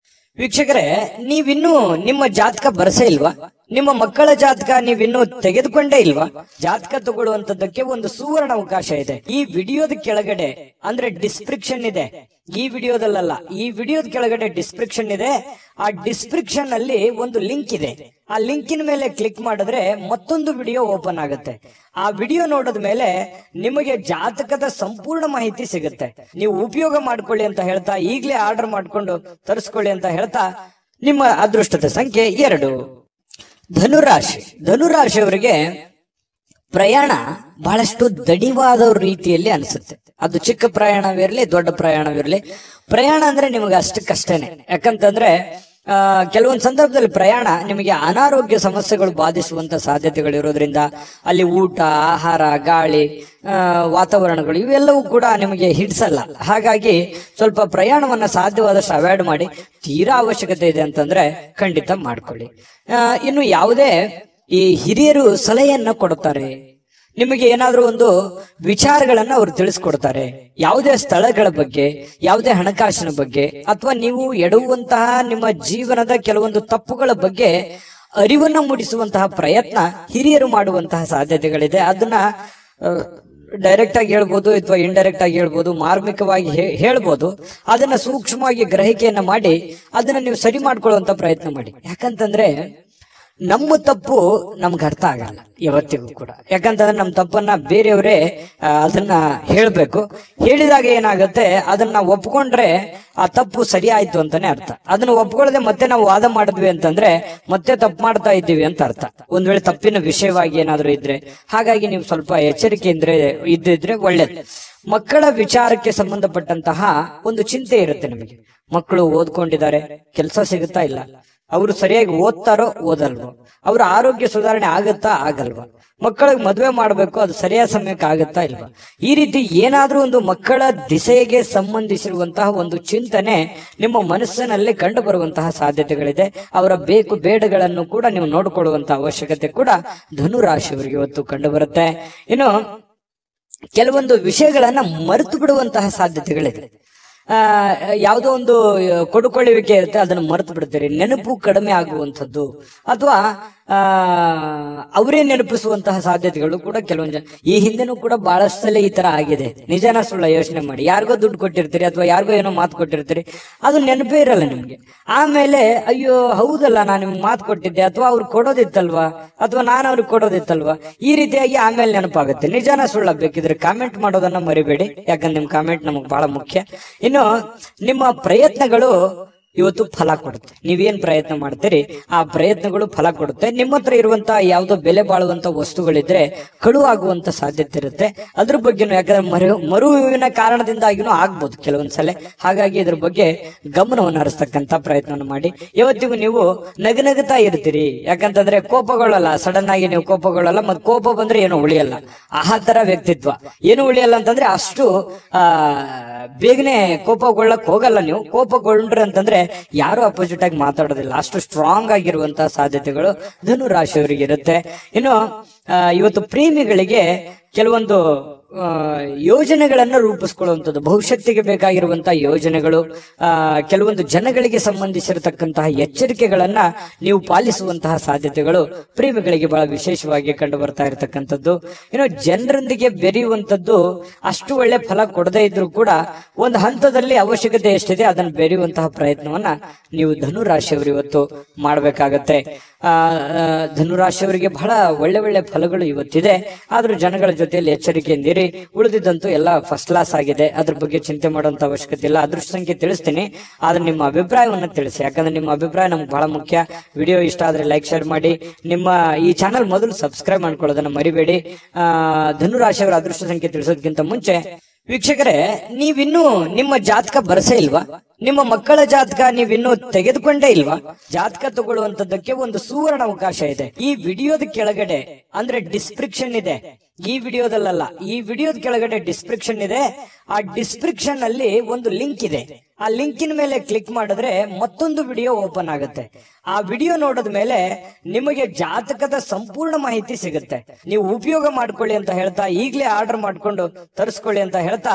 ವೀಕ್ಷಕರೇ, ನೀವಿನ್ನೂ ನಿಮ್ಮ ಜಾತಕ ಬರಸೇ ಇಲ್ವಾ? ನಿಮ್ಮ ಮಕ್ಕಳ ಜಾತಕ ನೀವಿನ್ನೂ ತೆಗೆದುಕೊಂಡೇ ಇಲ್ವಾ? ಜಾತಕ ತಗೊಳ್ಳುವಂತದ್ದಕ್ಕೆ ಒಂದು ಸುವರ್ಣ ಅವಕಾಶ ಇದೆ. ಈ ವಿಡಿಯೋದ ಕೆಳಗಡೆ ಅಂದ್ರೆ ಡಿಸ್ಕ್ರಿಪ್ಷನ್ ಇದೆ, ಈ ವಿಡಿಯೋದಲ್ಲ, ಈ ವಿಡಿಯೋದ ಕೆಳಗಡೆ ಡಿಸ್ಕ್ರಿಪ್ಷನ್ ಇದೆ. ಆ ಡಿಸ್ಕ್ರಿಪ್ಷನ್ ಅಲ್ಲಿ ಒಂದು ಲಿಂಕ್ ಇದೆ. ಆ ಲಿಂಕಿನ ಮೇಲೆ ಕ್ಲಿಕ್ ಮಾಡಿದ್ರೆ ಮತ್ತೊಂದು ವಿಡಿಯೋ ಓಪನ್ ಆಗುತ್ತೆ. ಆ ವಿಡಿಯೋ ನೋಡಿದ ಮೇಲೆ ನಿಮಗೆ ಜಾತಕದ ಸಂಪೂರ್ಣ ಮಾಹಿತಿ ಸಿಗುತ್ತೆ. ನೀವು ಉಪಯೋಗ ಮಾಡ್ಕೊಳ್ಳಿ ಅಂತ ಹೇಳ್ತಾ, ಈಗಲೇ ಆರ್ಡರ್ ಮಾಡ್ಕೊಂಡು ತರಿಸ್ಕೊಳ್ಳಿ ಅಂತ ಹೇಳ್ತಾ, ನಿಮ್ಮ ಅದೃಷ್ಟದ ಸಂಖ್ಯೆ 2. ಧನುರಾಶಿ. ಧನುರಾಶಿಯವರಿಗೆ ಪ್ರಯಾಣ ಬಹಳಷ್ಟು ದಣಿವಾದ ರೀತಿಯಲ್ಲಿ ಅನಿಸುತ್ತೆ. ಅದು ಚಿಕ್ಕ ಪ್ರಯಾಣವಿರಲಿ, ದೊಡ್ಡ ಪ್ರಯಾಣವಿರಲಿ, ಪ್ರಯಾಣ ಅಂದ್ರೆ ನಿಮಗೆ ಅಷ್ಟಕ್ಕಷ್ಟೇನೆ. ಯಾಕಂತಂದ್ರೆ ಕೆಲವೊಂದು ಸಂದರ್ಭದಲ್ಲಿ ಪ್ರಯಾಣ ನಿಮಗೆ ಅನಾರೋಗ್ಯ ಸಮಸ್ಯೆಗಳು ಬಾಧಿಸುವಂತ ಸಾಧ್ಯತೆಗಳು ಇರೋದ್ರಿಂದ ಅಲ್ಲಿ ಊಟ, ಆಹಾರ, ಗಾಳಿ, ವಾತಾವರಣಗಳು ಇವೆಲ್ಲವೂ ಕೂಡ ನಿಮಗೆ ಹಿಡಿಸಲ್ಲ. ಹಾಗಾಗಿ ಸ್ವಲ್ಪ ಪ್ರಯಾಣವನ್ನ ಸಾಧ್ಯವಾದಷ್ಟು ಅವಾಯ್ಡ್ ಮಾಡಿ. ತೀರಾ ಅವಶ್ಯಕತೆ ಇದೆ ಅಂತಂದ್ರೆ ಖಂಡಿತ ಮಾಡ್ಕೊಳ್ಳಿ. ಇನ್ನು ಯಾವುದೇ ಈ ಹಿರಿಯರು ಸಲಹೆಯನ್ನ ಕೊಡ್ತಾರೆ, ನಿಮಗೆ ಏನಾದ್ರೂ ಒಂದು ವಿಚಾರಗಳನ್ನ ಅವರು ತಿಳಿಸ್ಕೊಡ್ತಾರೆ. ಯಾವುದೇ ಸ್ಥಳಗಳ ಬಗ್ಗೆ, ಯಾವುದೇ ಹಣಕಾಸಿನ ಬಗ್ಗೆ, ಅಥವಾ ನೀವು ಎಡುವಂತಹ ನಿಮ್ಮ ಜೀವನದ ಕೆಲವೊಂದು ತಪ್ಪುಗಳ ಬಗ್ಗೆ ಅರಿವನ್ನ ಮೂಡಿಸುವಂತಹ ಪ್ರಯತ್ನ ಹಿರಿಯರು ಮಾಡುವಂತಹ ಸಾಧ್ಯತೆಗಳಿದೆ. ಅದನ್ನ ಡೈರೆಕ್ಟ್ ಆಗಿ ಹೇಳ್ಬೋದು ಅಥವಾ ಇಂಡೈರೆಕ್ಟ್ ಆಗಿ ಹೇಳ್ಬೋದು, ಮಾರ್ಮಿಕವಾಗಿ ಹೇಳ್ಬೋದು. ಅದನ್ನ ಸೂಕ್ಷ್ಮವಾಗಿ ಗ್ರಹಿಕೆಯನ್ನ ಮಾಡಿ ಅದನ್ನ ನೀವು ಸರಿ ಮಾಡ್ಕೊಳ್ಳುವಂತ ಪ್ರಯತ್ನ ಮಾಡಿ. ಯಾಕಂತಂದ್ರೆ ನಮ್ಮ ತಪ್ಪು ನಮ್ಗೆ ಅರ್ಥ ಆಗಲ್ಲ ಯಾವತ್ತಿಗೂ ಕೂಡ. ಯಾಕಂತಂದ್ರೆ ನಮ್ಮ ತಪ್ಪನ್ನ ಬೇರೆಯವರೇ ಅದನ್ನ ಹೇಳ್ಬೇಕು. ಹೇಳಿದಾಗ ಏನಾಗುತ್ತೆ, ಅದನ್ನ ಒಪ್ಕೊಂಡ್ರೆ ಆ ತಪ್ಪು ಸರಿ ಆಯ್ತು ಅಂತಾನೆ ಅರ್ಥ. ಅದನ್ನ ಒಪ್ಕೊಳ್ಳದೆ ಮತ್ತೆ ನಾವು ವಾದ ಮಾಡಿದ್ವಿ ಅಂತಂದ್ರೆ ಮತ್ತೆ ತಪ್ಪು ಮಾಡ್ತಾ ಇದ್ದೀವಿ ಅಂತ ಅರ್ಥ, ಒಂದ್ ವೇಳೆ ತಪ್ಪಿನ ವಿಷಯವಾಗಿ ಏನಾದ್ರು ಇದ್ರೆ. ಹಾಗಾಗಿ ನೀವು ಸ್ವಲ್ಪ ಎಚ್ಚರಿಕೆಯಿಂದ ಇದ್ದಿದ್ರೆ ಒಳ್ಳೇದು. ಮಕ್ಕಳ ವಿಚಾರಕ್ಕೆ ಸಂಬಂಧಪಟ್ಟಂತಹ ಒಂದು ಚಿಂತೆ ಇರುತ್ತೆ ನಿಮಗೆ. ಮಕ್ಕಳು ಓದ್ಕೊಂಡಿದ್ದಾರೆ, ಕೆಲಸ ಸಿಗುತ್ತಾ ಇಲ್ಲ, ಅವರು ಸರಿಯಾಗಿ ಓದ್ತಾರೋ ಓದಲ್ವೋ, ಅವ್ರ ಆರೋಗ್ಯ ಸುಧಾರಣೆ ಆಗುತ್ತಾ ಆಗಲ್ವಾ, ಮಕ್ಕಳಿಗೆ ಮದುವೆ ಮಾಡ್ಬೇಕು, ಅದು ಸರಿಯಾದ ಸಮಯಕ್ಕೆ ಆಗುತ್ತಾ ಇಲ್ವಾ, ಈ ರೀತಿ ಏನಾದ್ರೂ ಒಂದು ಮಕ್ಕಳ ದಿಸೆಗೆ ಸಂಬಂಧಿಸಿರುವಂತಹ ಒಂದು ಚಿಂತನೆ ನಿಮ್ಮ ಮನಸ್ಸಿನಲ್ಲಿ ಕಂಡು ಬರುವಂತಹ ಸಾಧ್ಯತೆಗಳಿದೆ. ಅವರ ಬೇಕು ಬೇಡಗಳನ್ನು ಕೂಡ ನೀವು ನೋಡಿಕೊಳ್ಳುವಂತಹ ಅವಶ್ಯಕತೆ ಕೂಡ ಧನುರಾಶಿಯವರಿಗೆ ಇವತ್ತು ಕಂಡು ಬರುತ್ತೆ. ಇನ್ನು ಕೆಲವೊಂದು ವಿಷಯಗಳನ್ನ ಮರೆತು ಬಿಡುವಂತಹ ಸಾಧ್ಯತೆಗಳಿದೆ. ಯಾವುದೋ ಒಂದು ಕೊಡುಕೊಳ್ಳುವಿಕೆ ಇರುತ್ತೆ, ಅದನ್ನು ಮರೆತು ಬಿಡ್ತೀರಿ. ನೆನಪು ಕಡಿಮೆ ಆಗುವಂಥದ್ದು ಅಥವಾ ಅವರೇ ನೆನಪಿಸುವಂತಹ ಸಾಧ್ಯತೆಗಳು ಕೂಡ ಕೆಲವೊಂದು ಈ ಹಿಂದೆನೂ ಕೂಡ ಬಹಳಷ್ಟು ಸಲ ಈ ತರ ಆಗಿದೆ. ನಿಜನ ಸುಳ್ಳ ಯೋಚನೆ ಮಾಡಿ. ಯಾರಿಗೋ ದುಡ್ಡು ಕೊಟ್ಟಿರ್ತೀರಿ ಅಥವಾ ಯಾರಿಗೋ ಏನೋ ಮಾತು ಕೊಟ್ಟಿರ್ತೀರಿ, ಅದು ನೆನಪೇ ಇರಲ್ಲ ನಿಮ್ಗೆ. ಆಮೇಲೆ ಅಯ್ಯೋ ಹೌದಲ್ಲ, ನಾನು ನಿಮ್ಗೆ ಮಾತು ಕೊಟ್ಟಿದ್ದೆ, ಅಥವಾ ಅವ್ರು ಕೊಡೋದಿತ್ತಲ್ವಾ, ಅಥವಾ ನಾನು ಅವ್ರಿಗೆ ಕೊಡೋದಿತ್ತಲ್ವಾ, ಈ ರೀತಿಯಾಗಿ ಆಮೇಲೆ ನೆನಪಾಗುತ್ತೆ. ನಿಜನ ಸುಳ್ಳ ಬೇಕಿದ್ರೆ ಕಾಮೆಂಟ್ ಮಾಡೋದನ್ನ ಮರಿಬೇಡಿ, ಯಾಕಂದ್ರೆ ನಿಮ್ ಕಾಮೆಂಟ್ ನಮಗ್ ಬಹಳ ಮುಖ್ಯ. ಇನ್ನು ನಿಮ್ಮ ಪ್ರಯತ್ನಗಳು ಇವತ್ತು ಫಲ ಕೊಡುತ್ತೆ. ನೀವೇನ್ ಪ್ರಯತ್ನ ಮಾಡ್ತೀರಿ ಆ ಪ್ರಯತ್ನಗಳು ಫಲ ಕೊಡುತ್ತೆ. ನಿಮ್ಮ ಹತ್ರ ಇರುವಂತಹ ಯಾವುದೋ ಬೆಲೆ ಬಾಳುವಂತ ವಸ್ತುಗಳಿದ್ರೆ ಕಳುವಾಗುವಂತ ಸಾಧ್ಯತೆ ಇರುತ್ತೆ. ಅದ್ರ ಬಗ್ಗೆನೂ, ಯಾಕಂದ್ರೆ ಮರುವಿನ ಕಾರಣದಿಂದಾಗಿನೂ ಆಗ್ಬೋದು ಕೆಲವೊಂದ್ಸಲ. ಹಾಗಾಗಿ ಇದ್ರ ಬಗ್ಗೆ ಗಮನವನ್ನು ಹರಿಸ್ತಕ್ಕಂತ ಪ್ರಯತ್ನವನ್ನು ಮಾಡಿ. ಇವತ್ತಿಗೂ ನೀವು ನಗನಗುತ್ತಾ ಇರ್ತೀರಿ, ಯಾಕಂತಂದ್ರೆ ಕೋಪಗೊಳ್ಳಲ್ಲ, ಸಡನ್ ಆಗಿ ನೀವು ಕೋಪಗೊಳ್ಳಲ್ಲ. ಮತ್ ಕೋಪ ಬಂದ್ರೆ ಏನು ಉಳಿಯಲ್ಲ, ಆ ತರ ವ್ಯಕ್ತಿತ್ವ. ಏನು ಉಳಿಯಲ್ಲ ಅಂತಂದ್ರೆ ಅಷ್ಟು ಬೇಗನೆ ಕೋಪಗೊಳ್ಳಕ್ ಹೋಗಲ್ಲ ನೀವು. ಕೋಪಗೊಂಡ್ರೆ ಅಂತಂದ್ರೆ ಯಾರು ಅಪೋಸಿಟ್ ಆಗಿ ಮಾತಾಡೋದಿಲ್ಲ, ಅಷ್ಟು ಸ್ಟ್ರಾಂಗ್ ಆಗಿರುವಂತಹ ಸಾಧ್ಯತೆಗಳು ಧನುರಾಶಿಯವರಿಗೆ ಇರುತ್ತೆ. ಇನ್ನು ಇವತ್ತು ಪ್ರೇಮಿಗಳಿಗೆ ಕೆಲವೊಂದು ಯೋಜನೆಗಳನ್ನ ರೂಪಿಸ್ಕೊಳ್ಳುವಂಥದ್ದು, ಭವಿಷ್ಯತ್ತಿಗೆ ಬೇಕಾಗಿರುವಂತಹ ಯೋಜನೆಗಳು, ಕೆಲವೊಂದು ಜನಗಳಿಗೆ ಸಂಬಂಧಿಸಿರತಕ್ಕಂತಹ ಎಚ್ಚರಿಕೆಗಳನ್ನ ನೀವು ಪಾಲಿಸುವಂತಹ ಸಾಧ್ಯತೆಗಳು ಪ್ರೇಮಿಗಳಿಗೆ ಬಹಳ ವಿಶೇಷವಾಗಿ ಕಂಡು ಬರ್ತಾ ಇರತಕ್ಕಂಥದ್ದು. ಇನ್ನು ಜನರೊಂದಿಗೆ ಬೆರೆಯುವಂಥದ್ದು ಅಷ್ಟು ಒಳ್ಳೆ ಫಲ ಕೊಡದೇ ಇದ್ರೂ ಕೂಡ ಒಂದು ಹಂತದಲ್ಲಿ ಅವಶ್ಯಕತೆ ಎಷ್ಟಿದೆ ಅದನ್ನು ಬೆರೆಯುವಂತಹ ಪ್ರಯತ್ನವನ್ನ ನೀವು ಧನುರಾಶಿಯವರು ಇವತ್ತು ಮಾಡಬೇಕಾಗತ್ತೆ. ಧನುರಾಶಿಯವರಿಗೆ ಬಹಳ ಒಳ್ಳೆ ಒಳ್ಳೆ ಫಲಗಳು ಇವತ್ತಿದೆ. ಆದ್ರೂ ಜನಗಳ ಜೊತೆಯಲ್ಲಿ ಎಚ್ಚರಿಕೆಯಿಂದಿರಿ. ಉಳಿದಿದ್ದಂತೂ ಎಲ್ಲ ಫಸ್ಟ್ ಕ್ಲಾಸ್ ಆಗಿದೆ, ಅದ್ರ ಬಗ್ಗೆ ಚಿಂತೆ ಮಾಡುವಂತ ಅವಶ್ಯಕತೆ ಇಲ್ಲ. ಅದೃಷ್ಟ ಸಂಖ್ಯೆ ತಿಳಿಸ್ತೀನಿ, ಆದ್ರೆ ನಿಮ್ಮ ಅಭಿಪ್ರಾಯವನ್ನ ತಿಳಿಸಿ, ಯಾಕಂದ್ರೆ ನಿಮ್ಮ ಅಭಿಪ್ರಾಯ ನಮ್ಗೆ ಬಹಳ ಮುಖ್ಯ. ವಿಡಿಯೋ ಇಷ್ಟ ಆದ್ರೆ ಲೈಕ್ ಶೇರ್ ಮಾಡಿ. ನಿಮ್ಮ ಈ ಚಾನಲ್ ಮೊದಲು ಸಬ್ಸ್ಕ್ರೈಬ್ ಮಾಡ್ಕೊಳ್ಳೋದನ್ನ ಮರಿಬೇಡಿ. ಧನುರಾಶಿಯವರ ಅದೃಷ್ಟ ಸಂಖ್ಯೆ ತಿಳಿಸೋದಕ್ಕಿಂತ ಮುಂಚೆ ವೀಕ್ಷಕರೇ, ನೀವಿನ್ನೂ ನಿಮ್ಮ ಜಾತಕ ಬರಸೇ ಇಲ್ವಾ? ನಿಮ್ಮ ಮಕ್ಕಳ ಜಾತಕ ನೀವಿನ್ನೂ ತೆಗೆದುಕೊಂಡೇ ಇಲ್ವಾ? ಜಾತಕ ತಗೊಳ್ಳುವಂತದ್ದಕ್ಕೆ ಒಂದು ಸುವರ್ಣ ಅವಕಾಶ ಇದೆ. ಈ ವಿಡಿಯೋದ ಕೆಳಗಡೆ ಅಂದ್ರೆ ಡಿಸ್ಕ್ರಿಪ್ಷನ್ ಇದೆ, ಈ ವಿಡಿಯೋದಲ್ಲ, ಈ ವಿಡಿಯೋದ ಕೆಳಗಡೆ ಡಿಸ್ಕ್ರಿಪ್ಷನ್ ಇದೆ. ಆ ಡಿಸ್ಕ್ರಿಪ್ಷನ್ ಅಲ್ಲಿ ಒಂದು ಲಿಂಕ್ ಇದೆ. ಆ ಲಿಂಕಿನ ಮೇಲೆ ಕ್ಲಿಕ್ ಮಾಡಿದ್ರೆ ಮತ್ತೊಂದು ವಿಡಿಯೋ ಓಪನ್ ಆಗುತ್ತೆ. ಆ ವಿಡಿಯೋ ನೋಡಿದ ಮೇಲೆ ನಿಮಗೆ ಜಾತಕದ ಸಂಪೂರ್ಣ ಮಾಹಿತಿ ಸಿಗುತ್ತೆ. ನೀವು ಉಪಯೋಗ ಮಾಡ್ಕೊಳ್ಳಿ ಅಂತ ಹೇಳ್ತಾ, ಈಗಲೇ ಆರ್ಡರ್ ಮಾಡ್ಕೊಂಡು ತರಿಸ್ಕೊಳ್ಳಿ ಅಂತ ಹೇಳ್ತಾ,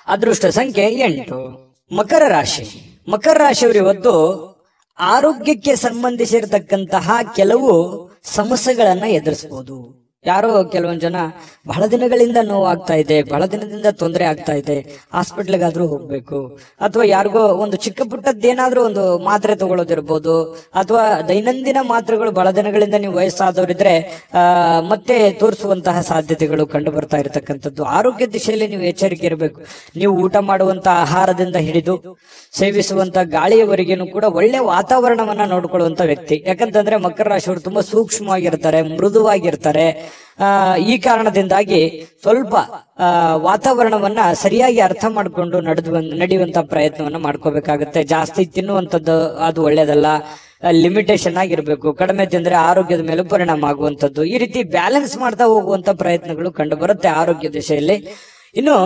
ಅದೃಷ್ಟ ಸಂಖ್ಯೆ 8. ಮಕರ ರಾಶಿ. ಮಕರ ರಾಶಿಯವರು ಇವತ್ತು ಆರೋಗ್ಯಕ್ಕೆ ಸಂಬಂಧಿಸಿರತಕ್ಕಂತಹ ಕೆಲವು ಸಮಸ್ಯೆಗಳನ್ನ ಎದುರಿಸಬಹುದು. ಯಾರೋ ಕೆಲವೊಂದು ಜನ ಬಹಳ ದಿನಗಳಿಂದ ನೋವಾಗ್ತಾ ಇದೆ, ಬಹಳ ದಿನದಿಂದ ತೊಂದರೆ ಆಗ್ತಾ ಇದೆ, ಹಾಸ್ಪಿಟ್ಲ್ಗಾದ್ರೂ ಹೋಗ್ಬೇಕು, ಅಥವಾ ಯಾರಿಗೋ ಒಂದು ಚಿಕ್ಕ ಪುಟ್ಟದ್ದೇನಾದ್ರೂ ಒಂದು ಮಾತ್ರೆ ತಗೊಳ್ಳೋದಿರ್ಬೋದು, ಅಥವಾ ದೈನಂದಿನ ಮಾತ್ರೆಗಳು ಬಹಳ ದಿನಗಳಿಂದ ನೀವು ವಯಸ್ಸಾದವರಿದ್ರೆ ಮತ್ತೆ ತೋರಿಸುವಂತಹ ಸಾಧ್ಯತೆಗಳು ಕಂಡು ಬರ್ತಾ ಇರತಕ್ಕಂಥದ್ದು. ಆರೋಗ್ಯ ದಿಶೆಯಲ್ಲಿ ನೀವು ಎಚ್ಚರಿಕೆ ಇರಬೇಕು. ನೀವು ಊಟ ಮಾಡುವಂತ ಆಹಾರದಿಂದ ಹಿಡಿದು ಸೇವಿಸುವಂತ ಗಾಳಿಯವರೆಗೇನು ಕೂಡ ಒಳ್ಳೆ ವಾತಾವರಣವನ್ನ ನೋಡ್ಕೊಳ್ಳುವಂತ ವ್ಯಕ್ತಿ. ಯಾಕಂತಂದ್ರೆ ಮಕರ ರಾಶಿಯವರು ತುಂಬಾ ಸೂಕ್ಷ್ಮವಾಗಿರ್ತಾರೆ, ಮೃದುವಾಗಿರ್ತಾರೆ. ಈ ಕಾರಣದಿಂದಾಗಿ ಸ್ವಲ್ಪ ವಾತಾವರಣವನ್ನ ಸರಿಯಾಗಿ ಅರ್ಥ ಮಾಡಿಕೊಂಡು ನಡೆಯುವಂತ ಪ್ರಯತ್ನವನ್ನ ಮಾಡ್ಕೋಬೇಕಾಗುತ್ತೆ. ಜಾಸ್ತಿ ತಿನ್ನುವಂಥದ್ದು ಅದು ಒಳ್ಳೇದಲ್ಲ, ಲಿಮಿಟೇಷನ್ ಆಗಿರ್ಬೇಕು. ಕಡಿಮೆ ತಿಂದ್ರೆ ಆರೋಗ್ಯದ ಮೇಲೆ ಪರಿಣಾಮ ಆಗುವಂಥದ್ದು. ಈ ರೀತಿ ಬ್ಯಾಲೆನ್ಸ್ ಮಾಡ್ತಾ ಹೋಗುವಂತ ಪ್ರಯತ್ನಗಳು ಕಂಡು ಬರುತ್ತೆ ಆರೋಗ್ಯ ದಿಶೆಯಲ್ಲಿ. ಇನ್ನು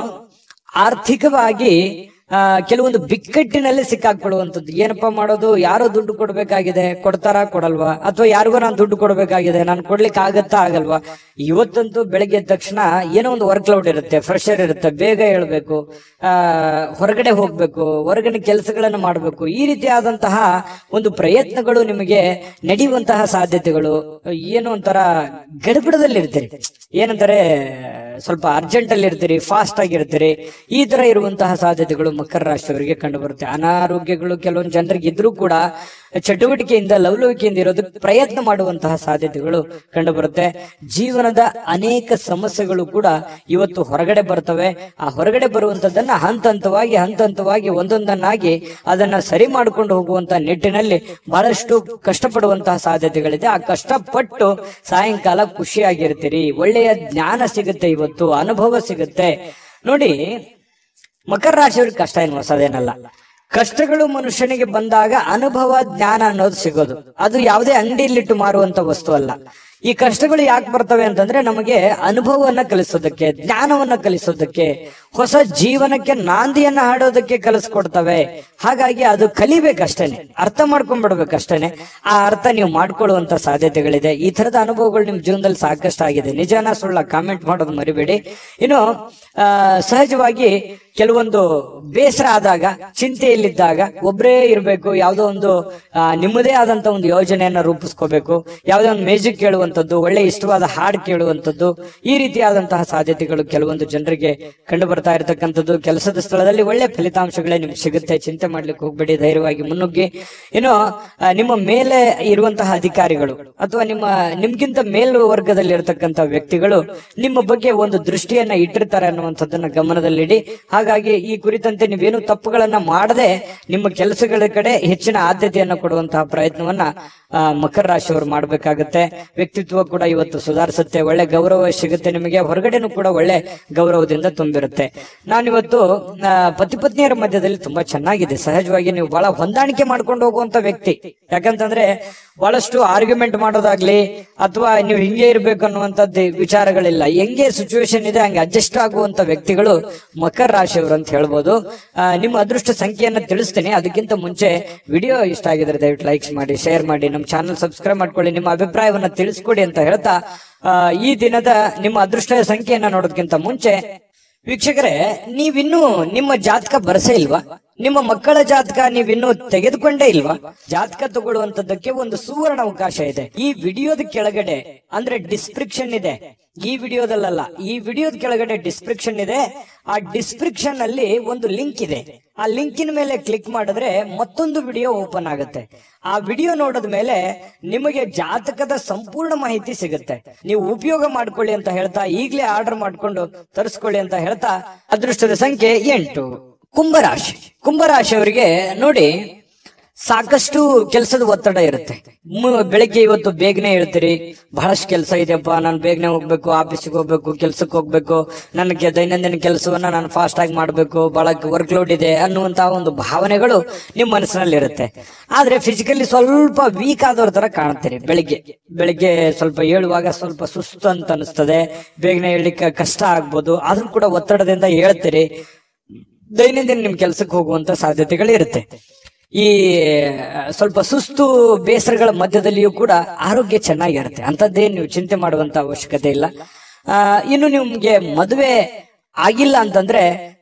ಆರ್ಥಿಕವಾಗಿ ಕೆಲವೊಂದು ಬಿಕ್ಕಟ್ಟಿನಲ್ಲಿ ಸಿಕ್ಕಾಕೊಳ್ಳುವಂಥದ್ದು. ಏನಪ್ಪಾ ಮಾಡೋದು, ಯಾರೋ ದುಡ್ಡು ಕೊಡ್ಬೇಕಾಗಿದೆ, ಕೊಡ್ತಾರಾ ಕೊಡಲ್ವಾ, ಅಥವಾ ಯಾರಿಗೋ ನಾನು ದುಡ್ಡು ಕೊಡ್ಬೇಕಾಗಿದೆ, ನಾನು ಕೊಡ್ಲಿಕ್ಕೆ ಆಗತ್ತಾ ಆಗಲ್ವಾ. ಇವತ್ತಂತೂ ಬೆಳಗ್ಗೆ ಎದ್ದ ತಕ್ಷಣ ಏನೋ ಒಂದು ವರ್ಕ್ ಲೋಡ್ ಇರುತ್ತೆ, ಪ್ರೆಷರ್ ಇರುತ್ತೆ, ಬೇಗ ಹೇಳ್ಬೇಕು, ಹೊರಗಡೆ ಹೋಗ್ಬೇಕು, ಹೊರಗಡೆ ಕೆಲಸಗಳನ್ನು ಮಾಡಬೇಕು. ಈ ರೀತಿಯಾದಂತಹ ಒಂದು ಪ್ರಯತ್ನಗಳು ನಿಮಗೆ ನಡೆಯುವಂತಹ ಸಾಧ್ಯತೆಗಳು. ಏನೋ ಒಂಥರ ಗಡಿಬಿಡದಲ್ಲಿ ಇರ್ತೀರಿ, ಏನಂತಾರೆ ಸ್ವಲ್ಪ ಅರ್ಜೆಂಟ್ ಅಲ್ಲಿ ಇರ್ತೀರಿ, ಫಾಸ್ಟ್ ಆಗಿರ್ತೀರಿ. ಈ ತರ ಇರುವಂತಹ ಸಾಧ್ಯತೆಗಳು ಮಕರ ರಾಶಿಯವರಿಗೆ ಕಂಡು ಬರುತ್ತೆ. ಅನಾರೋಗ್ಯಗಳು ಕೆಲವೊಂದು ಜನರಿಗೆ ಇದ್ರೂ ಕೂಡ ಚಟುವಟಿಕೆಯಿಂದ ಲವಲವಿಕೆಯಿಂದ ಇರೋದಕ್ಕೆ ಪ್ರಯತ್ನ ಮಾಡುವಂತಹ ಸಾಧ್ಯತೆಗಳು ಕಂಡು ಬರುತ್ತೆ. ಜೀವನದ ಅನೇಕ ಸಮಸ್ಯೆಗಳು ಕೂಡ ಇವತ್ತು ಹೊರಗಡೆ ಬರ್ತವೆ. ಆ ಹೊರಗಡೆ ಬರುವಂತದ್ದನ್ನ ಹಂತ ಹಂತವಾಗಿ ಒಂದೊಂದನ್ನಾಗಿ ಅದನ್ನ ಸರಿ ಮಾಡಿಕೊಂಡು ಹೋಗುವಂತ ನಿಟ್ಟಿನಲ್ಲಿ ಬಹಳಷ್ಟು ಕಷ್ಟಪಡುವಂತಹ ಸಾಧ್ಯತೆಗಳಿದೆ. ಆ ಕಷ್ಟಪಟ್ಟು ಸಾಯಂಕಾಲ ಖುಷಿಯಾಗಿರ್ತೀರಿ, ಒಳ್ಳೆಯ ಜ್ಞಾನ ಸಿಗುತ್ತೆ, ಇವತ್ತು ಅನುಭವ ಸಿಗುತ್ತೆ. ನೋಡಿ, ಮಕರ ರಾಶಿಯವ್ರಿಗೆ ಕಷ್ಟ ಏನು ಹೊಸದೇನಲ್ಲ. ಕಷ್ಟಗಳು ಮನುಷ್ಯನಿಗೆ ಬಂದಾಗ ಅನುಭವ ಜ್ಞಾನ ಅನ್ನೋದು ಸಿಗೋದು. ಅದು ಯಾವುದೇ ಅಂಗಡಿಯಲ್ಲಿಟ್ಟು ಮಾರುವಂತ ವಸ್ತು ಅಲ್ಲ. ಈ ಕಷ್ಟಗಳು ಯಾಕೆ ಬರ್ತವೆ ಅಂತಂದ್ರೆ ನಮಗೆ ಅನುಭವವನ್ನ ಕಲಿಸೋದಕ್ಕೆ, ಜ್ಞಾನವನ್ನ ಕಲಿಸೋದಕ್ಕೆ, ಹೊಸ ಜೀವನಕ್ಕೆ ನಾಂದಿಯನ್ನ ಹಾಡೋದಕ್ಕೆ ಕಲಿಸ್ಕೊಡ್ತವೆ. ಹಾಗಾಗಿ ಅದು ಕಲಿಬೇಕಷ್ಟೇನೆ, ಅರ್ಥ ಮಾಡ್ಕೊಂಡ್ಬಿಡ್ಬೇಕಷ್ಟೇನೆ. ಆ ಅರ್ಥ ನೀವು ಮಾಡ್ಕೊಳ್ಳುವಂತ ಸಾಧ್ಯತೆಗಳಿದೆ. ಈ ತರದ ಅನುಭವಗಳು ನಿಮ್ ಜೀವನದಲ್ಲಿ ಸಾಕಷ್ಟು ಆಗಿದೆ. ನಿಜಾನ ಸುಳ್ಳ ಕಾಮೆಂಟ್ ಮಾಡೋದು ಮರಿಬೇಡಿ. ಇನ್ನು ಸಹಜವಾಗಿ ಕೆಲವೊಂದು ಬೇಸರ ಆದಾಗ, ಚಿಂತೆಯಲ್ಲಿದ್ದಾಗ ಒಬ್ಬರೇ ಇರಬೇಕು, ಯಾವುದೋ ಒಂದು ನಿಮ್ಮದೇ ಆದಂತ ಒಂದು ಯೋಜನೆಯನ್ನ ರೂಪಿಸ್ಕೋಬೇಕು, ಯಾವುದೋ ಒಂದು ಮ್ಯೂಸಿಕ್ ಕೇಳುವಂಥದ್ದು, ಒಳ್ಳೆ ಇಷ್ಟವಾದ ಹಾಡು ಕೇಳುವಂಥದ್ದು, ಈ ರೀತಿಯಾದಂತಹ ಸಾಧ್ಯತೆಗಳು ಕೆಲವೊಂದು ಜನರಿಗೆ ಕಂಡು ಬರ್ತಾ ಇರತಕ್ಕಂಥದ್ದು. ಕೆಲಸದ ಸ್ಥಳದಲ್ಲಿ ಒಳ್ಳೆ ಫಲಿತಾಂಶಗಳೇ ನಿಮ್ಗೆ ಸಿಗುತ್ತೆ, ಚಿಂತೆ ಮಾಡ್ಲಿಕ್ಕೆ ಹೋಗ್ಬೇಡಿ, ಧೈರ್ಯವಾಗಿ ಮುನ್ನುಗ್ಗಿ. ಇನ್ನು ನಿಮ್ಮ ಮೇಲೆ ಇರುವಂತಹ ಅಧಿಕಾರಿಗಳು ಅಥವಾ ನಿಮ್ಗಿಂತ ಮೇಲ್ವರ್ಗದಲ್ಲಿ ಇರತಕ್ಕಂತ ವ್ಯಕ್ತಿಗಳು ನಿಮ್ಮ ಬಗ್ಗೆ ಒಂದು ದೃಷ್ಟಿಯನ್ನ ಇಟ್ಟಿರ್ತಾರೆ ಅನ್ನುವಂಥದ್ದನ್ನ ಗಮನದಲ್ಲಿಡಿ. ಹಾಗಾಗಿ ಈ ಕುರಿತಂತೆ ನೀವೇನು ತಪ್ಪುಗಳನ್ನ ಮಾಡದೆ ನಿಮ್ಮ ಕೆಲಸಗಳ ಕಡೆ ಹೆಚ್ಚಿನ ಆದ್ಯತೆಯನ್ನು ಕೊಡುವಂತಹ ಪ್ರಯತ್ನವನ್ನ ಮಕರ ರಾಶಿಯವರು ಮಾಡಬೇಕಾಗತ್ತೆ. ವ್ಯಕ್ತಿತ್ವ ಕೂಡ ಇವತ್ತು ಸುಧಾರಿಸುತ್ತೆ, ಒಳ್ಳೆ ಗೌರವ ಸಿಗುತ್ತೆ ನಿಮಗೆ, ಹೊರಗಡೆನೂ ಕೂಡ ಒಳ್ಳೆ ಗೌರವದಿಂದ ತುಂಬಿರುತ್ತೆ. ನಾನಿವತ್ತು ಪತಿ ಪತ್ನಿಯರ ಮಧ್ಯದಲ್ಲಿ ತುಂಬಾ ಚೆನ್ನಾಗಿದೆ. ಸಹಜವಾಗಿ ನೀವು ಬಹಳ ಹೊಂದಾಣಿಕೆ ಮಾಡ್ಕೊಂಡು ಹೋಗುವಂತ ವ್ಯಕ್ತಿ. ಯಾಕಂತಂದ್ರೆ ಬಹಳಷ್ಟು ಆರ್ಗ್ಯುಮೆಂಟ್ ಮಾಡೋದಾಗ್ಲಿ ಅಥವಾ ನೀವು ಹಿಂಗೆ ಇರ್ಬೇಕು ಅನ್ನುವಂಥದ್ದು ವಿಚಾರಗಳಿಲ್ಲ. ಹೆಂಗೆ ಸಿಚುವೇಶನ್ ಇದೆ ಹಂಗೆ ಅಡ್ಜಸ್ಟ್ ಆಗುವಂತ ವ್ಯಕ್ತಿಗಳು ಮಕರ ರಾಶಿಯವರು ಅಂತ ಹೇಳ್ಬೋದು. ನಿಮ್ಮ ಅದೃಷ್ಟ ಸಂಖ್ಯೆಯನ್ನ ತಿಳಿಸ್ತೀನಿ. ಅದಕ್ಕಿಂತ ಮುಂಚೆ ವಿಡಿಯೋ ಇಷ್ಟ ಆಗಿದ್ರೆ ದಯವಿಟ್ಟು ಲೈಕ್ಸ್ ಮಾಡಿ, ಶೇರ್ ಮಾಡಿ, ನಮ್ಮ ಚಾನಲ್ ಸಬ್ಸ್ಕ್ರೈಬ್ ಮಾಡ್ಕೊಳ್ಳಿ, ನಿಮ್ಮ ಅಭಿಪ್ರಾಯವನ್ನ ತಿಳಿಸ್ಕೊಡಿ ಅಂತ ಹೇಳ್ತಾ ಈ ದಿನದ ನಿಮ್ಮ ಅದೃಷ್ಟ ಸಂಖ್ಯೆಯನ್ನ ನೋಡೋದಕ್ಕಿಂತ ಮುಂಚೆ ವೀಕ್ಷಕರೇ, ನೀವಿನ್ನೂ ನಿಮ್ಮ ಜಾತಕ ಬರಸೇ ಇಲ್ವಾ? ನಿಮ್ಮ ಮಕ್ಕಳ ಜಾತಕ ನೀವಿನ್ನೂ ತೆಗೆದುಕೊಂಡೇ ಇಲ್ವಾ? ಜಾತಕ ತಗೊಳ್ಳುವಂತದ್ದಕ್ಕೆ ಒಂದು ಸುವರ್ಣ ಅವಕಾಶ ಇದೆ. ಈ ವಿಡಿಯೋದ ಕೆಳಗಡೆ ಅಂದ್ರೆ ಡಿಸ್ಕ್ರಿಪ್ಷನ್ ಇದೆ, ಈ ವಿಡಿಯೋದಲ್ಲ, ಈ ವಿಡಿಯೋದ ಕೆಳಗಡೆ ಡಿಸ್ಕ್ರಿಪ್ಷನ್ ಇದೆ. ಆ ಡಿಸ್ಕ್ರಿಪ್ಷನ್ ಅಲ್ಲಿ ಒಂದು ಲಿಂಕ್ ಇದೆ. ಆ ಲಿಂಕಿನ ಮೇಲೆ ಕ್ಲಿಕ್ ಮಾಡಿದ್ರೆ ಮತ್ತೊಂದು ವಿಡಿಯೋ ಓಪನ್ ಆಗುತ್ತೆ. ಆ ವಿಡಿಯೋ ನೋಡಿದ ಮೇಲೆ ನಿಮಗೆ ಜಾತಕದ ಸಂಪೂರ್ಣ ಮಾಹಿತಿ ಸಿಗುತ್ತೆ. ನೀವು ಉಪಯೋಗ ಮಾಡ್ಕೊಳ್ಳಿ ಅಂತ ಹೇಳ್ತಾ, ಈಗಲೇ ಆರ್ಡರ್ ಮಾಡ್ಕೊಂಡು ತರಿಸ್ಕೊಳ್ಳಿ ಅಂತ ಹೇಳ್ತಾ, ಅದೃಷ್ಟದ ಸಂಖ್ಯೆ 8. ಕುಂಭರಾಶಿಯವರಿಗೆ ನೋಡಿ, ಸಾಕಷ್ಟು ಕೆಲಸದ ಒತ್ತಡ ಇರುತ್ತೆ. ಬೆಳಿಗ್ಗೆ ಇವತ್ತು ಬೇಗನೆ ಹೇಳ್ತೀರಿ, ಬಹಳಷ್ಟು ಕೆಲಸ ಇದೆಯಪ್ಪ, ನಾನು ಬೇಗನೆ ಹೋಗ್ಬೇಕು, ಆಫೀಸಿಗೆ ಹೋಗ್ಬೇಕು, ಕೆಲ್ಸಕ್ಕೆ ಹೋಗ್ಬೇಕು, ನನಗೆ ದೈನಂದಿನ ಕೆಲಸವನ್ನ ನಾನು ಫಾಸ್ಟ್ ಆಗಿ ಮಾಡ್ಬೇಕು, ಬಹಳ ವರ್ಕ್ ಲೋಡ್ ಇದೆ ಅನ್ನುವಂತಹ ಒಂದು ಭಾವನೆಗಳು ನಿಮ್ಮ ಮನಸ್ಸಿನಲ್ಲಿ ಇರುತ್ತೆ. ಆದ್ರೆ ಫಿಸಿಕಲಿ ಸ್ವಲ್ಪ ವೀಕ್ ಆದವ್ರ ತರ ಕಾಣ್ತೀರಿ. ಬೆಳಿಗ್ಗೆ ಸ್ವಲ್ಪ ಹೇಳುವಾಗ ಸ್ವಲ್ಪ ಸುಸ್ತು ಅಂತ ಅನಿಸ್ತದೆ, ಬೇಗನೆ ಹೇಳಲಿಕ್ಕೆ ಕಷ್ಟ ಆಗ್ಬೋದು. ಆದ್ರೂ ಕೂಡ ಒತ್ತಡದಿಂದ ಹೇಳ್ತೀರಿ. ದೈನಂದಿನ ನಿಮ್ ಕೆಲ್ಸಕ್ಕೆ ಹೋಗುವಂತ ಸಾಧ್ಯತೆಗಳಿರುತ್ತೆ. ಈ ಸ್ವಲ್ಪ ಸುಸ್ತು ಬೇಸರಗಳ ಮಧ್ಯದಲ್ಲಿಯೂ ಕೂಡ ಆರೋಗ್ಯ ಚೆನ್ನಾಗಿರುತ್ತೆ. ಅಂತದ್ದೇನು ನೀವು ಚಿಂತೆ ಮಾಡುವಂತ ಅವಶ್ಯಕತೆ ಇಲ್ಲ. ಇನ್ನು ನಿಮ್ಗೆ ಮದುವೆ ಆಗಿಲ್ಲ ಅಂತಂದ್ರೆ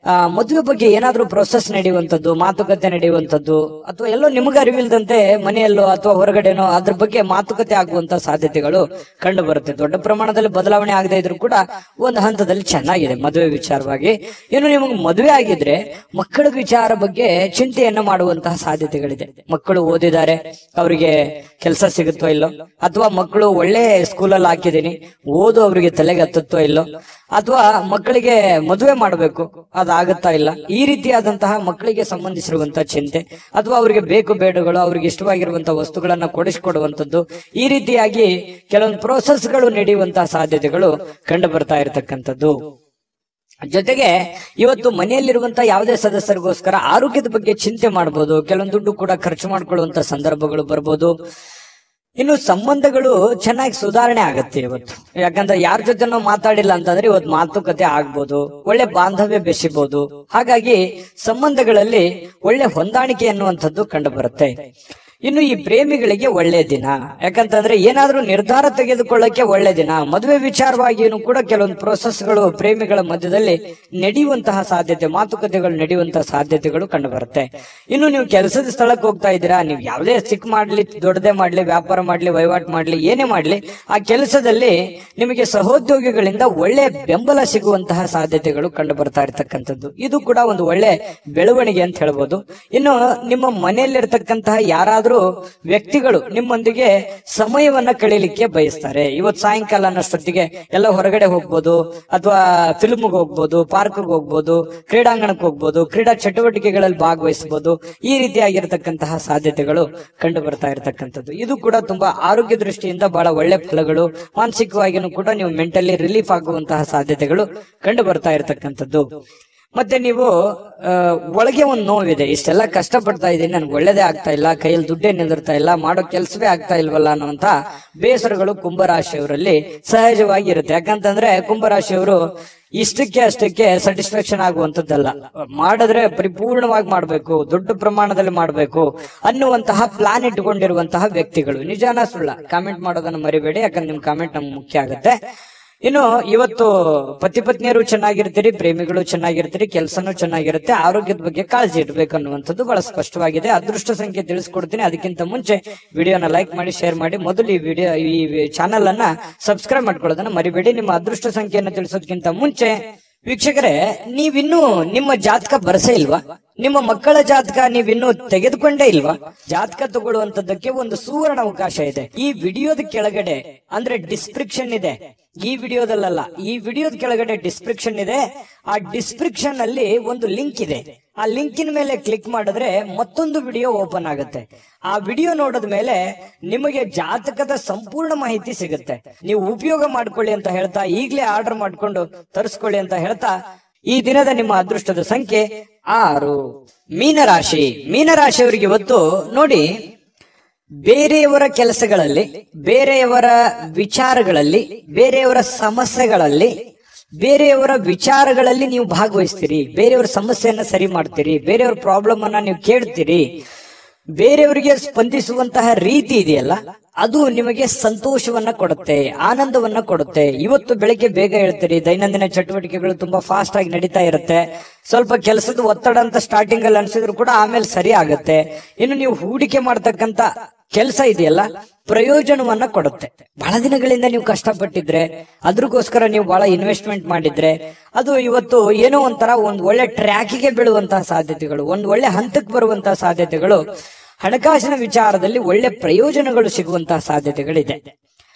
ಮದುವೆ ಬಗ್ಗೆ ಏನಾದ್ರೂ ಪ್ರೊಸೆಸ್ ನಡೆಯುವಂಥದ್ದು, ಮಾತುಕತೆ ನಡೆಯುವಂಥದ್ದು, ಅಥವಾ ಎಲ್ಲೋ ನಿಮಗೆ ಅರಿವಿಲ್ದಂತೆ ಮನೆಯಲ್ಲೋ ಅಥವಾ ಹೊರಗಡೆನೋ ಅದ್ರ ಬಗ್ಗೆ ಮಾತುಕತೆ ಆಗುವಂತ ಸಾಧ್ಯತೆಗಳು ಕಂಡು ಬರುತ್ತೆ. ದೊಡ್ಡ ಪ್ರಮಾಣದಲ್ಲಿ ಬದಲಾವಣೆ ಆಗದೆ ಇದ್ರೂ ಕೂಡ ಒಂದು ಹಂತದಲ್ಲಿ ಚೆನ್ನಾಗಿದೆ ಮದುವೆ ವಿಚಾರವಾಗಿ. ಇನ್ನು ನಿಮಗೆ ಮದುವೆ ಆಗಿದ್ರೆ ಮಕ್ಕಳ ವಿಚಾರ ಬಗ್ಗೆ ಚಿಂತೆಯನ್ನ ಮಾಡುವಂತಹ ಸಾಧ್ಯತೆಗಳಿದೆ. ಮಕ್ಕಳು ಓದಿದ್ದಾರೆ, ಅವರಿಗೆ ಕೆಲಸ ಸಿಗುತ್ತೋ ಇಲ್ಲೋ, ಅಥವಾ ಮಕ್ಕಳು ಒಳ್ಳೆ ಸ್ಕೂಲಲ್ಲಿ ಹಾಕಿದೀನಿ, ಓದು ಅವರಿಗೆ ತಲೆಗೆ ಹತ್ತುತ್ತೋ ಇಲ್ಲೋ, ಅಥವಾ ಮಕ್ಕಳಿಗೆ ಮದುವೆ ಮಾಡಬೇಕು, ಅದಾಗುತ್ತಾ ಇಲ್ಲ. ಈ ರೀತಿಯಾದಂತಹ ಮಕ್ಕಳಿಗೆ ಸಂಬಂಧಿಸಿರುವಂತಹ ಚಿಂತೆ, ಅಥವಾ ಅವರಿಗೆ ಬೇಕು ಬೇಡಗಳು, ಅವ್ರಿಗೆ ಇಷ್ಟವಾಗಿರುವಂತಹ ವಸ್ತುಗಳನ್ನ ಕೊಡಿಸಿಕೊಡುವಂಥದ್ದು, ಈ ರೀತಿಯಾಗಿ ಕೆಲವೊಂದು ಪ್ರೋಸೆಸ್ಗಳು ನಡೆಯುವಂತಹ ಸಾಧ್ಯತೆಗಳು ಕಂಡು ಬರ್ತಾ ಇರತಕ್ಕಂಥದ್ದು. ಜೊತೆಗೆ ಇವತ್ತು ಮನೆಯಲ್ಲಿರುವಂತಹ ಯಾವುದೇ ಸದಸ್ಯರಿಗೋಸ್ಕರ ಆರೋಗ್ಯದ ಬಗ್ಗೆ ಚಿಂತೆ ಮಾಡಬಹುದು. ಕೆಲವೊಂದು ದುಡ್ಡು ಕೂಡ ಖರ್ಚು ಮಾಡ್ಕೊಳ್ಳುವಂತ ಸಂದರ್ಭಗಳು ಬರ್ಬೋದು. ಇನ್ನು ಸಂಬಂಧಗಳು ಚೆನ್ನಾಗಿ ಸುಧಾರಣೆ ಆಗತ್ತೆ ಇವತ್ತು. ಯಾಕಂದ್ರೆ ಯಾರ ಜೊತೆ ನಾವು ಮಾತಾಡಿಲ್ಲ ಅಂತಂದ್ರೆ ಇವತ್ತು ಮಾತುಕತೆ ಆಗ್ಬೋದು, ಒಳ್ಳೆ ಬಾಂಧವ್ಯ ಬೆಸಿಬಹುದು. ಹಾಗಾಗಿ ಸಂಬಂಧಗಳಲ್ಲಿ ಒಳ್ಳೆ ಹೊಂದಾಣಿಕೆ ಅನ್ನುವಂಥದ್ದು ಕಂಡು ಬರುತ್ತೆ. ಇನ್ನು ಈ ಪ್ರೇಮಿಗಳಿಗೆ ಒಳ್ಳೆ ದಿನ, ಯಾಕಂತಂದ್ರೆ ಏನಾದ್ರೂ ನಿರ್ಧಾರ ತೆಗೆದುಕೊಳ್ಳಕ್ಕೆ ಒಳ್ಳೆ ದಿನ. ಮದುವೆ ವಿಚಾರವಾಗಿಯೂ ಕೂಡ ಕೆಲವೊಂದು ಪ್ರೋಸೆಸ್ಗಳು ಪ್ರೇಮಿಗಳ ಮಧ್ಯದಲ್ಲಿ ನಡೆಯುವಂತಹ ಸಾಧ್ಯತೆ, ಮಾತುಕತೆಗಳು ನಡೆಯುವಂತಹ ಸಾಧ್ಯತೆಗಳು ಕಂಡು ಬರುತ್ತೆ. ಇನ್ನು ನೀವು ಕೆಲಸದ ಸ್ಥಳಕ್ಕೆ ಹೋಗ್ತಾ ಇದ್ದೀರಾ, ನೀವು ಯಾವುದೇ ಚಿಕ್ಕ ಮಾಡ್ಲಿ, ದೊಡ್ಡದೇ ಮಾಡ್ಲಿ, ವ್ಯಾಪಾರ ಮಾಡ್ಲಿ, ವಹಿವಾಟು ಮಾಡ್ಲಿ, ಏನೇ ಮಾಡ್ಲಿ, ಆ ಕೆಲಸದಲ್ಲಿ ನಿಮಗೆ ಸಹೋದ್ಯೋಗಿಗಳಿಂದ ಒಳ್ಳೆ ಬೆಂಬಲ ಸಿಗುವಂತಹ ಸಾಧ್ಯತೆಗಳು ಕಂಡು ಬರ್ತಾ ಇರತಕ್ಕಂಥದ್ದು. ಇದು ಕೂಡ ಒಂದು ಒಳ್ಳೆ ಬೆಳವಣಿಗೆ ಅಂತ ಹೇಳ್ಬೋದು. ಇನ್ನು ನಿಮ್ಮ ಮನೆಯಲ್ಲಿರ್ತಕ್ಕಂತಹ ಯಾರಾದ್ರೂ ವ್ಯಕ್ತಿಗಳು ನಿಮ್ಮೊಂದಿಗೆ ಸಮಯವನ್ನ ಕಳೀಲಿಕ್ಕೆ ಬಯಸ್ತಾರೆ. ಇವತ್ತು ಸಾಯಂಕಾಲ ಅನ್ನೋಷ್ಟೊತ್ತಿಗೆ ಎಲ್ಲ ಹೊರಗಡೆ ಹೋಗ್ಬೋದು, ಅಥವಾ ಫಿಲ್ಮ್ಗೆ ಹೋಗ್ಬೋದು, ಪಾರ್ಕ್ಗೆ ಹೋಗ್ಬೋದು, ಕ್ರೀಡಾಂಗಣಕ್ಕೆ ಹೋಗ್ಬೋದು, ಕ್ರೀಡಾ ಚಟುವಟಿಕೆಗಳಲ್ಲಿ ಭಾಗವಹಿಸಬಹುದು. ಈ ರೀತಿಯಾಗಿರ್ತಕ್ಕಂತಹ ಸಾಧ್ಯತೆಗಳು ಕಂಡು ಬರ್ತಾ ಇರತಕ್ಕಂಥದ್ದು. ಇದು ಕೂಡ ತುಂಬಾ ಆರೋಗ್ಯ ದೃಷ್ಟಿಯಿಂದ ಬಹಳ ಒಳ್ಳೆ ಫಲಗಳು. ಮಾನಸಿಕವಾಗಿಯೂ ಕೂಡ ನೀವು ಮೆಂಟಲಿ ರಿಲೀಫ್ ಆಗುವಂತಹ ಸಾಧ್ಯತೆಗಳು ಕಂಡು ಬರ್ತಾ ಇರತಕ್ಕಂಥದ್ದು. ಮತ್ತೆ ನೀವು ಒಳಗೆ ಒಂದು ನೋವಿದೆ, ಇಷ್ಟೆಲ್ಲ ಕಷ್ಟ ಪಡ್ತಾ ಇದ್ದೀನಿ, ನನ್ಗೆ ಒಳ್ಳೇದೇ ಆಗ್ತಾ ಇಲ್ಲ, ಕೈಯಲ್ಲಿ ದುಡ್ಡೇ ನಿಂದಿರ್ತಾ ಇಲ್ಲ, ಮಾಡೋ ಕೆಲಸವೇ ಆಗ್ತಾ ಇಲ್ವಲ್ಲ ಅನ್ನುವಂತ ಬೇಸರಗಳು ಕುಂಭರಾಶಿಯವರಲ್ಲಿ ಸಹಜವಾಗಿ ಇರುತ್ತೆ. ಯಾಕಂತಂದ್ರೆ ಕುಂಭರಾಶಿಯವರು ಇಷ್ಟಕ್ಕೆ ಅಷ್ಟಕ್ಕೆ ಸ್ಯಾಟಿಸ್ಫ್ಯಾಕ್ಷನ್ ಆಗುವಂತದ್ದಲ್ಲ, ಮಾಡಿದ್ರೆ ಪರಿಪೂರ್ಣವಾಗಿ ಮಾಡ್ಬೇಕು, ದೊಡ್ಡ ಪ್ರಮಾಣದಲ್ಲಿ ಮಾಡ್ಬೇಕು ಅನ್ನುವಂತಹ ಪ್ಲಾನ್ ಇಟ್ಟುಕೊಂಡಿರುವಂತಹ ವ್ಯಕ್ತಿಗಳು. ನಿಜಾನ ಸುಳ್ಳ ಕಾಮೆಂಟ್ ಮಾಡೋದನ್ನ ಮರಿಬೇಡಿ, ಯಾಕಂದ್ರೆ ನಿಮ್ ಕಾಮೆಂಟ್ ನಮ್ಗೆ ಮುಖ್ಯ ಆಗುತ್ತೆ. ಇನ್ನು ಇವತ್ತು ಪತಿ ಪತ್ನಿಯರು ಚೆನ್ನಾಗಿರ್ತೀರಿ, ಪ್ರೇಮಿಗಳು ಚೆನ್ನಾಗಿರ್ತೀರಿ, ಕೆಲಸನೂ ಚೆನ್ನಾಗಿರುತ್ತೆ, ಆರೋಗ್ಯದ ಬಗ್ಗೆ ಕಾಳಜಿ ಇಡಬೇಕು ಅನ್ನುವಂಥದ್ದು ಬಹಳ ಸ್ಪಷ್ಟವಾಗಿದೆ. ಅದೃಷ್ಟ ಸಂಖ್ಯೆ ತಿಳಿಸ್ಕೊಡ್ತೀನಿ. ಅದಕ್ಕಿಂತ ಮುಂಚೆ ವಿಡಿಯೋನ ಲೈಕ್ ಮಾಡಿ, ಶೇರ್ ಮಾಡಿ, ಮೊದಲು ಈ ಚಾನೆಲ್ ಅನ್ನ ಸಬ್ಸ್ಕ್ರೈಬ್ ಮಾಡ್ಕೊಳ್ಳೋದನ್ನ ಮರಿಬೇಡಿ. ನಿಮ್ಮ ಅದೃಷ್ಟ ಸಂಖ್ಯೆಯನ್ನು ತಿಳಿಸೋದಕ್ಕಿಂತ ಮುಂಚೆ ವೀಕ್ಷಕರೇ, ನೀವಿನ್ನೂ ನಿಮ್ಮ ಜಾತಕ ಬರಸೇ ಇಲ್ವಾ? ನಿಮ್ಮ ಮಕ್ಕಳ ಜಾತಕ ನೀವಿನ್ನೂ ತೆಗೆದುಕೊಂಡೇ ಇಲ್ವಾ? ಜಾತಕ ತಗೊಳ್ಳುವಂತದ್ದಕ್ಕೆ ಒಂದು ಸುವರ್ಣ ಅವಕಾಶ ಇದೆ. ಈ ವಿಡಿಯೋದ ಕೆಳಗಡೆ ಅಂದ್ರೆ ಡಿಸ್ಕ್ರಿಪ್ಷನ್ ಇದೆ, ಈ ವಿಡಿಯೋದಲ್ಲ, ಈ ವಿಡಿಯೋದ ಕೆಳಗಡೆ ಡಿಸ್ಕ್ರಿಪ್ಷನ್ ಇದೆ. ಆ ಡಿಸ್ಕ್ರಿಪ್ಷನ್ ಅಲ್ಲಿ ಒಂದು ಲಿಂಕ್ ಇದೆ. ಆ ಲಿಂಕಿನ ಮೇಲೆ ಕ್ಲಿಕ್ ಮಾಡಿದ್ರೆ ಮತ್ತೊಂದು ವಿಡಿಯೋ ಓಪನ್ ಆಗುತ್ತೆ. ಆ ವಿಡಿಯೋ ನೋಡಿದ ಮೇಲೆ ನಿಮಗೆ ಜಾತಕದ ಸಂಪೂರ್ಣ ಮಾಹಿತಿ ಸಿಗುತ್ತೆ. ನೀವು ಉಪಯೋಗ ಮಾಡ್ಕೊಳ್ಳಿ ಅಂತ ಹೇಳ್ತಾ, ಈಗಲೇ ಆರ್ಡರ್ ಮಾಡ್ಕೊಂಡು ತರಿಸ್ಕೊಳ್ಳಿ ಅಂತ ಹೇಳ್ತಾ, ಈ ದಿನದ ನಿಮ್ಮ ಅದೃಷ್ಟದ ಸಂಖ್ಯೆ 6. ಮೀನರಾಶಿ. ಮೀನರಾಶಿಯವರಿಗೆ ಇವತ್ತು ನೋಡಿ, ಬೇರೆಯವರ ಕೆಲಸಗಳಲ್ಲಿ, ಬೇರೆಯವರ ವಿಚಾರಗಳಲ್ಲಿ, ಬೇರೆಯವರ ಸಮಸ್ಯೆಗಳಲ್ಲಿ, ಬೇರೆಯವರ ವಿಚಾರಗಳಲ್ಲಿ ನೀವು ಭಾಗವಹಿಸ್ತೀರಿ, ಬೇರೆಯವರ ಸಮಸ್ಯೆಯನ್ನ ಸರಿ ಮಾಡ್ತೀರಿ, ಬೇರೆಯವರ ಪ್ರಾಬ್ಲಮ್ ಅನ್ನ ನೀವು ಕೇಳ್ತೀರಿ. ಬೇರೆಯವರಿಗೆ ಸ್ಪಂದಿಸುವಂತಹ ರೀತಿ ಇದೆಯಲ್ಲ, ಅದು ನಿಮಗೆ ಸಂತೋಷವನ್ನ ಕೊಡುತ್ತೆ, ಆನಂದವನ್ನ ಕೊಡುತ್ತೆ. ಇವತ್ತು ಬೆಳಿಗ್ಗೆ ಬೇಗ ಹೇಳ್ತೀರಿ, ದೈನಂದಿನ ಚಟುವಟಿಕೆಗಳು ತುಂಬಾ ಫಾಸ್ಟ್ ಆಗಿ ನಡೀತಾ ಇರುತ್ತೆ. ಸ್ವಲ್ಪ ಕೆಲಸದ ಒತ್ತಡ ಅಂತ ಸ್ಟಾರ್ಟಿಂಗ್ ಅಲ್ಲಿ ಅನ್ಸಿದ್ರು ಕೂಡ ಆಮೇಲೆ ಸರಿ ಆಗುತ್ತೆ. ಇನ್ನು ನೀವು ಹೂಡಿಕೆ ಮಾಡ್ತಕ್ಕಂತ ಕೆಲಸ ಇದೆಯಲ್ಲ, ಪ್ರಯೋಜನವನ್ನ ಕೊಡುತ್ತೆ. ಬಹಳ ದಿನಗಳಿಂದ ನೀವು ಕಷ್ಟಪಟ್ಟಿದ್ರೆ, ಅದ್ರಗೋಸ್ಕರ ನೀವು ಬಹಳ ಇನ್ವೆಸ್ಟ್ಮೆಂಟ್ ಮಾಡಿದ್ರೆ, ಅದು ಇವತ್ತು ಏನೋ ಒಂಥರ ಒಂದು ಒಳ್ಳೆ ಟ್ರ್ಯಾಕಿಗೆ ಬೀಳುವಂತಹ ಸಾಧ್ಯತೆಗಳು, ಒಂದು ಒಳ್ಳೆ ಹಂತಕ್ಕೆ ಬರುವಂತಹ ಸಾಧ್ಯತೆಗಳು, ಹಣಕಾಸಿನ ವಿಚಾರದಲ್ಲಿ ಒಳ್ಳೆ ಪ್ರಯೋಜನಗಳು ಸಿಗುವಂತಹ ಸಾಧ್ಯತೆಗಳಿದೆ.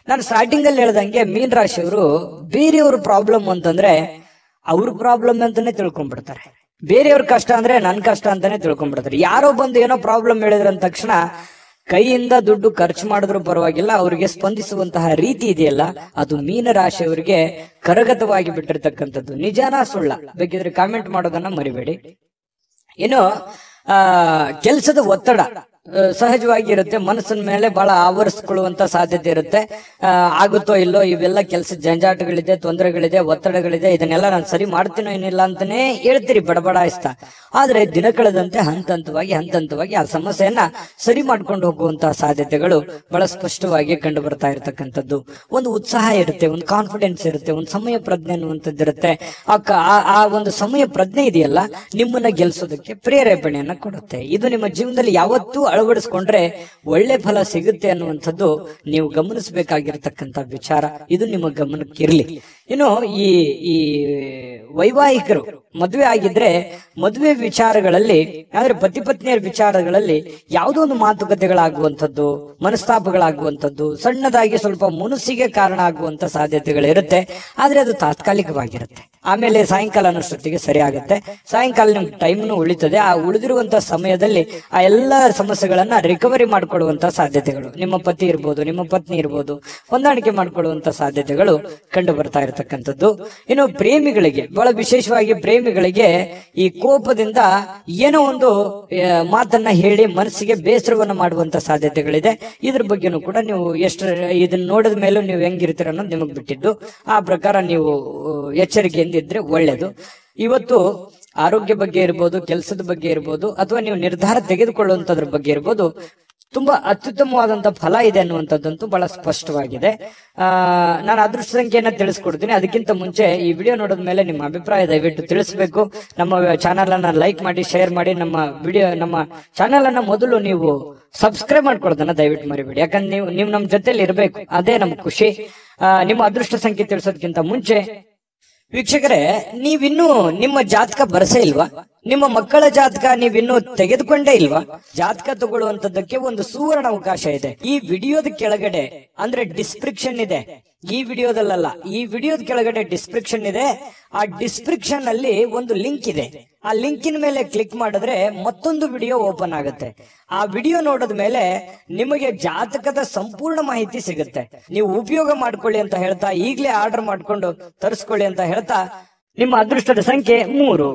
ನಾನು ಸ್ಟಾರ್ಟಿಂಗ್ ಅಲ್ಲಿ ಹೇಳ್ದಂಗೆ ಮೀನ ರಾಶಿಯವರು ಬೇರೆಯವ್ರ ಪ್ರಾಬ್ಲಮ್ ಅಂತಂದ್ರೆ ಅವ್ರ ಪ್ರಾಬ್ಲಮ್ ಅಂತಾನೆ ತಿಳ್ಕೊಂಡ್ಬಿಡ್ತಾರೆ. ಬೇರೆಯವ್ರ ಕಷ್ಟ ಅಂದ್ರೆ ನನ್ ಕಷ್ಟ ಅಂತಾನೆ ತಿಳ್ಕೊಂಡ್ಬಿಡ್ತಾರೆ. ಯಾರೋ ಬಂದು ಏನೋ ಪ್ರಾಬ್ಲಮ್ ಹೇಳಿದ್ರ ಅಂದ ತಕ್ಷಣ ಕೈಯಿಂದ ದುಡ್ಡು ಖರ್ಚು ಮಾಡಿದ್ರು ಪರವಾಗಿಲ್ಲ, ಅವರಿಗೆ ಸ್ಪಂದಿಸುವಂತಹ ರೀತಿ ಇದೆಯಲ್ಲ, ಅದು ಮೀನರಾಶಿಯವರಿಗೆ ಕರಗತವಾಗಿ ಬಿಟ್ಟಿರ್ತಕ್ಕಂಥದ್ದು. ನಿಜಾನ ಸುಳ್ಳ ಬೇಕಿದ್ರೆ ಕಾಮೆಂಟ್ ಮಾಡೋದನ್ನ ಮರಿಬೇಡಿ. ಇನ್ನು ಕೆಲಸದ ಒತ್ತಡ ಸಹಜವಾಗಿ ಇರುತ್ತೆ, ಮನಸ್ಸಿನ ಮೇಲೆ ಬಹಳ ಆವರಿಸಿಕೊಳ್ಳುವಂತ ಸಾಧ್ಯತೆ ಇರುತ್ತೆ. ಆಗುತ್ತೋ ಇಲ್ಲೋ, ಇವೆಲ್ಲ ಕೆಲಸದ ಜಂಜಾಟಗಳಿದೆ, ತೊಂದರೆಗಳಿದೆ, ಒತ್ತಡಗಳಿದೆ, ಇದನ್ನೆಲ್ಲ ನಾನು ಸರಿ ಮಾಡ್ತೀನೋ ಏನಿಲ್ಲ ಅಂತಾನೆ ಹೇಳ್ತೀರಿ ಬಡಬಡಾಯಿಸ್ತಾ. ಆದ್ರೆ ದಿನ ಕಳೆದಂತೆ ಹಂತ ಹಂತವಾಗಿ ಆ ಸಮಸ್ಯೆಯನ್ನ ಸರಿ ಮಾಡ್ಕೊಂಡು ಹೋಗುವಂತಹ ಸಾಧ್ಯತೆಗಳು ಬಹಳ ಸ್ಪಷ್ಟವಾಗಿ ಕಂಡು ಬರ್ತಾ ಇರತಕ್ಕಂಥದ್ದು. ಒಂದು ಉತ್ಸಾಹ ಇರುತ್ತೆ, ಒಂದು ಕಾನ್ಫಿಡೆನ್ಸ್ ಇರುತ್ತೆ, ಒಂದು ಸಮಯ ಪ್ರಜ್ಞೆ ಅನ್ನುವಂಥದ್ದು ಇರುತ್ತೆ. ಆ ಒಂದು ಸಮಯ ಪ್ರಜ್ಞೆ ಇದೆಯಲ್ಲ, ನಿಮ್ಮನ್ನ ಗೆಲ್ಸೋದಕ್ಕೆ ಪ್ರೇರೇಪಣೆಯನ್ನ ಕೊಡುತ್ತೆ. ಇದು ನಿಮ್ಮ ಜೀವನದಲ್ಲಿ ಯಾವತ್ತೂ ಅಳವಡಿಸ್ಕೊಂಡ್ರೆ ಒಳ್ಳೆ ಫಲ ಸಿಗುತ್ತೆ ಅನ್ನುವಂಥದ್ದು ನೀವು ಗಮನಿಸಬೇಕಾಗಿರ್ತಕ್ಕಂಥ ವಿಚಾರ. ಇದು ನಿಮ್ಮ ಗಮನಕ್ಕಿರ್ಲಿ. ಇನ್ನು ಈ ವೈವಾಹಿಕರು ಮದುವೆ ಆಗಿದ್ರೆ, ಮದುವೆ ವಿಚಾರಗಳಲ್ಲಿ ಅಂದ್ರೆ ಪತಿ ಪತ್ನಿಯರ ವಿಚಾರಗಳಲ್ಲಿ ಯಾವುದೋ ಒಂದು ಮಾತುಕತೆಗಳಾಗುವಂಥದ್ದು, ಮನಸ್ತಾಪಗಳಾಗುವಂಥದ್ದು, ಸಣ್ಣದಾಗಿ ಸ್ವಲ್ಪ ಮುನಸ್ಸಿಗೆ ಕಾರಣ ಆಗುವಂತ ಸಾಧ್ಯತೆಗಳಿರುತ್ತೆ. ಆದ್ರೆ ಅದು ತಾತ್ಕಾಲಿಕವಾಗಿರುತ್ತೆ. ಆಮೇಲೆ ಸಾಯಂಕಾಲ ಅನ್ನೋಷ್ಟೊತ್ತಿಗೆ ಸರಿ ಆಗುತ್ತೆ. ಸಾಯಂಕಾಲ ನಿಮ್ಗೆ ಟೈಮ್ನು ಉಳಿತದೆ. ಆ ಉಳಿದಿರುವಂತಹ ಸಮಯದಲ್ಲಿ ಆ ಎಲ್ಲ ಸಮಸ್ಯೆಗಳನ್ನ ರಿಕವರಿ ಮಾಡ್ಕೊಳ್ಳುವಂತ ಸಾಧ್ಯತೆಗಳು, ನಿಮ್ಮ ಪತಿ ಇರ್ಬೋದು, ನಿಮ್ಮ ಪತ್ನಿ ಇರ್ಬೋದು, ಹೊಂದಾಣಿಕೆ ಮಾಡ್ಕೊಳ್ಳುವಂತ ಸಾಧ್ಯತೆಗಳು ಕಂಡು ಬರ್ತಾ ಇರ್ತವೆ. ಇರ್ತಕ್ಕಂಥದ್ದು. ಇನ್ನು ಪ್ರೇಮಿಗಳಿಗೆ, ಬಹಳ ವಿಶೇಷವಾಗಿ ಪ್ರೇಮಿಗಳಿಗೆ ಈ ಕೋಪದಿಂದ ಏನೋ ಒಂದು ಮಾತನ್ನ ಹೇಳಿ ಮನಸ್ಸಿಗೆ ಬೇಸರವನ್ನ ಮಾಡುವಂತ ಸಾಧ್ಯತೆಗಳಿದೆ. ಇದ್ರ ಬಗ್ಗೆನೂ ಕೂಡ ನೀವು ಇದನ್ನ ನೋಡಿದ ಮೇಲೂ ನೀವು ಹೆಂಗಿರ್ತೀರ ಅನ್ನೋದು ನಿಮಗ್ ಬಿಟ್ಟಿದ್ದು. ಆ ಪ್ರಕಾರ ನೀವು ಎಚ್ಚರಿಕೆಯಿಂದ ಇದ್ರೆ ಒಳ್ಳೇದು. ಇವತ್ತು ಆರೋಗ್ಯ ಬಗ್ಗೆ ಇರ್ಬೋದು, ಕೆಲಸದ ಬಗ್ಗೆ ಇರ್ಬೋದು, ಅಥವಾ ನೀವು ನಿರ್ಧಾರ ತೆಗೆದುಕೊಳ್ಳುವಂತದ್ರ ಬಗ್ಗೆ ಇರ್ಬೋದು, ತುಂಬಾ ಅತ್ಯುತ್ತಮವಾದಂತ ಫಲ ಇದೆ ಅನ್ನುವಂಥದ್ದಂತೂ ಬಹಳ ಸ್ಪಷ್ಟವಾಗಿದೆ. ನಾನು ಅದೃಷ್ಟ ಸಂಖ್ಯೆಯನ್ನ ತಿಳಿಸ್ಕೊಡ್ತೀನಿ. ಅದಕ್ಕಿಂತ ಮುಂಚೆ ಈ ವಿಡಿಯೋ ನೋಡಿದ ಮೇಲೆ ನಿಮ್ಮ ಅಭಿಪ್ರಾಯ ದಯವಿಟ್ಟು ತಿಳಿಸಬೇಕು. ನಮ್ಮ ಚಾನಲ್ ಅನ್ನ ಲೈಕ್ ಮಾಡಿ, ಶೇರ್ ಮಾಡಿ. ನಮ್ಮ ಚಾನಲ್ ಅನ್ನ ಮೊದಲು ನೀವು ಸಬ್ಸ್ಕ್ರೈಬ್ ಮಾಡ್ಕೊಳ್ಳೋದನ್ನ ದಯವಿಟ್ಟು ಮರಿಬೇಡಿ. ಯಾಕಂದ್ರೆ ನೀವು ನಮ್ಮ ಜೊತೆಲಿ ಇರಬೇಕು, ಅದೇ ನಮ್ ಖುಷಿ. ನಿಮ್ಮ ಅದೃಷ್ಟ ಸಂಖ್ಯೆ ತಿಳಿಸೋದಕ್ಕಿಂತ ಮುಂಚೆ ವೀಕ್ಷಕರೇ, ನೀವಿನ್ನೂ ನಿಮ್ಮ ಜಾತಕ ಬರಸೇ ಇಲ್ವಾ? ನಿಮ್ಮ ಮಕ್ಕಳ ಜಾತಕ ನೀವಿನ್ನೂ ತೆಗೆದುಕೊಂಡೇ ಇಲ್ವಾ? ಜಾತಕ ತಗೊಳ್ಳುವಂತದ್ದಕ್ಕೆ ಒಂದು ಸುವರ್ಣ ಅವಕಾಶ ಇದೆ. ಈ ವಿಡಿಯೋದ ಕೆಳಗಡೆ ಅಂದ್ರೆ ಡಿಸ್ಕ್ರಿಪ್ಷನ್ ಇದೆ. ಈ ವಿಡಿಯೋದಲ್ಲ, ಈ ವಿಡಿಯೋದ ಕೆಳಗಡೆ ಡಿಸ್ಕ್ರಿಪ್ಷನ್ ಇದೆ. ಆ ಡಿಸ್ಕ್ರಿಪ್ಷನ್ ಅಲ್ಲಿ ಒಂದು ಲಿಂಕ್ ಇದೆ. ಆ ಲಿಂಕಿನ ಮೇಲೆ ಕ್ಲಿಕ್ ಮಾಡಿದ್ರೆ ಮತ್ತೊಂದು ವಿಡಿಯೋ ಓಪನ್ ಆಗುತ್ತೆ. ಆ ವಿಡಿಯೋ ನೋಡಿದ ಮೇಲೆ ನಿಮಗೆ ಜಾತಕದ ಸಂಪೂರ್ಣ ಮಾಹಿತಿ ಸಿಗುತ್ತೆ. ನೀವು ಉಪಯೋಗ ಮಾಡ್ಕೊಳ್ಳಿ ಅಂತ ಹೇಳ್ತಾ, ಈಗಲೇ ಆರ್ಡರ್ ಮಾಡ್ಕೊಂಡು ತರಿಸ್ಕೊಳ್ಳಿ ಅಂತ ಹೇಳ್ತಾ, ನಿಮ್ಮ ಅದೃಷ್ಟದ ಸಂಖ್ಯೆ 3.